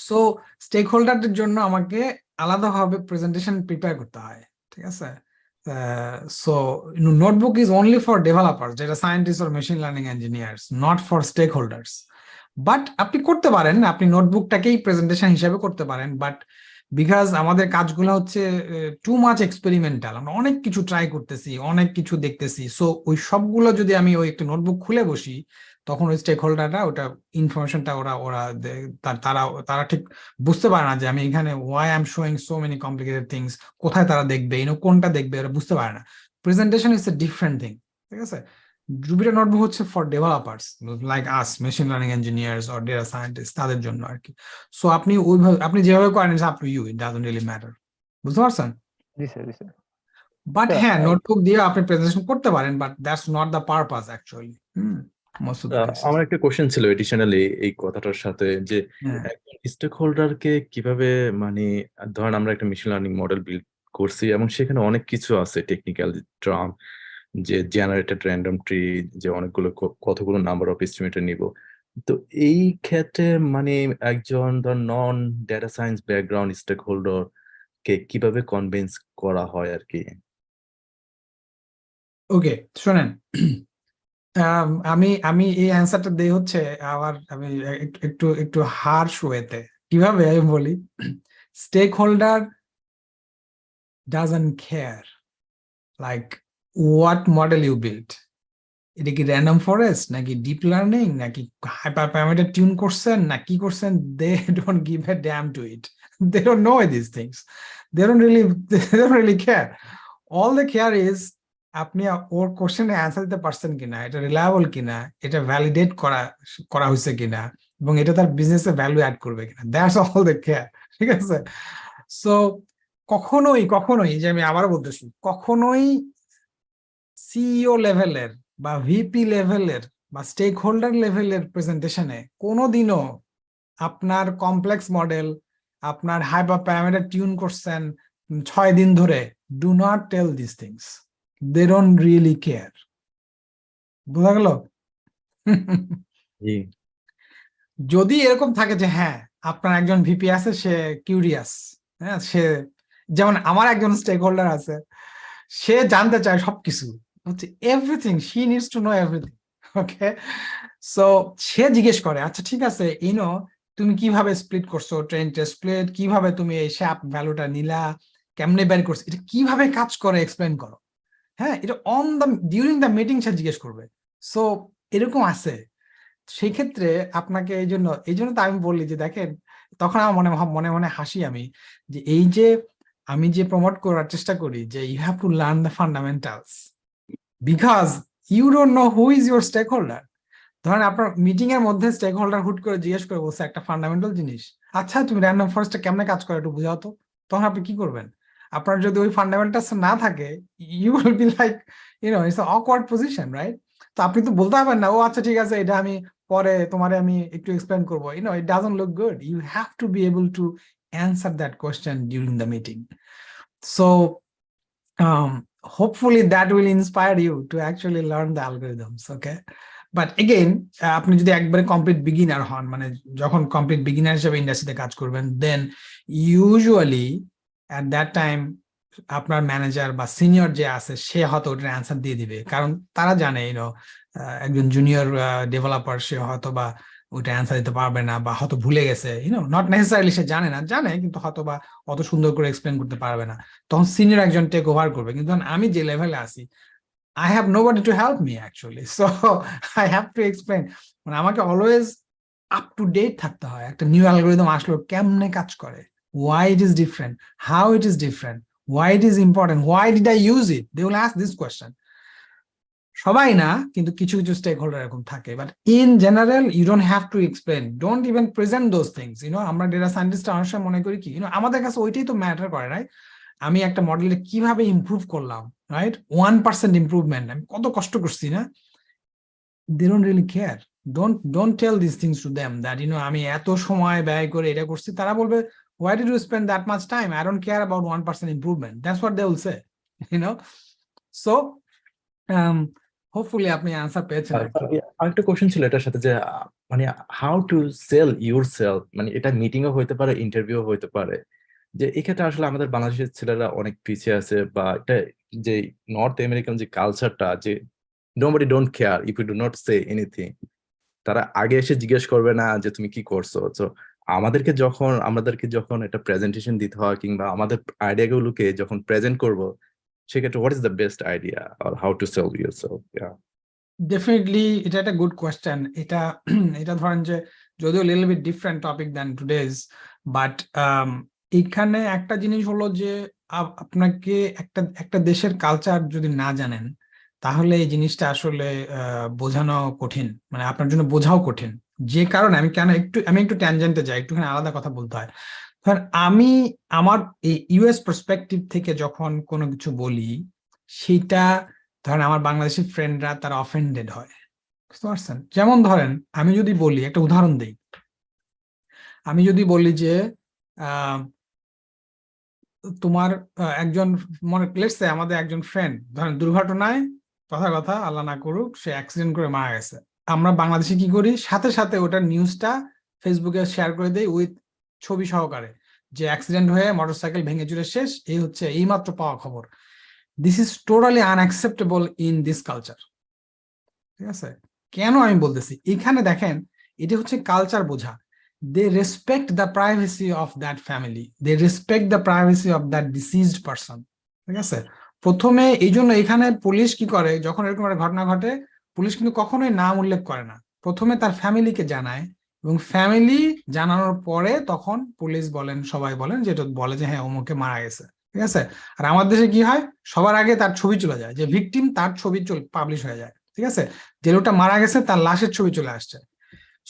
So স্টেক হোল্ডারদের জন্য আমাকে আলাদাভাবে প্রেজেন্টেশন প্রিপেয়ার করতে হয়, ঠিক আছে? So notebook is only for developer, যেটা scientist or machine learning engineers, not for stakeholders. But আপনি করতে পারেন, আপনি নোটবুকটাকেই প্রেজেন্টেশন হিসেবে করতে পারেন, বাট বিকজ আমাদের কাজগুলো হচ্ছে টু মাচ এক্সপেরিমেন্টাল, আমরা অনেক কিছু ট্রাই করতেছি, অনেক কিছু দেখতেছি, সো ওই সবগুলো যদি আমি ওই একটা নোটবুক খুলে বসি, তখন ওই স্টেক হোল্ডাররা ওটা ইনফরমেশনটা ওরা ওরা তারা তারা ঠিক বুঝতে পারে না যে আমি এখানে why I am showing so many complicated things, কোথায় তারা দেখবে, কোনটা দেখবে, ওরা বুঝতে পারে না। Presentation is a different thing, ঠিক আছে? জুপিটার নোটবুক হচ্ছে for developers like us, machine learning engineers or data scientist, তাদের জন্য আর কি। সো আপনি ওইভাবে আপনি যেভাবে করেন it's up to you, it doesn't really matter, বুঝতে পারছেন? জি স্যার, জি স্যার। বাট হ্যাঁ, নোটবুক দিয়ে আপনি প্রেজেন্টেশন করতে পারেন, but that's not the purpose actually. Most of the cases. আমার একটা কোশ্চেন ছিল এডিশনালি এই কথাটার সাথে, যে একজন স্টেক হোল্ডারকে কিভাবে মানে ধরেন আমরা একটা মেশিন লার্নিং মডেল বিল্ড করছি এবং সেখানে অনেক কিছু আছে টেকনিক্যাল টার্ম, যে জেনারেটেড র্যান্ডম ট্রি, যে অনেকগুলো কতগুলো নাম্বার অফ এস্টিমেটর নিব। তো এই ক্ষেত্রে মানে একজন ধর non data science background stakeholder কে কিভাবে কনভিন্স করা হয় আর কি? ওকে, শোনেন, আমি আমি এই অ্যান্সারটা দেই হচ্ছে আবার আমি একটু একটু হার্শ ওয়েতে। কিভাবে আমি বলি, stakeholder doesn't care like what model you build. এটা কি র্যান্ডম ফরেস্ট নাকি ডিপ লার্নিং নাকি হাইপার প্যারামিটার টিউন করছেন না কি করছেন, they don't give a damn to it, they don't know this things, they don't really care. All they care is আপনি ওর কোশ্চেনে অ্যান্সার দিতে পারছেন কিনা, এটা রিলায়েবল কিনা, এটা ভ্যালিডেট করা হয়েছে কিনা, এবং এটা তার বিজনেসে ভ্যালু অ্যাড করবে কিনা, দ্যাটস অল দে কেয়ার, ঠিক আছে? সো কখনোই যে আমি আবার বলতেছি, কখনোই সিইও লেভেলের বা ভিপি লেভেলের বা স্টেক হোল্ডার লেভেলের প্রেজেন্টেশনে কোনোদিনও আপনার কমপ্লেক্স মডেল, আপনার হাইপার প্যারামিটার টিউন করছেন 6 দিন ধরে, do not tell this things, they don't really care. বোঝা গেল? যদি এরকম থাকে যে হ্যাঁ আপনার একজন ভিপি আছে, সে কিউরিয়াস, হ্যাঁ, সে যেমন আমার একজন স্টেক হোল্ডার আছে, সে জানতে চায় সবকিছু, everything, she needs to know everything, okay? So সে জিজ্ঞেস করে, আচ্ছা ঠিক আছে, তুমি কিভাবে স্প্লিট করছো, ট্রেন টেস্ট স্প্লিট, কিভাবে তুমি এই শ্যাপ ভ্যালুটা নিলা, কেমনে বের করছো, এটা কিভাবে কাজ করে এক্সপ্লেন করো। হ্যাঁ, এটা ডিউরিং দ্য মিটিং সে জিজ্ঞেস করবে। সো এরকম আছে। সেই ক্ষেত্রে আপনাকে এই জন্য তো আমি বললি যে দেখেন, তখন আমার মনে মনে হাসি আমি, যে এই যে আমি যে প্রমোট করার চেষ্টা করি যে you have to learn the fundamentals, because you don't know who is your stakeholder. ধরেন আপনার মিটিং এর মধ্যে স্টেক হোল্ডার হুট করে জিজ্ঞেস করে বলছে একটা ফান্ডামেন্টাল জিনিস, আচ্ছা তুমি র্যান্ডম ফরেস্টটা কেমনে কাজ করে একটু বুঝাও তো, তখন আপনি কি করবেন? আপনার যদি ওই ফান্ডামেন্টালস না থাকে, you will be like it's awkward position, right? তো আপনি তো বলতে পারবেন না ও আচ্ছা ঠিক আছে এটা আমি পরে তোমারে আমি একটু এক্সপ্লেন করবো, it doesn't look good. You have to be able to answer that question during the meeting. So hopefully that will inspire you to actually learn the algorithms, okay? But again, আপনি যদি একবারে complete beginner হন, মানে যখন complete beginner হিসেবে ইন্ডাস্ট্রিতে কাজ করবেন, দেন ইউজুয়ালি at that time আপনার ম্যানেজার বা সিনিয়র যে আছে সে হয়তো ওটার অ্যান্সার দিয়ে দিবে, কারণ তারা জানে একজন জুনিয়র ডেভেলপার সে হয়তো বা ওইটা অ্যান্সার দিতে পারবে না, বা হয়তো ভুলে গেছে, নট নেসেসারিলি সে জানে না, জানে কিন্তু হয়তো বা অত সুন্দর করে এক্সপ্লেন করতে পারবে না, তখন সিনিয়র একজন টেক ওভার করবে। কিন্তু আমি যে লেভেলে আছি, I have nobody to help me actually, so I have to explain, মানে আমাকে অলওয়েজ আপ টু ডেট থাকতে হয়, একটা নিউ অ্যালগরিদম আসলো কেমনে কাজ করে, why it is different, how it is different, why it is important, why did I use it, they will ask this question. সবাই না, কিন্তু কিছু কিছু স্টেক হোল্ডার এরকম থাকে, but in general you don't have to explain, don't even present those things. আমরা data scientist অনেক সময় মনে করি কি আমাদের কাছে ওইটাই তো ম্যাটার করে, রাইট? আমি একটা মডেলে কিভাবে ইমপ্রুভ করলাম, রাইট? 1% ইমপ্রুভমেন্ট, আমি কত কষ্ট করছি না, they don't really care. Don't tell this things to them that আমি এত সময় ব্যয় করে এটা করছি। তারা বলবে why did you spend that much time, I don't care about 1% improvement, that's what they will say. So hopefully আপনি আনসার পেয়েছেন। আরেকটা কোশ্চেন ছিল এটার সাথে যে মানে how to sell yourself, মানে এটা মিটিংও হইতে পারে, ইন্টারভিউ হইতে পারে, যে এক্ষেত্রে আসলে আমাদের বাংলাদেশের ছেলেরা অনেক পিছিয়ে আছে, বা এটা যে নর্থ আমেরিকান যে কালচারটা, যে nobody don't care if you do not say anything, তারা আগে এসে জিজ্ঞেস করবে না যে তুমি কি করছো। তো আমাদেরকে যখন একটা প্রেজেন্টেশন দিতে হয়, কিংবা আমাদের আইডিয়া গুলোকে যখন প্রেজেন্ট করব, সেক্ষেত্রে what is the best idea or how to sell yourself? Definitely এটা একটা গুড কোয়েশ্চেন। এটা ধরেন যে যদিও little bit different topic than today's, but এখানে একটা জিনিস হলো যে আপনাকে একটা দেশের কালচার যদি না জানেন, তাহলে এই জিনিসটা আসলে বোঝানো কঠিন, মানে আপনার জন্য বোঝাও কঠিন। যে কারণে আমি একটু ট্যানজেন্টে যাই, একটুখানি আলাদা কথা বলতে হয়। ধরেন আমি আমার এই ইউএস পার্সপেক্টিভ থেকে যখন কোনো কিছু বলি, সেটা ধরেন আমার বাংলাদেশি ফ্রেন্ডরা তারা অফেন্ডেড হয়, বুঝতে পারছেন? যেমন ধরেন আমি যদি বলি, একটা উদাহরণ দিই, আমি যদি বলি যে তোমার একজন লেটস সে আমাদের একজন ফ্রেন্ড ধরেন দুর্ঘটনায়, কথা আল্লাহ না করুক, সে অ্যাক্সিডেন্ট করে মারা গেছে, আমরা বাংলাদেশে কি করি, সাথে সাথে ওটার নিউজটা ফেসবুকে শেয়ার করে দেই উইথ ছবি সহকারে, যে অ্যাক্সিডেন্ট হয়ে মোটরসাইকেল ভেঙে চুরে শেষ, এই হচ্ছে এইমাত্র পাওয়া খবর। This is totally unacceptable in this culture. ঠিক আছে? কেন আমি বলতেছি, এখানে দেখেন এটা হচ্ছে কালচার বোঝা। They respect the privacy of that family, they respect the privacy of that deceased person. ঠিক আছে? প্রথমে এই জন্য এখানে পুলিশ কি করে, যখন এরকম একটা ঘটনা ঘটে, পুলিশ কিন্তু কখনোই নাম উল্লেখ করে না, প্রথমে তার ফ্যামিলিকে জানায়, এবং ফ্যামিলি জানানোর পরে তখন পুলিশ বলেন, সবাই বলেন, যেটা বলে যে হ্যাঁ অমুকে মারা গেছে। ঠিক আছে? আর আমাদের দেশে কি হয়, সবার আগে তার ছবি চলে যায়, যে ভিকটিম তার ছবি পাবলিশ হয়ে যায়। ঠিক আছে? যে লোকটা মারা গেছে তার লাশের ছবি চলে আসছে।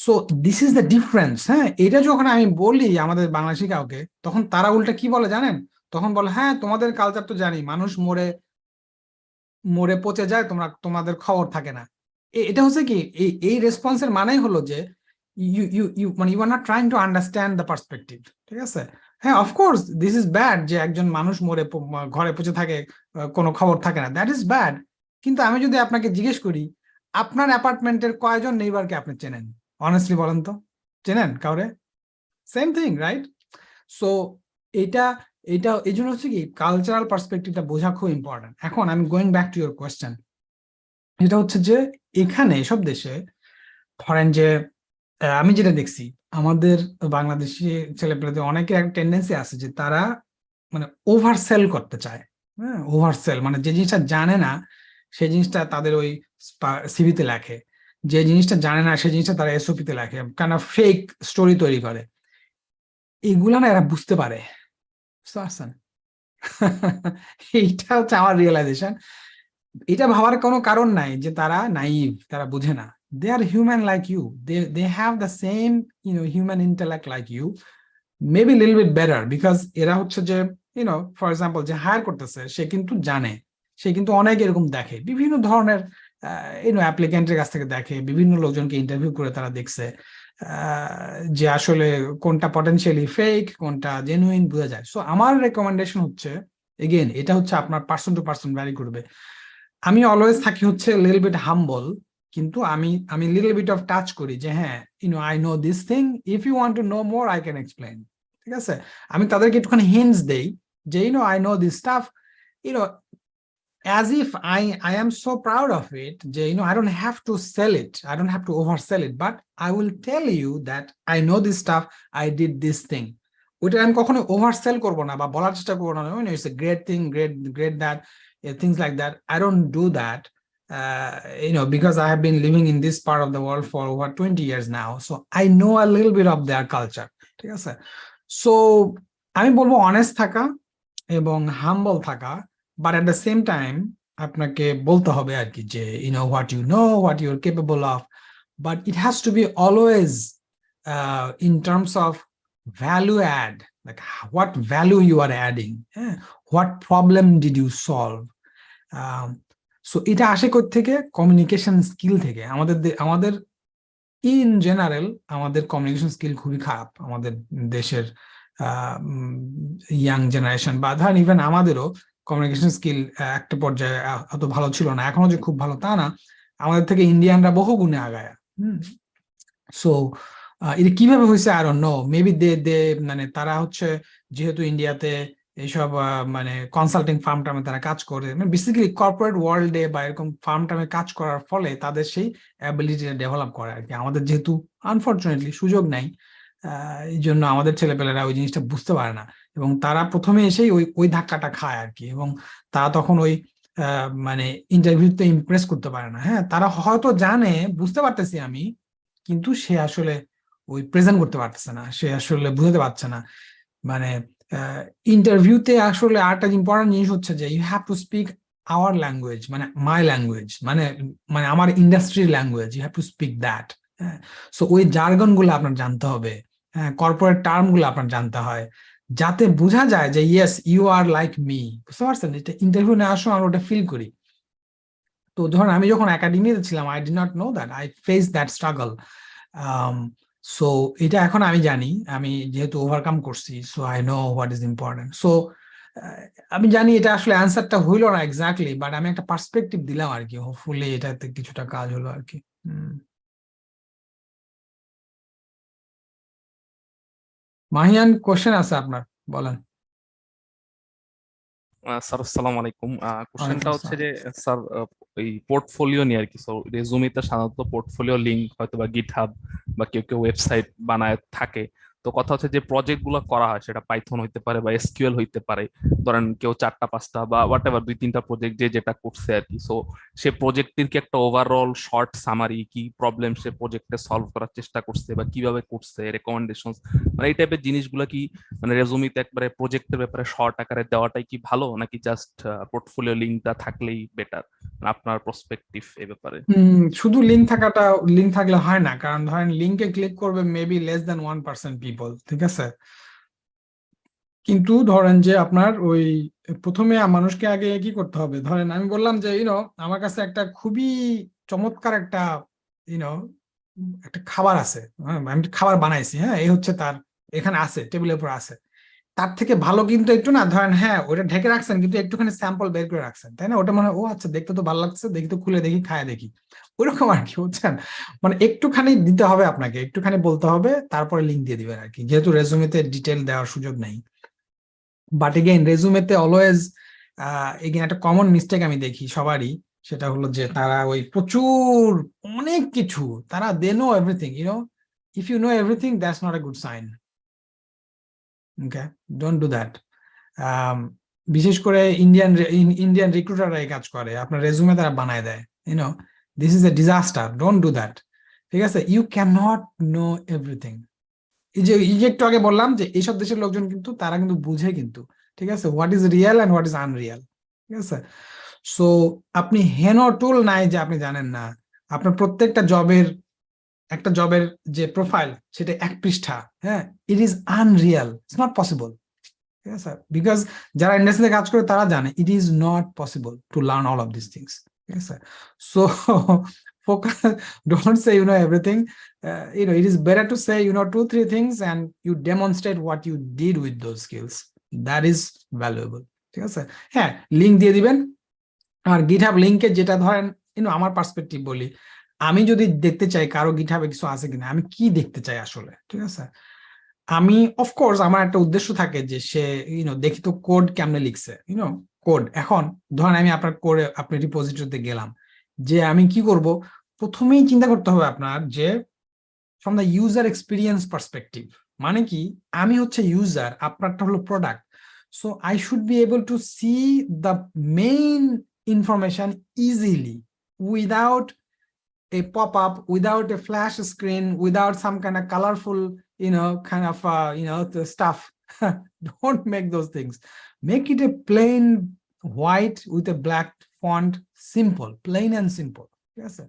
So this is the difference. হ্যাঁ, এটা যখন আমি বলি আমাদের বাংলাদেশি কাউকে, তখন তারা উল্টা কি বলে জানেন, তখন বলে হ্যাঁ তোমাদের কালচার তো জানি, মানুষ মরে মরে পচে যায়, তোমাদের খবর থাকে না। এটা হচ্ছে কি, এই রেসপন্সের মানেই হলো যে you are not trying to understand the perspective. ঠিক আছে? হ্যাঁ, অফকোর্স দিস ইজ ব্যাড যে একজন মানুষ মরে ঘরে পচে থাকে, কোনো খবর থাকে না, দ্যাট ইজ ব্যাড। কিন্তু আমি যদি আপনাকে জিজ্ঞেস করি, আপনার অ্যাপার্টমেন্টের কয়জন নেইবারকে আপনি চেনেন? অনেস্টলি বলেন তো, চেনেন কাউরে? Same thing, right? সো এটা এই জন্য হচ্ছে কি কালচারাল পার্সপেক্টিভটা বোঝা খুব ইম্পর্টেন্ট। এখন আমি going back to your question, এটা হচ্ছে যে এখানে এসব দেশে ধরেন যে আমি যেটা দেখছি, আমাদের বাংলাদেশি ছেলেপেলেদের অনেকের একটা টেন্ডেন্সি আছে যে তারা মানে ওভারসেল করতে চায়। হ্যাঁ, ওভারসেল মানে যে জিনিসটা জানে না সেই জিনিসটা তাদের ওই সিভিতে লেখে, যে জিনিসটা জানে না সেই জিনিসটা তারা এসওপিতে লেখে, কেন ফেক স্টোরি তৈরি করে। এগুলা না এরা বুঝতে পারে, বুঝতে পারছেন? এইটা হচ্ছে আমার রিয়েলাইজেশন। এটা ভাবার কোনো কারণ নাই যে তারা নাইভ, তারা বুঝে না। They are human like you, they have the same human intellect like you, maybe little bit better, because এরা হচ্ছে যে ফর এক্সাম্পল যে হায়ার করতেছে সে কিন্তু জানে, সে কিন্তু অনেক এরকম দেখে, বিভিন্ন ধরনের অ্যাপ্লিকেন্টের কাছ থেকে দেখে, বিভিন্ন লোকজনকে ইন্টারভিউ করে তারা দেখছে যে আসলে কোনটা পটেনশিয়ালি ফেক, কোনটা জেনুইন বোঝা যায়। সো আমার রেকমেন্ডেশন হচ্ছে, এগেন এটা হচ্ছে আপনার পার্সন টু পার্সন ভ্যারি করবে। আমি অলওয়েজ থাকি হচ্ছে লিটল বিট হাম্বল, কিন্তু আমি লিটল বিট অফ টাচ করি যে হ্যাঁ I know this thing, if you want to know more I can explain. ঠিক আছে, আমি তাদেরকে একটুখানি হিন্টস দেই যে I know this stuff, as if I am so proud of it, I don't have to sell it, I don't have to oversell it, but I will tell you that I know this stuff, I did this thing. ওইটা আমি কখনো ওভারসেল করবো না বা বলার চেষ্টা করবো না, it's a great thing, great that, things like that. I don't do that, because I have been living in this part of the world for over 20 years now, so I know a little bit of their culture. ঠিক আছে, so আমি বলবো honest থাকা এবং হাম্বল থাকা, but at the same time আপনাকে বলতে হবে আর কি যে what you know, what you're capable of, but it has to be always in terms of value add, like what value you are adding, what problem did you solve. So এটা আসে কোথা থেকে? Communication skill থেকে। আমাদের in general আমাদের communication skill খুবই খারাপ আমাদের দেশের ইয়াং জেনারেশন, বা ধরেন ইভেন আমাদেরও কমিউনিকেশন স্কিল একটা পর্যায়ে অত ভালো ছিল না, এখনো যে খুব ভালো তা না, আমাদের থেকে ইন্ডিয়ানরা বহু গুণে আগায়। সো এটা কিভাবে হয়েছে আই ডোন্ট নো, মেবি মানে তারা হচ্ছে যেহেতু ইন্ডিয়াতে এইসব মানে কনসাল্টিং ফার্ম টার্মে তারা কাজ করে, মানে বেসিক্যালি কর্পোরেট ওয়ার্ল্ডে বা এরকম ফার্ম টার্মে কাজ করার ফলে তাদের সেই অ্যাবিলিটিটা ডেভেলপ করে আর কি। আমাদের যেহেতু আনফরচুনেটলি সুযোগ নাই, এই জন্য আমাদের ছেলেপেলেরা ওই জিনিসটা বুঝতে পারে না, এবং তারা প্রথমে এসেই ওই ধাক্কাটা খায় আর কি, এবং তারা তখন ওই মানে ইন্টারভিউতে ইমপ্রেস করতে পারে না। হ্যাঁ, তারা হয়তো জানে, বুঝতে পারতেছি আমি, কিন্তু সে আসলে ওই প্রেজেন্ট করতে পারতেছে না, সে আসলে বুঝতে পারছে না। মানে ইন্টারভিউতে আসলে আরেকটা ইম্পর্টেন্ট জিনিস হচ্ছে যে you have to speak our language, মানে মাই ল্যাঙ্গুয়েজ, মানে আমার ইন্ডাস্ট্রির ল্যাঙ্গুয়েজ, you have to speak that. হ্যাঁ, সো ওই জার্গন গুলো আপনার জানতে হবে, হ্যাঁ, কর্পোরেট টার্ম গুলো আপনার জানতে হয়, যাতে বোঝা যায় যে yes you are like me. বুঝতে পারছেন? এটা ইন্টারভিউ নেওয়ার সময় আমরা ওটা ফিল করি। তো ধরুন আমি যখন একাডেমিতে ছিলাম, I did not know that, I face that struggle. So এটা এখন আমি জানি, আমি যেহেতু ওভারকাম করছি, so I know what is important. So আমি জানি এটা আসলে অ্যান্সারটা হইলো না এক্স্যাক্টলি, বাট আমি একটা পার্সপেক্টিভ দিলাম আর কি, হোপফুলি এটাতে কিছুটা কাজ হলো আর কি। মাহিয়ান, কোশ্চেন আছে আপনার, বলেন। স্যার আসসালামু আলাইকুম। কোশ্চেনটা ওয়ালাইকুম হচ্ছে আসসালাম। যে স্যার এই পোর্টফোলিও নিয়ে আর কি। সো রেজুমেতে সাধারণত পোর্টফোলিও লিংক হয়তো বা গিটহাব বা কেউ কেউ ওয়েবসাইট বানায় থাকে। তো কথা হচ্ছে যে প্রজেক্ট গুলো করা হয় সেটা পাইথন হইতে পারে বা এসকিউএল হইতে পারে, ধরেন কেউ 4টা 5টা বা হোয়াট এভার 2-3টা প্রজেক্ট যে যেটা করছে আর কি। সো সে প্রজেক্টের কি একটা ওভারঅল শর্ট সামারি, কি প্রবলেম সে প্রজেক্টে সলভ করার চেষ্টা করছে বা কিভাবে করছে, রেকমেন্ডেশন, মানে এই টাইপের জিনিসগুলো কি মানে রেজুমিতে একবারে প্রজেক্টের ব্যাপারে শর্ট আকারে দেওয়াটাই কি ভালো, নাকি জাস্ট পোর্টফোলিও লিঙ্কটা থাকলেই বেটার? আপনার পার্সপেক্টিভ এই ব্যাপারে। শুধু লিঙ্ক থাকলে হয় না, কারণ ধরেন লিঙ্কে ক্লিক করবে মেবি লেস দ্যান 1% পিপল, ঠিক আছে? কিন্তু ধরেন যে আপনার ওই প্রথমে মানুষকে আগে কি করতে হবে, ধরেন আমি বললাম যে আমার কাছে একটা খুবই চমৎকার একটা একটা খাবার আছে, হ্যাঁ, আমি খাবার বানাইছি, হ্যাঁ, এই হচ্ছে তার, এখানে আছে, টেবিলের উপর আছে, তার থেকে ভালো কিন্তু একটু না, ধরেন হ্যাঁ ওটা ঢেকে রাখছেন কিন্তু একটুখানি স্যাম্পল বের করে রাখছেন, তাই না? ওটা মনে হয় ও আচ্ছা দেখতে তো ভালো লাগছে, দেখি তো খুলে দেখি, খায় দেখি, ওইরকম আর কি, বুঝছেন? মানে একটুখানি দিতে হবে আপনাকে, একটুখানি বলতে হবে, তারপরে লিঙ্ক দিয়ে দিবেন আর কি, যেহেতু রেজুমেতে ডিটেল দেওয়ার সুযোগ নেই। বাট এগেইন রেজুমেতে অলওয়েজ এগেইন একটা কমন মিস্টেক আমি দেখি সবারই, সেটা হলো যে তারা ওই প্রচুর অনেক কিছু, তারা they know everything, if you know everything that's not a good sign. Okay, don't do that. বিশেষ করে ইন্ডিয়ান রিক্রুটাররা এই কাজ করে, আপনার রেজুমে তারা বানায় দেয়, this is a disaster, don't do that. ঠিক আছে, you can not know everything. এই যে একটু আগে বললাম যে এইসব দেশের লোকজন কিন্তু তারা কিন্তু বুঝে, কিন্তু ঠিক আছে, what is real and what is Unreal, ঠিক আছে। সো আপনি হেন টুল নাই যে আপনি জানেন না, আপনার প্রত্যেকটা একটা জবের যে প্রোফাইল সেটা 1 পৃষ্ঠা, হ্যাঁ, it is unreal, it's not possible, ঠিক আছে, বিকজ যারা ইন্ডাস্ট্রিতে কাজ করে তারা জানে it is not possible to learn all of this things, ঠিক আছে। So focus, don't say you know everything, it is better to say 2-3 things and you demonstrate what you did with those skills, that is valuable, ঠিক আছে। হ্যাঁ, link দিয়ে দিবেন, আর GitHub লিংকে যেটা ধরেন আমার পার্সপেক্টিভ বলি, আমি যদি দেখতে চাই কারো গিটহাবে কিছু আছে কিনা, আমি কি দেখতে চাই আসলে, ঠিক আছে। আমি অফকোর্স আমার একটা উদ্দেশ্য থাকে যে সে দেখি তো কোড কেমনে লিখছে, কোড। এখন ধরেন আমি আপনার কোডে আপনার রিপোজিটরিতে গেলাম, যে আমি কি করব, প্রথমেই চিন্তা করতে হবে আপনার যে from the user experience perspective, মানে কি আমি হচ্ছে ইউজার, আপনারটা হলো product, so I should be able two C the main information easily without a pop-up, without a flash screen, without some kind of colorful, the stuff. Don't make those things. Make it a plain white with a black font, simple, plain and simple. Yes, sir.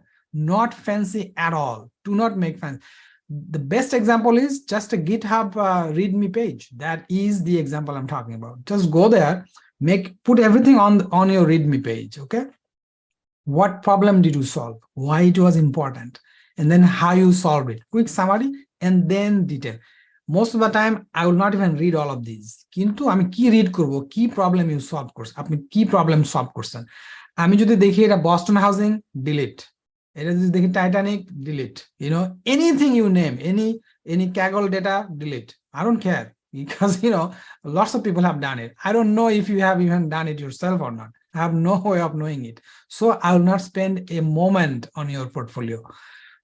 Not fancy at all. Do not make fancy. The best example is just a GitHub README page. That is the example I'm talking about. Just go there, put everything on your README page, okay? What problem did you solve, why it was important, and then how you solved it, quick summary, and then detail. Most of the time I will not even read all of these, কিন্তু আমি কি read করব, কি problem you solve করছেন, আপনি কি problem solve করছেন। আমি যদি দেখি এটা বস্টন হাউজিং, ডিলিট, এটা যদি দেখি Titanic, delete, anything you name, any Kaggle data, delete. I don't care, because lots of people have done it. I don't know if you have even done it yourself or not. I have no way of knowing it. So I will not spend a moment on your portfolio.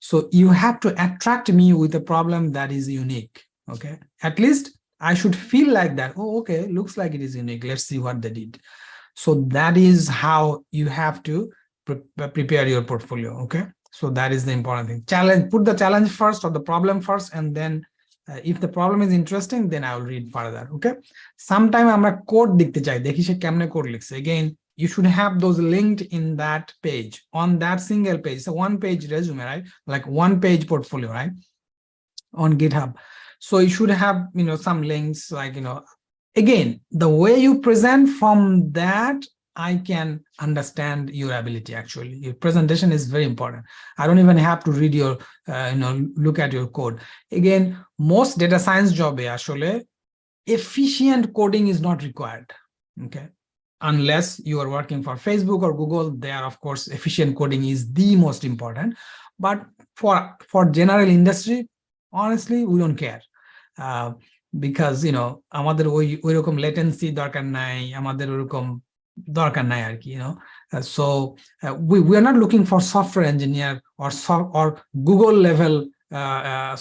So you have to attract me with a problem that is unique. Okay. At least I should feel like that. Oh, okay. Looks like it is unique. Let's see what they did. So that is how you have to prepare your portfolio. Okay. So that is the important thing. Put the challenge first or the problem first, and then if the problem is interesting, then I will read further. Okay. Sometime আমরা code দেখতে চাই, দেখি সে কেমনে code লিখছে। Again, you should have those linked in that page, on that single page. So 1-page resume, right? Like 1-page portfolio, right? On GitHub. So you should have, some links, like, again, the way you present, from that I can understand your ability. Actually, your presentation is very important. I don't even have to read your, look at your code. Again, most data science job, actually, efficient coding is not required. Okay. Unless you are working for Facebook or Google, there, of course, efficient coding is the most important. But for general industry, honestly, we don't care. Because, আমাদের ওইরকম latency দরকার নাই, আমাদের ওইরকম দরকার নাই আর কি, so we are not looking for software engineer or Google level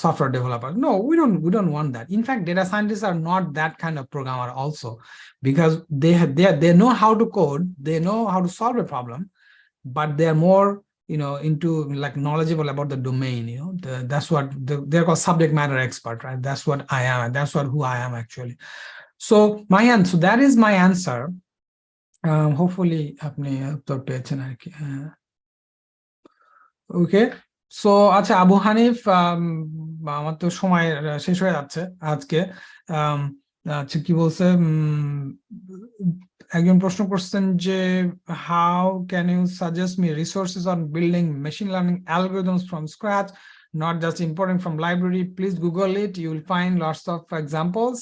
software developer. No, we don't want that. In fact, data scientists are not that kind of programmer also, because they know how to code, they know how to solve a problem, but they are more into like knowledgeable about the domain. That's what they're called subject matter expert, right? That's what I am. That's who I am actually. So that is my answer. Hopefully আপনি উত্তর পেয়েছেন আর কি। ওকে, so আচ্ছা আবু হানিফ, আমার তো সময় শেষ হয়ে যাচ্ছে আজকে। আচ্ছা, কি বলছে, একজন প্রশ্ন করছেন যে how can you suggest me resources on building machine learning algorithms from scratch, not just importing from library. Please Google it, you will find lots of examples.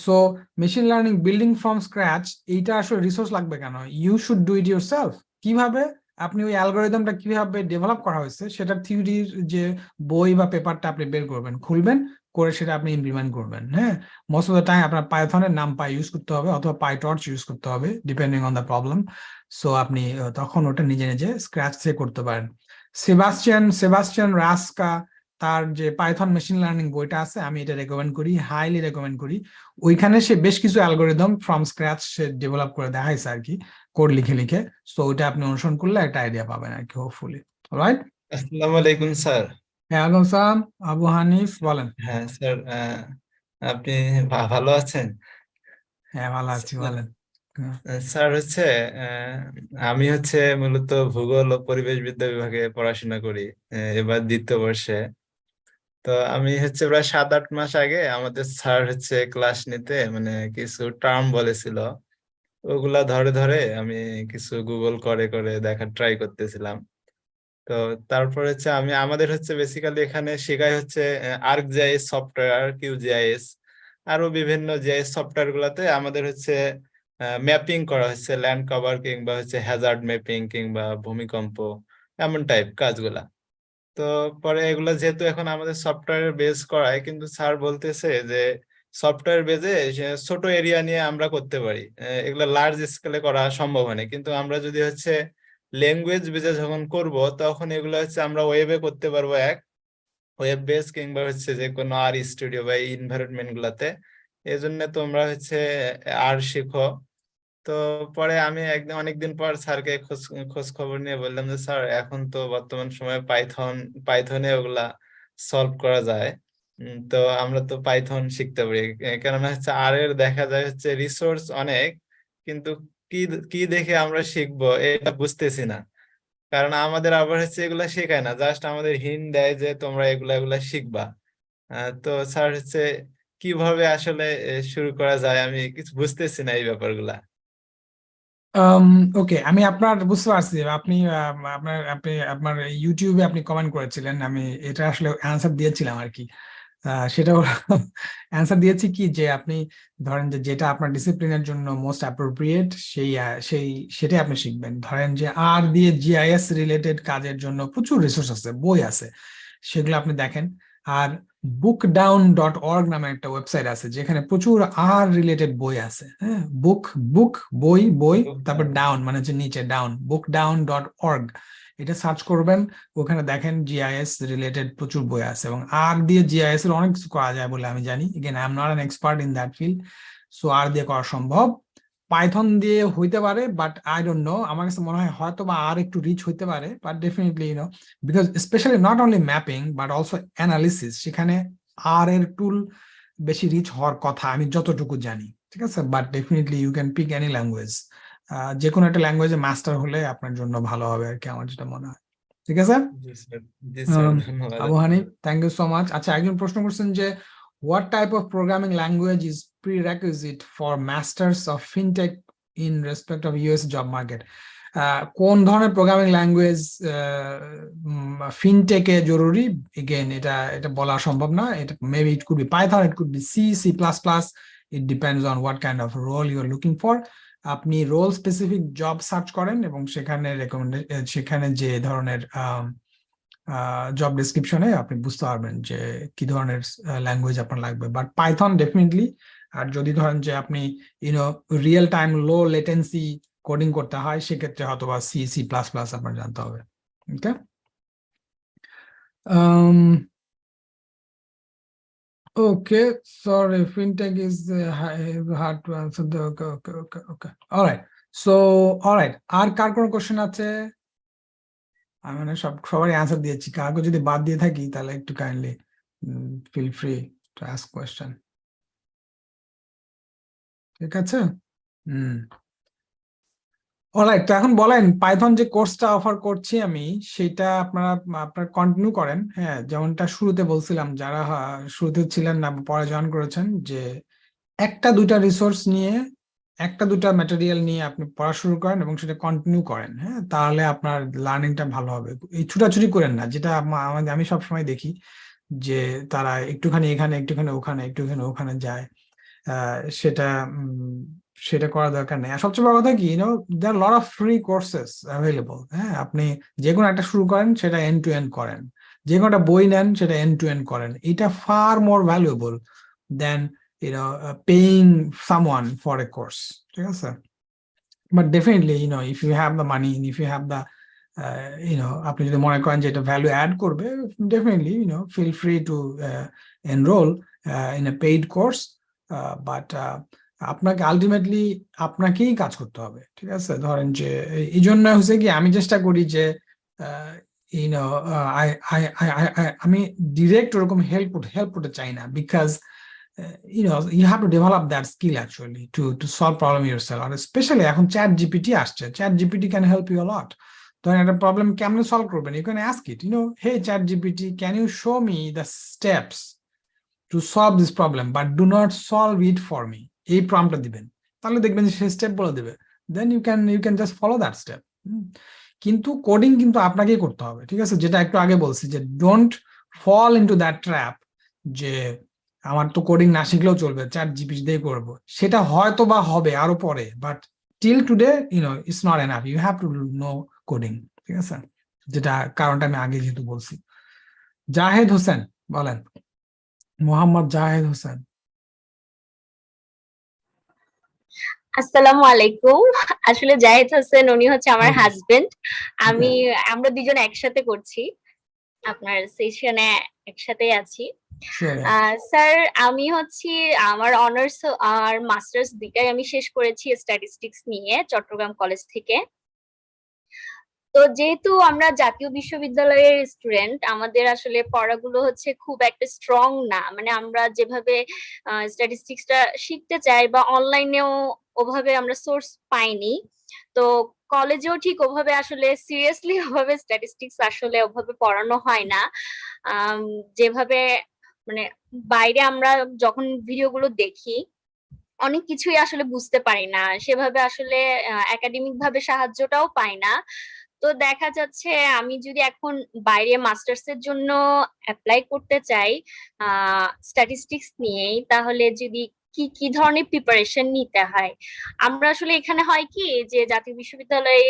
So machine learning building from scratch, এটা আসলে resource লাগবে কেন? You should do it yourself. কিভাবে আপনি ওই অ্যালগরিদমটা কিভাবে develop করা হয়েছে সেটার থিওরির যে বই বা পেপারটা আপনি বের করবেন, খুলবেন, করে সেটা আপনি ইমপ্লিমেন্ট করবেন। হ্যাঁ, মোস্ট অফ দ্য টাইম আপনার পাইথনের নামপাই ইউজ করতে হবে অথবা পাইটর্চ ইউজ করতে হবে, depending on the problem. So আপনি তখন ওটা নিজে নিজে স্ক্র্যাচ থেকে করতে পারেন। সেবাস্টিয়ান রাস্কা, তার যে পাইথন মেশিন লার্নিং বইটা আছে, আমি এটা রেকমেন্ড করি, হাইলি রেকমেন্ড করি। ওইখানে সে বেশ কিছু algorithm from scratch say develop করে দেখাইছে আর কি, কোড লিখে লিখে। সো ওইটা আপনি অনুসরণ করলে একটা আইডিয়া পাবেন আর কি, হোপফুলি। অলরাইট, আসসালামু আলাইকুম স্যার। ওয়ালাইকুম আসসালাম। আবু হানিফ বলেন। হ্যাঁ স্যার, আপনি ভালো আছেন? হ্যাঁ, ভালো আছি, বলেন। হ্যাঁ। স্যার হচ্ছে আমি হচ্ছে মূলত ভূগোল ও পরিবেশ বিদ্যা বিভাগে পড়াশোনা করি, এবার দ্বিতীয় বর্ষে। তো আমি হচ্ছে প্রায় 7-8 মাস আগে আমাদের স্যার হচ্ছে ক্লাস নিতে মানে কিছু টার্ম বলেছিল, ওগুলা ধরে ধরে আমি কিছু গুগল করে করে দেখার ট্রাই করতেছিলাম। তো তারপর হচ্ছে আমাদের হচ্ছে বেসিক্যালি এখানে শেখাই হচ্ছে আর্কজিআইএস সফটওয়্যার, কিউজিআইএস, আরো বিভিন্ন জিআইএস সফটওয়্যার গুলাতে আমাদের হচ্ছে ম্যাপিং করা হচ্ছে, ল্যান্ড কভার কিংবা হচ্ছে হ্যাজার্ড ম্যাপিং কিংবা ভূমিকম্প, এমন টাইপ কাজগুলা। তো পরে এগুলা যেহেতু এখন আমাদের সফটওয়্যার বেস করায়, কিন্তু স্যার বলতেছে যে সফটওয়্যার বেজে ছোট এরিয়া নিয়ে আমরা করতে পারি, এগুলা লার্জ স্কেলে করা সম্ভব হয় না। কিন্তু আমরা যদি হচ্ছে ল্যাঙ্গুয়েজ বেজে যখন করব, তখন এগুলো হচ্ছে আমরা ওয়েবে করতে পারবো, ওয়েব বেস কিংবা হচ্ছে যে কোনো আর স্টুডিও বা ইনভায়রনমেন্ট গুলাতে। এই জন্য তোমরা হচ্ছে আর শিখো। তো পরে আমি একদিন অনেকদিন পর স্যারকে খোঁজ খবর নিয়ে বললাম যে স্যার এখন তো বর্তমান সময়ে পাইথনে ওগুলা সলভ করা যায়, তো আমরা তো পাইথন শিখতে পারি। কেননা হচ্ছে আর এর দেখা যায় হচ্ছে রিসোর্স অনেক, কিন্তু কি কি দেখে আমরা শিখবো এটা বুঝতেছি না। কারণ আমাদের আবার হচ্ছে এগুলা শেখায় না, জাস্ট আমাদের হিন্ট দেয় যে তোমরা এগুলা শিখবা। তো স্যার হচ্ছে কিভাবে আসলে শুরু করা যায়, আমি কিছু বুঝতেছি না এই ব্যাপারগুলা। ওকে, আমি আপনার বুঝতে পারছি। আপনি আপনার ইউটিউবে আপনি কমেন্ট করেছিলেন, আমি এটা আসলে অ্যান্সার দিয়েছিলাম আর কি। সেটা অ্যান্সার দিয়েছি কি, যে আপনি ধরেন যে যেটা আপনার ডিসিপ্লিনের জন্য মোস্ট অ্যাপ্রোপ্রিয়েট সেটাই আপনি শিখবেন। ধরেন যে আর দিয়ে জিআইএস রিলেটেড কাজের জন্য প্রচুর রিসোর্স আছে, বই আছে, সেগুলো আপনি দেখেন। আর bookdown.org নামে একটা ওয়েবসাইট আছে যেখানে প্রচুর আর রিলেটেড বই আছে। হ্যাঁ, বুক বই, তারপর ডাউন মানে যে নিচে ডাউন, bookdown.org, এটা সার্চ করবেন, ওখানে দেখেন জিআইএস রিলেটেড প্রচুর বই আছে। এবং আর দিয়ে জিআইএস এর অনেক কিছু করা যায় বলে আমি জানি। Again I am not an expert in that field, so R দিয়ে করা সম্ভব। পাইথন দিয়ে হইতে পারে, বাট আই ডোন্ট নো, আমার কাছে মনে হয় হয়তো বা আর একটু রিচ হইতে পারে, but definitely because specially not only mapping but also analysis, সেখানে আর এর টুল বেশি রিচ হওয়ার কথা আমি যতটুকু জানি। ঠিক আছে, but definitely you can pick any language, যে কোনো একটা ল্যাঙ্গুয়েজে মাস্টার হলে আপনার জন্য ভালো হবে আর কি, আমার যেটা মনে হয়। ঠিক আছে, জি স্যার, ধন্যবাদ। Abu Hanif, thank you so much. আচ্ছা, একজন প্রশ্ন করছেন যে what type of programming language is prerequisite for masters of fintech in respect of US job market? কোন ধরনের প্রোগ্রামিং ল্যাঙ্গুয়েজ ফিনটেকে জরুরি? এগেন এটা বলা সম্ভব না। এটা maybe it could be Python, it could be C plus plus, it depends on what kind of role you are looking for. আপনি role specific job search করেন এবং সেখানে যে ধরনের জব ডেসক্রিপশনে আপনি বুঝতে পারবেন যে কি ধরনের ল্যাঙ্গুয়েজ আপনার লাগবে। But Python definitely. আর যদি ধরেন যে আপনি রিয়েল টাইম লো লেটেন্সি কোডিং করতে হয়, সেক্ষেত্রে হয়তো বা সি প্লাস প্লাস আপনার জানতে হবে। ওকে, okay, sorry, fintech is hard to answer. Okay. All right. So, all right. আর কার কোনো কোশ্চেন আছে? আমি মানে সবারই অ্যান্সার দিয়েছি। কাউকে যদি বাদ দিয়ে থাকি তাহলে একটু kindly feel free to ask question. ঠিক আছে, অলরাইট। তো এখন বলেন, পাইথন যে কোর্সটা অফার করছি আমি, সেটা আপনারা কন্টিনিউ করেন। হ্যাঁ, যেমনটা শুরুতে বলছিলাম, যারা শুরুতে ছিলেন না পরে জয়েন করেছেন, যে একটা দুইটা রিসোর্স নিয়ে, একটা দুটা ম্যাটেরিয়াল নিয়ে আপনি পড়া শুরু করেন এবং সেটা কন্টিনিউ করেন। হ্যাঁ, তাহলে আপনার লার্নিংটা ভালো হবে। এই ছুটাছুটি করেন না, যেটা আমি সবসময় দেখি যে তারা একটুখানি এখানে, একটুখানি ওখানে, একটুখানি ওখানে যায়। সেটা করা দরকার নেই। আর সবচেয়ে বড় কথা কি, there lot of free courses available. হ্যাঁ, আপনি যে কোনো একটা শুরু করেন, সেটা এন্ড টু এন্ড করেন। যে কোনো একটা বই নেন, সেটা এন্ড টু এন্ড করেন। এটা fur more valuable then paying someone for a course. ঠিক আছে, but definitely if you have the money and if you have the আপনি যদি মনে করেন যে এটা ভ্যালু অ্যাড করবে, definitely feel free to enroll in a paid course, but আপনাকে আলটিমেটলি আপনাকেই কাজ করতে হবে। ঠিক আছে, ধরেন যে এই জন্য হচ্ছে কি, আমি চেষ্টা করি যে আমি ডিরেক্ট ওরকম হেল্প করতে চাই না, because you have to develop that skill actually to solve problem yourself. আর especially এখন চ্যাট জিপিটি আসছে, ChatGPT can help you a lot. ধরেন একটা প্রবলেম কেমনে সলভ করবেন, you can ask it, hey chat GPT, can you show me the steps to solve this problem but do not solve it for me, এই প্রম্পটটা দিবেন, তাহলে দেখবেন যে সেই স্টেপ বলে দিবে, then you can just follow that step. কিন্তু coding কিন্তু আপনাকেই করতে হবে, ঠিক আছে, যেটা একটু আগে বলছি যে don't fall into that trap যে আমার তো কোডিং না শিখলেও চলবে, চ্যাট জিপিটি দিয়ে করব, সেটা হয়তো বা হবে আরো পরে, but till today it's not enough, you have to know coding, ঠিক আছে, যেটা কারণটা আমি আগে যেহেতু বলছি। জাহেদ হোসেন বলেন, মোহাম্মদ জাহেদ হোসেন। আসসালামু আলাইকুম। আসলে জাহিদ হোসেন উনি হচ্ছে আমার হাজবেন্ড। আমরা দুজন একসাথে করছি, আপনার সেশনে একসাথে আছি। স্যার আমি হচ্ছে আমার অনার্স আর মাস্টার্স দুইটাই আমি শেষ করেছি স্ট্যাটিস্টিক্স নিয়ে চট্টগ্রাম কলেজ থেকে। তো যেহেতু আমরা জাতীয় বিশ্ববিদ্যালয়ের স্টুডেন্ট, আমাদের আসলে পড়াগুলো হচ্ছে খুব একটা স্ট্রং না, মানে আমরা যেভাবে স্ট্যাটিস্টিক্সটা শিখতে চাই বা অনলাইনেও ওভাবে আমরা সোর্স পাইনি, তো কলেজেও ঠিক ওভাবে আসলে সিরিয়াসলি ওভাবে স্ট্যাটিস্টিক্স আসলে ওভাবে পড়ানো হয় না। যেভাবে মানে বাইরে আমরা যখন ভিডিওগুলো দেখি অনেক কিছুই আসলে বুঝতে পারি না, সেভাবে আসলে একাডেমিক ভাবে সাহায্যটাও পাই না। তো দেখা যাচ্ছে আমি যদি এখন বাইরে মাস্টার্স এর জন্য অ্যাপ্লাই করতে চাই স্ট্যাটিস্টিক্স নিয়েই, তাহলে যদি কি কি ধরনের প্রিপারেশন নিতে হয়? আমরা আসলে এখানে হয় কি যে জাতীয় বিশ্ববিদ্যালয়ে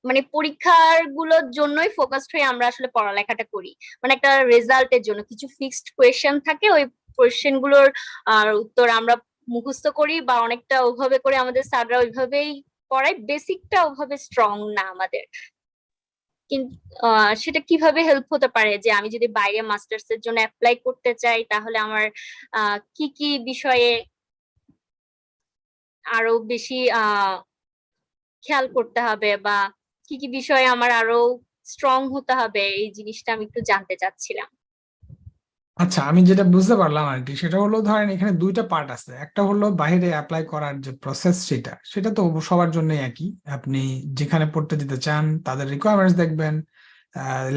মানে পরীক্ষার গুলোর জন্যই ফোকাসড হয়ে আমরা আসলে পড়ালেখাটা করি, মানে একটা রেজাল্টের জন্য কিছু ফিক্সড কোয়েশ্চেন থাকে, ওই কোয়েশ্চেন গুলোর উত্তর আমরা মুখস্থ করি বা অনেকটা ওভাবে করে আমাদের স্যাররা ওইভাবেই পড়ায়, বেসিকটা ওভাবে স্ট্রং না আমাদের। কিন্তু সেটা কিভাবে হেল্প হতে পারে যে আমি যদি বাইরে মাস্টার্স এর জন্য অ্যাপ্লাই করতে চাই, তাহলে আমার কি কি বিষয়ে আরো বেশি খেয়াল করতে হবে বা কি কি বিষয়ে আমার আরো স্ট্রং হতে হবে, এই জিনিসটা আমি একটু জানতে চাচ্ছিলাম। আচ্ছা, আমি যেটা বুঝতে পারলাম আর কি, সেটা হলো ধরেন এখানে দুইটা পার্ট আছে, একটা হলো বাইরে অ্যাপ্লাই করার যে প্রসেস, সেটা তো সবার জন্য একই, আপনি যেখানে পড়তে দিতে চান তাদের রিকোয়ারমেন্টস দেখবেন,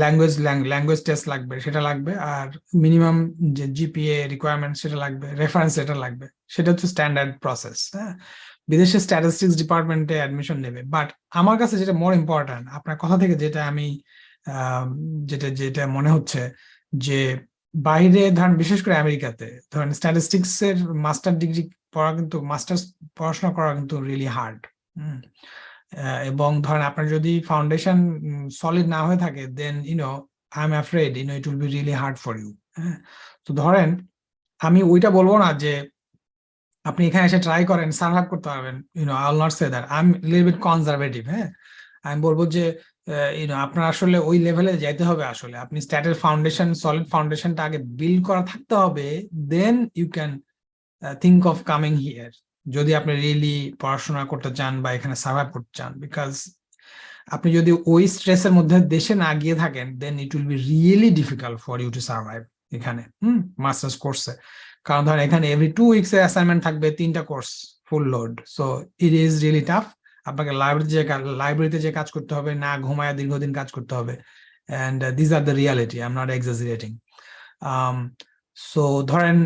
ল্যাঙ্গুয়েজ টেস্ট লাগবে, সেটা লাগবে, আর মিনিমাম যে জিপিএ রিকোয়ারমেন্ট সেটা লাগবে, রেফারেন্স লেটার লাগবে, সেটা হচ্ছে স্ট্যান্ডার্ড প্রসেস। হ্যাঁ, বিদেশে স্ট্যাটিস্টিক্স ডিপার্টমেন্টে অ্যাডমিশন নেবে, বাট আমার কাছে যেটা মোর ইম্পর্ট্যান্ট, আপনার কথা থেকে যেটা আমি যেটা মনে হচ্ছে যে বাইরে ধরেন বিশেষ করে আমেরিকাতে ধরেন স্ট্যাটিস্টিক্স এর মাস্টার ডিগ্রি পড়া কিন্তু মাস্টার্স পড়াশোনা করা কিন্তু রিয়েলি হার্ড। এবং ধরেন আপনার যদি ফাউন্ডেশন সলিড না হয়ে থাকে, then I am afraid it will be really hard for you. হ্যাঁ, তো ধরেন আমি ওইটা বলবো না যে আপনি এখানে এসে ট্রাই করেন সার্ভাইভ করতে পারবেন, I will not say that, I am little bit conservative. হ্যাঁ, আমি বলবো যে আপনার আসলে ওই লেভেলে যাইতে হবে, আসলে আপনি স্ট্যাটের ফাউন্ডেশন, সলিড ফাউন্ডেশনটা আগে বিল্ড করা থাকতে হবে, then you can think of coming here, যদি আপনি রিয়েলি পড়াশোনা করতে চান বা এখানে সার্ভাইভ করতে চান। বিকজ আপনি যদি ওই স্ট্রেসের মধ্যে দেশে না গিয়ে থাকেন, then it will be really difficult for you to survive এখানে মাস্টার্স কোর্সে। কারণ ধরেন এখানে এভরি 2 উইকস এ অ্যাসাইনমেন্ট থাকবে, 3টা course full load, so it is really tough. আপনাকে লাইব্রেরিতে যে কাজ করতে হবে, না ঘুমায় দীর্ঘদিন কাজ করতে হবে, and this are the reality, I am not exaggerating. So ধরেন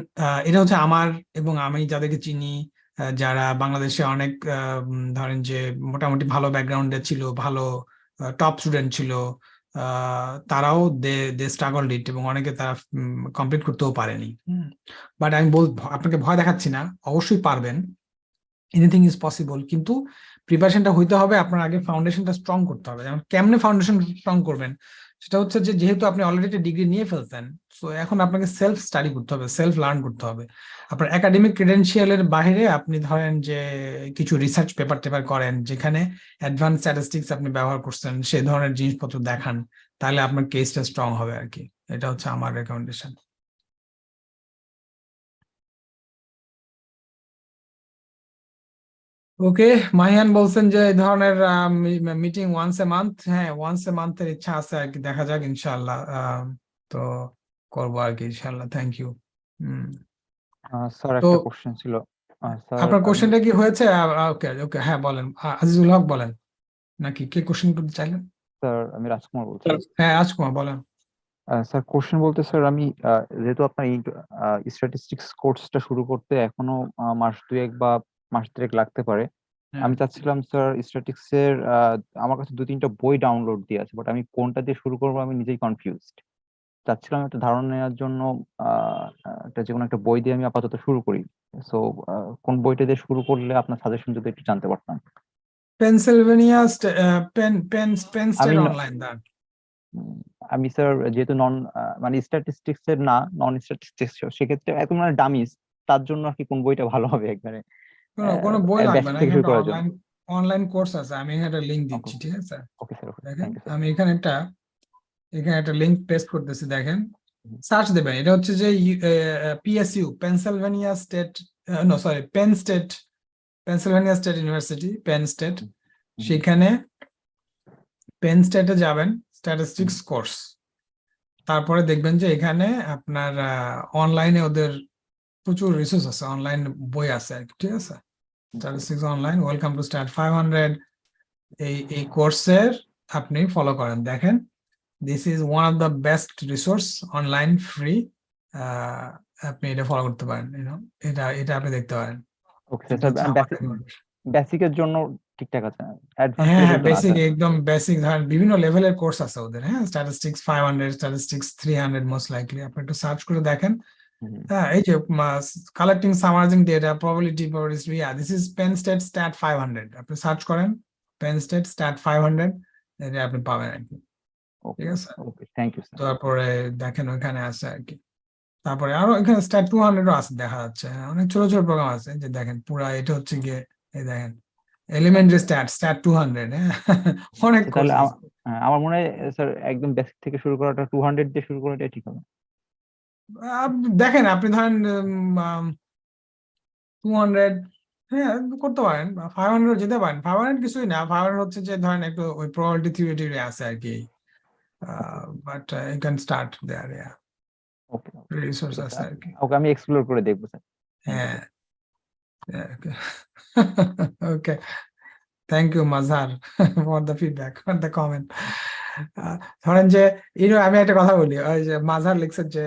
এটা হচ্ছে আমার এবং আমি যাদেরকে চিনি, যারা বাংলাদেশে অনেক ধরেন যে মোটামুটি ভালো ব্যাকগ্রাউন্ডে ছিল, ভালো টপ স্টুডেন্ট ছিল, তারাও দে স্ট্রাগল ইট, এবং অনেকে তারা কমপ্লিট করতেও পারেনি। বাট আমি আপনাকে ভয় দেখাচ্ছি না, অবশ্যই পারবেন, এনিথিং ইজ পসিবল, কিন্তু প্রিপারেশনটা হইতে হবে, আপনার আগে ফাউন্ডেশনটা স্ট্রং করতে হবে। যেমন কেমনে ফাউন্ডেশন স্ট্রং করবেন, সেটা হচ্ছে যে যেহেতু আপনি অলরেডি একটা ডিগ্রি নিয়ে ফেলছেন, সো এখন আপনাকে সেলফ স্টাডি করতে হবে, সেলফ লার্ন করতে হবে। আপনার একাডেমিক ক্রেডেনশিয়ালের বাইরে আপনি ধরেন যে কিছু রিসার্চ পেপার করেন, যেখানে অ্যাডভান্স স্ট্যাটিস্টিক্স আপনি ব্যবহার করছেন, সেই ধরনের জিনিসপত্র দেখান, তাহলে আপনার কেসটা স্ট্রং হবে আর কি। এটা হচ্ছে আমার রেকমেন্ডেশন। ওকে, মাহিয়ান বলছেন যে এই ধরনের মিটিং ওয়ান্স এ মান্থ, হ্যাঁ ওয়ান্স এ মান্থের ইচ্ছা আছে আর কি, দেখা যাক ইনশাআল্লাহ, তো করবো আর কি ইনশাআল্লাহ। Thank you. স্যার তো একটা কোশ্চেন ছিল স্যার আপনার আমি কোশ্চেনটা কি হয়েছে? ওকে ওকে, হ্যাঁ বলেন। আজিজুল হক বলেন, নাকি কে কোশ্চেন করতে চাইলেন? স্যার আমি রাজকুমার বলছি হ্যাঁ রাজকুমার বলেন। স্যার কোশ্চেন বলতে স্যার আমি যেহেতু আপনার স্ট্যাটিস্টিক্স কোর্সটা শুরু করতে এখনো মাস দুয়েক বা মাস দেড়েক লাগতে পারে। হ্যাঁ আমি চাচ্ছিলাম স্যার স্ট্যাটিক্স এর আমার কাছে 2-3টা বই ডাউনলোড দিয়ে আছে, বাট আমি কোনটা দিয়ে শুরু করবো আমি নিজেই কনফিউজড। চাচ্ছিলাম একটা ধারণা নেওয়ার জন্য একটা যে কোনো একটা বই দিয়ে আমি আপাতত শুরু করি। সো কোন বইটা দিয়ে শুরু করলে আপনার সাজেশন যদি একটু জানতে পারতাম। পেনসিলভেনিয়া পেন আমি স্টেট ন- অনলাইন দেন। আমি স্যার যেহেতু মানে স্ট্যাটিস্টিক্স এর না, নন স্ট্যাটিস্টিক্স, সেক্ষেত্রে এখন মানে ডামিস, তার জন্য আর কি কোন বইটা ভালো হবে একবারে কোনো বই লাগবে বেসিক না, থেকে এখানে শুরু করার জন্য? অনলাইন অনলাইন কোর্স আছে, আমি এখানে একটা লিংক ওকে দিচ্ছি, ঠিক আছে? ওকে স্যার, ওকে দেখেন থ্যাংক ইউ স্যার। আমি এখানে একটা লিংক পেস্ট করতেছি, দেখেন সার্চ দেবেন। এটা হচ্ছে যে PSU, Pennsylvania state, no sorry, Pennsylvania state university, Penn state. সেখানে পেন স্টেটে যাবেন, স্ট্যাটিস্টিক্স কোর্স। তারপরে দেখবেন যে এখানে আপনার অনলাইনে ওদের প্রচুর রিসোর্স আছে, অনলাইন বই আছে আর কি, ঠিক আছে? Statistics online, welcome to stat 500, এই কোর্সের আপনি ফলো করেন, দেখেন this is one of the best resource, online free. আপনি এটা ফলো করতে পারেন, এটা আপনি দেখতে পারেন। ওকে এটা স্যার, হচ্ছে আমার recommendation। বেসিকের জন্য ঠিকঠাক আছে, অ্যাডভান্স হ্যাঁ লেভেল হ্যাঁ, তো না বেসিক, স্যার? একদম বেসিক, ধরেন বিভিন্ন লেভেলের কোর্স আছে ওদের, হ্যাঁ, স্ট্যাটিস্টিক্স 500, স্ট্যাটিস্টিক্স 300 মোস্ট লাইকলি। আপনি একটু সার্চ করে দেখেন। হ্যাঁ, এই যে collecting summarising data, probability, this is Penn state stat 500, আপনি সার্চ করেন পেন স্টেট স্ট্যাট 500, এটা আপনি পাবেন আর কি, ওকে ঠিক আছে? ওকে, থ্যাংক ইউ স্যার। তারপরে দেখেন ওইখানে আছে আর কি। তারপরে আরো এখানে স্ট্যাট 200 আছে দেখা যাচ্ছে, হ্যাঁ, অনেক ছোট ছোট প্রোগ্রাম আছে, যে দেখেন পুরা এটা হচ্ছে গিয়ে, এই দেখেন এলিমেন্টারি স্ট্যাট 200, হ্যাঁ অনেক আচ্ছা, কোর্স তাহলে আছে। আমার মনে হয় স্যার একদম বেসিক থেকে শুরু করাটা 200 দিয়ে শুরু করাটাই ঠিক হবে। দেখেন আপনি ধরেন 200, হ্যাঁ করতে পারেন, 500 যেতে পারেন। 500 কিছুই না, 500 হচ্ছে যে ধরেন একটু ওই প্রবাবিলিটি থিওরি আছে আর কি, but you can start there, okay resource ঠিক আছে আছে, আর কি। ওকে আমি এক্সপ্লোর করে দেখবো স্যার। থ্যাংক ইউ হ্যাঁ sir. Okay, thank you Mazhar for the feedback, for the comment. ধরেন যে আমি একটা কথা বলি, ওই যে মাজহার লিখছে যে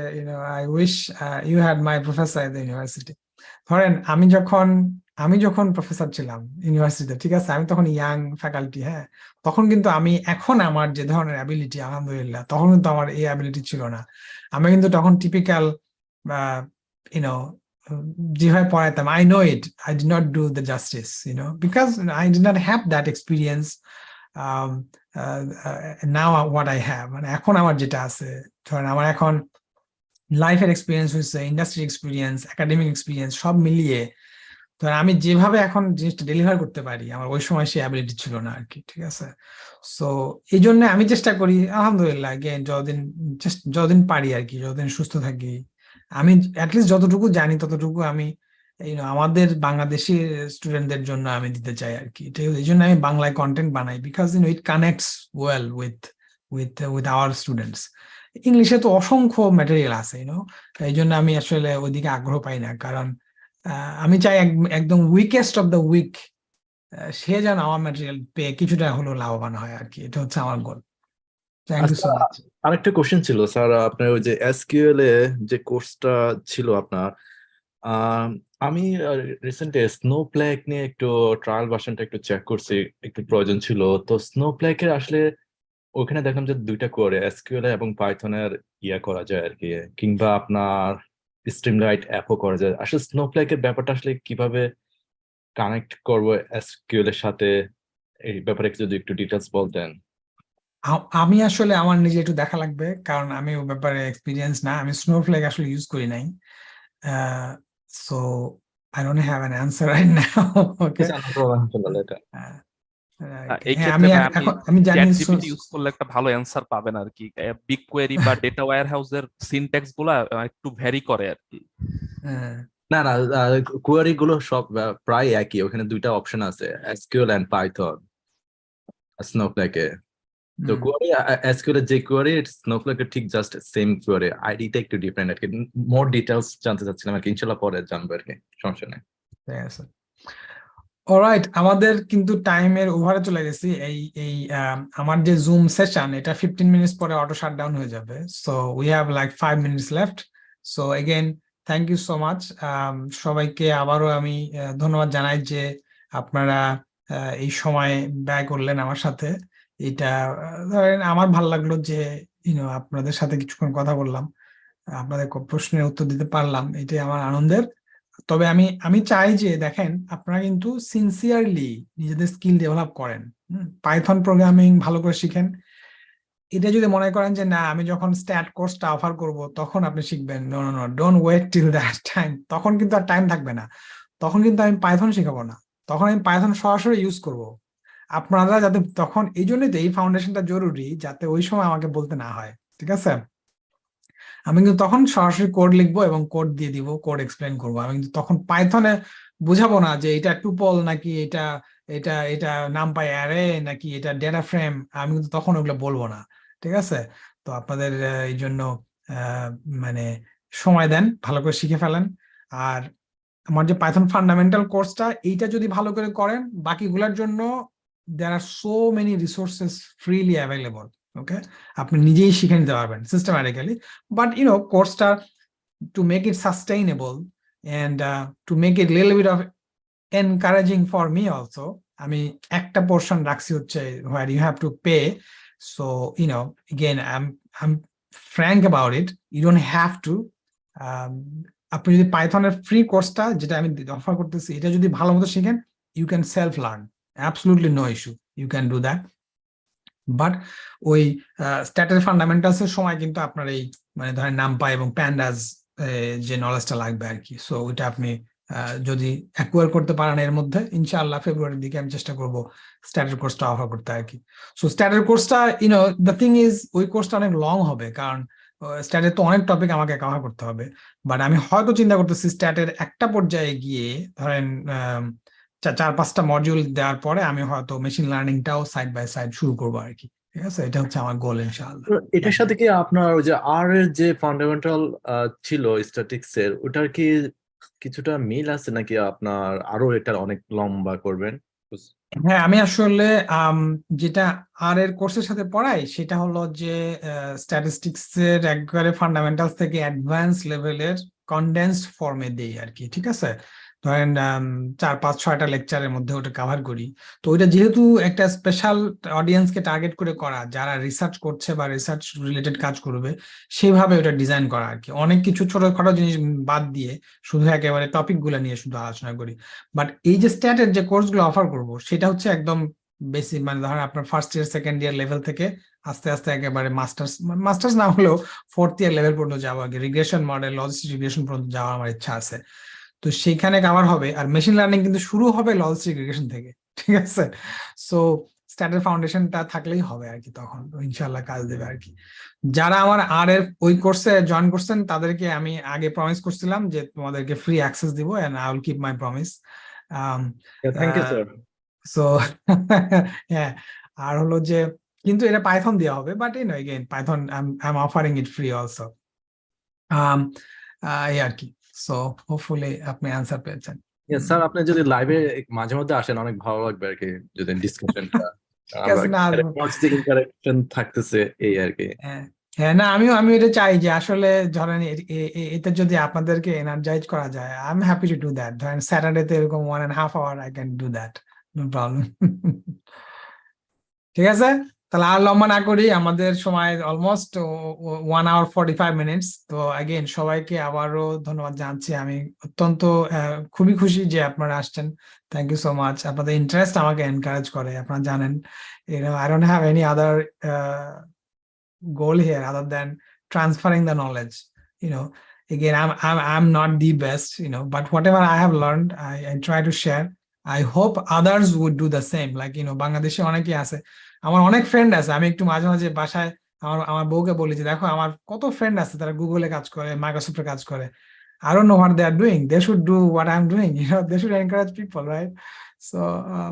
I wish you had my professor in the university. ধরেন আমি যখন প্রফেসর ছিলাম ইউনিভার্সিটিতে, ঠিক আছে, আমি তখন ইয়াং ফ্যাকাল্টি, হ্যাঁ, তখন কিন্তু এখন আমার যে ধরনের অ্যাবিলিটি, আলহামদুলিল্লাহ, তখন কিন্তু আমার এই অ্যাবিলিটি ছিল না। আমি কিন্তু তখন টিপিক্যাল ইউনো যেভাবে পড়াইতাম, I know it, I did not do the justice, because I did not have that experience. Now what I have, মানে এখন আমার যেটা আছে, ধরেন আমার এখন লাইফের এক্সপিরিয়েন্স হয়েছে, ইন্ডাস্ট্রি এক্সপিরিয়েন্স, একাডেমিক এক্সপিরিয়েন্স, সব মিলিয়ে ধরেন আমি যেভাবে এখন জিনিসটা ডেলিভার করতে পারি, আমার ওই সময় সেই অ্যাবিলিটি ছিল না আর কি, ঠিক আছে? সো এই জন্য আমি চেষ্টা করি, আলহামদুলিল্লাহ, যতদিন পারি আর কি, যতদিন সুস্থ থাকি, আমি অ্যাটলিস্ট যতটুকু জানি ততটুকু আমি আমাদের বাংলাদেশি স্টুডেন্টদের জন্য আমি দিতে চাই আর কি। এই জন্য আমি বাংলায় কন্টেন্ট বানাই, because it connects well with our students. ইংলিশে তো অসংখ্য ম্যাটেরিয়াল আছে, এই জন্য আমি আসলে ওইদিকে আগ্রহ পাই না, কারণ আমি চাই একদম উইকেস্ট অফ দ্য উইক সে যেন আমার ম্যাটেরিয়াল পেয়ে কিছুটা হলেও লাভবান হয় আর কি, এটা হচ্ছে আমার goal. Thank you so much. আরেকটা কোশ্চেন ছিল স্যার, আপনার ওই যে এসকিউএল এ যে কোর্সটা ছিল আপনার, আমি রিসেন্টলি স্নোফ্লেক নিয়ে একটু ট্রায়াল ভার্সনটা একটু চেক করছি, একটু প্রয়োজন ছিল। তো স্নোফ্লেকের আসলে ওখানে দেখলাম যে দুইটা করে এসকিউএল এবং পাইথনের করা যায় আর কি, কিংবা আপনার স্ট্রিমলাইট অ্যাপও করা যায়। আসলে স্নোফ্লেকের ব্যাপারটা আসলে কিভাবে কানেক্ট করবো এসকিউএল এর সাথে, এই ব্যাপারে যদি একটু ডিটেলস বলতেন। আমি আসলে আমার নিজে একটু দেখা লাগবে, কারণ আমি ওই ব্যাপারে এক্সপিরিয়েন্স না, আমি স্নোফ্লেক আসলে ইউজ করি নাই, so I don't have an answer right now. Okay, এই হ্যাঁ, ক্ষেত্রে ভাই আমি জানি চ্যাট জিপিটি ইউজ করলে একটা ভালো অ্যান্সার পাবেন আর কি। বিগ কোয়েরি বা ডেটা ওয়্যার হাউসের সিনট্যাক্স গুলা একটু ভ্যারি করে আর কি। না না, কোয়েরি গুলো সব প্রায় একই, ওখানে দুইটা অপশন আছে, এসকিউএল এন্ড পাইথন স্নোফ্লেকে। তো কোয়ারি এসকিউএল এর যে কোয়ারি স্নোফ্লেক এর ঠিক জাস্ট সেম কোয়ারি, আইডিটা একটু ডিফারেন্ট আর কি। মোর ডিটেইলস জানতে চাচ্ছিলাম আর কি, ইনশাআল্লাহ পরে জানবো আর কি, সমস্যা নেই। ঠিক আছে। অলরাইট, আমাদের কিন্তু টাইমের ওভারে চলে গেছি। এই আমার যে জুম সেশন এটা 15 মিনিটস পরে অটো শাটডাউন হয়ে যাবে, so we have like 5 minutes left. So again thank you so much. সবাইকে আবারও আমি ধন্যবাদ জানাই যে আপনারা এই সময় ব্যয় করলেন আমার সাথে। এটা ধরেন আমার ভালো লাগলো যে আপনাদের সাথে কিছুক্ষণ কথা বললাম, আপনাদের প্রশ্নের উত্তর দিতে পারলাম, এটাই আমার আনন্দের। তবে আমি চাই যে দেখেন আপনারা কিন্তু সিনসিয়ারলি নিজেদের স্কিল ডেভেলপ করেন, পাইথন প্রোগ্রামিং ভালো করে শিখেন। এটা যদি মনে করেন যে না আমি যখন স্ট্যাট কোর্সটা অফার করব তখন আপনি শিখবেন, no no no, don't wait till that time. তখন কিন্তু আর টাইম থাকবে না, তখন কিন্তু আমি পাইথন শেখাবো না, তখন আমি পাইথন সরাসরি ইউজ করব। আপনারা যাতে তখন, এই জন্যই তো এই ফাউন্ডেশনটা জরুরি, যাতে ওই সময় আমাকে বলতে না হয়, ঠিক আছে? আমি কিন্তু তখন সরাসরি কোড লিখবো এবং কোড দিয়ে দিব, কোড এক্সপ্লেন করবো। আমি কিন্তু তখন পাইথনে বুঝাবো না যে এটা টুপল নাকি এটা এটা এটা নামপাই অ্যারে নাকি এটা ডেটা ফ্রেম, আমি কিন্তু তখন ওগুলো বলবো না, ঠিক আছে? তো আপনাদের এই জন্য মানে সময় দেন, ভালো করে শিখে ফেলেন। আর আমার যে পাইথন ফান্ডামেন্টাল কোর্সটা, এইটা যদি ভালো করে করেন, বাকিগুলোর জন্য there are so many resources freely available. ওকে, আপনি নিজেই শিখে নিতে পারবেন সিস্টেম্যাটিক্যালি। বাট কোর্সটা to make it sustainable and to make it little bit of encouraging for me also, আমি একটা পোর্শন রাখছি হচ্ছে where you have to pay. So again I'm frank about it, you don't have to। আপনি যদি পাইথনের free কোর্সটা যেটা আমি offer করতেছি এটা যদি ভালো মতো শিখেন, you can self learn, absolutely no issue, you can do that. But ওই স্ট্যাটের ফান্ডামেন্টালস এর সময় কিন্তু আপনার এই মানে ধরেন নামপাই এবং প্যান্ডাস যে নলেজটা লাগবে আর কি, সো ওইটা আপনি যদি অ্যাকুয়ার করতে পারেন এর মধ্যে, ইনশাআল্লাহ ফেব্রুয়ারির দিকে আমি চেষ্টা করব স্ট্যাটের কোর্সটা অফার করতে আর কি। সো স্ট্যাটের কোর্সটা দ্য থিং ইজ ওই কোর্সটা অনেক লং হবে, কারণ স্ট্যাটের তো অনেক টপিক আমাকে কভার করতে হবে। বাট আমি হয়তো চিন্তা করতেছি স্ট্যাটের একটা পর্যায়ে গিয়ে ধরেন 4-5টা মডিউল দেওয়ার পরে আমি হয়তো মেশিন লার্নিংটাও সাইড বাই সাইড শুরু করবো আর কি, ঠিক আছে? এটা হচ্ছে আমার গোল ইনশাআল্লাহ। এটার সাথে কি আপনার ওই যে আর এর যে ফান্ডামেন্টাল ছিল স্ট্যাটিক্স এর, ওটার কি কিছুটা মিল আছে নাকি আপনার আরো এটা অনেক লম্বা করবেন? হ্যাঁ, আমি আসলে যেটা আর এর কোর্সের সাথে পড়াই সেটা হলো যে স্ট্যাটিস্টিক্স এর একবারে ফান্ডামেন্টালস থেকে অ্যাডভান্স লেভেলের কনডেন্সড ফর্মে দেই আর কি, ঠিক আছে? ধরেন 4-5-6টা লেকচারের মধ্যে ওটা কভার করি। তো ওইটা যেহেতু একটা স্পেশাল অডিয়েন্সকে টার্গেট করে করা, যারা রিসার্চ করছে বা রিসার্চ রিলেটেড কাজ করবে, সেইভাবে ওটা ডিজাইন করা আর কি। অনেক কিছু ছোটখাটো জিনিস বাদ দিয়ে শুধু একেবারে টপিক গুলো নিয়ে শুধু আলোচনা করি। বাট এই যে স্ট্যাটের যে কোর্সগুলো অফার করব সেটা হচ্ছে একদম বেসিক, মানে ধরেন আপনার first year second year level থেকে আস্তে আস্তে একেবারে মাস্টার্স না হলেও 4th ইয়ার লেভেল পর্যন্ত যাওয়া, রিগ্রেশন মডেল, লজিস্টিক রিগ্রেশন পর্যন্ত যাওয়ার আমার ইচ্ছা আছে। তো সেইখানে কভার হবে। আর মেশিন লার্নিং কিন্তু শুরু হবে লজিস্টিক রিগ্রেশন থেকে, ঠিক আছে? সো স্ট্যাটের ফাউন্ডেশনটা থাকলেই হবে আর কি, তখন ইনশাআল্লাহ কাজ দেবে আর কি। যারা আমার আর এর ওই কোর্সে জয়েন করছেন তাদেরকে আমি আগে প্রমিস করছিলাম যে তোমাদেরকে ফ্রি অ্যাক্সেস দিব, and I will keep my promise. Thank you sir. So হ্যাঁ, আর হলো যে কিন্তু এটা পাইথন দেওয়া হবে, but again Python I am offering it free also, এই আর কি। সো হোপফুলি আপনি আনসার পেয়েছেন। স্যার আপনি যদি লাইভে মাঝে মধ্যে আসেন অনেক ভালো লাগবে আর কি, যদি ডিসকাশনটা ইন্টারেকশন থাকতেছে এই আর কি। হ্যাঁ, না আমি এটা চাই যে আসলে ধরেন এতে যদি আপনাদেরকে এনার্জাইজ করা যায়, I am happy to do that. ধরেন স্যাটারডেতে এরকম 1.5 hour I can do that, no problem. ঠিক আছে, তাহলে আর লম্বা না করি, আমাদের সময় অলমোস্ট 1 hour 45 minutes। তো अगेन সবাইকে আবারও ধন্যবাদ জানাচ্ছি। আমি অত্যন্ত খুবই খুশি যে আপনারা আসছেন, থ্যাংক ইউ সো মাচ। আপনাদের ইন্টারেস্ট আমাকে এনকারেজ করে, আপনারা জানেন। I don't have any other goal here other than transferring the knowledge. Again, I'm not the best, but whatever I have learned, I try to share. I hope others would do the same. Like বাংলাদেশে অনেকেই আছে, আমার অনেক friend আছে। আমি একটু মাঝে মাঝে বাসায় আমার বউকে বলি যে দেখো আমার কত ফ্রেন্ড আছে, তারা গুগলে কাজ করে, মাইক্রোসফটে কাজ করে। I don't know what they are doing. They should do what I'm doing. They should encourage people, right? So,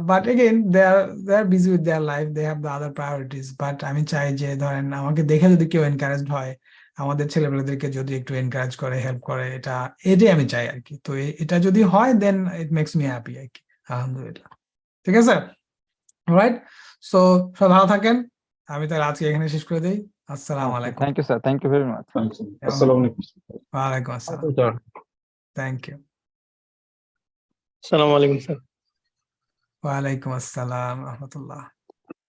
but again, they are busy with their life. They have the other priorities. But আমি চাই যে ধরেন আমাকে দেখে যদি কেউ encouraged হয়, আমাদের ছেলেমেয়েদেরকে যদি একটু এনকারেজ করে, হেল্প করে, এটাই আমি চাই আর কি। তো এটা যদি হয়, দেন ইট মেক্স মি হ্যাপি আর কি। আলহামদুলিল্লাহ। ঠিক আছে, রাইট। সো সবাই ভালো থাকেন। আমি তাহলে আজকে এখানে শেষ করে দেই। আসসালামু আলাইকুম। Thank you sir, thank you very much. আসসালামু আলাইকুম। ওয়ালাইকুম আসসালাম। Thank you. আসসালামু আলাইকুম স্যার। ওয়ালাইকুম আসসালাম রহমতুল্লাহ।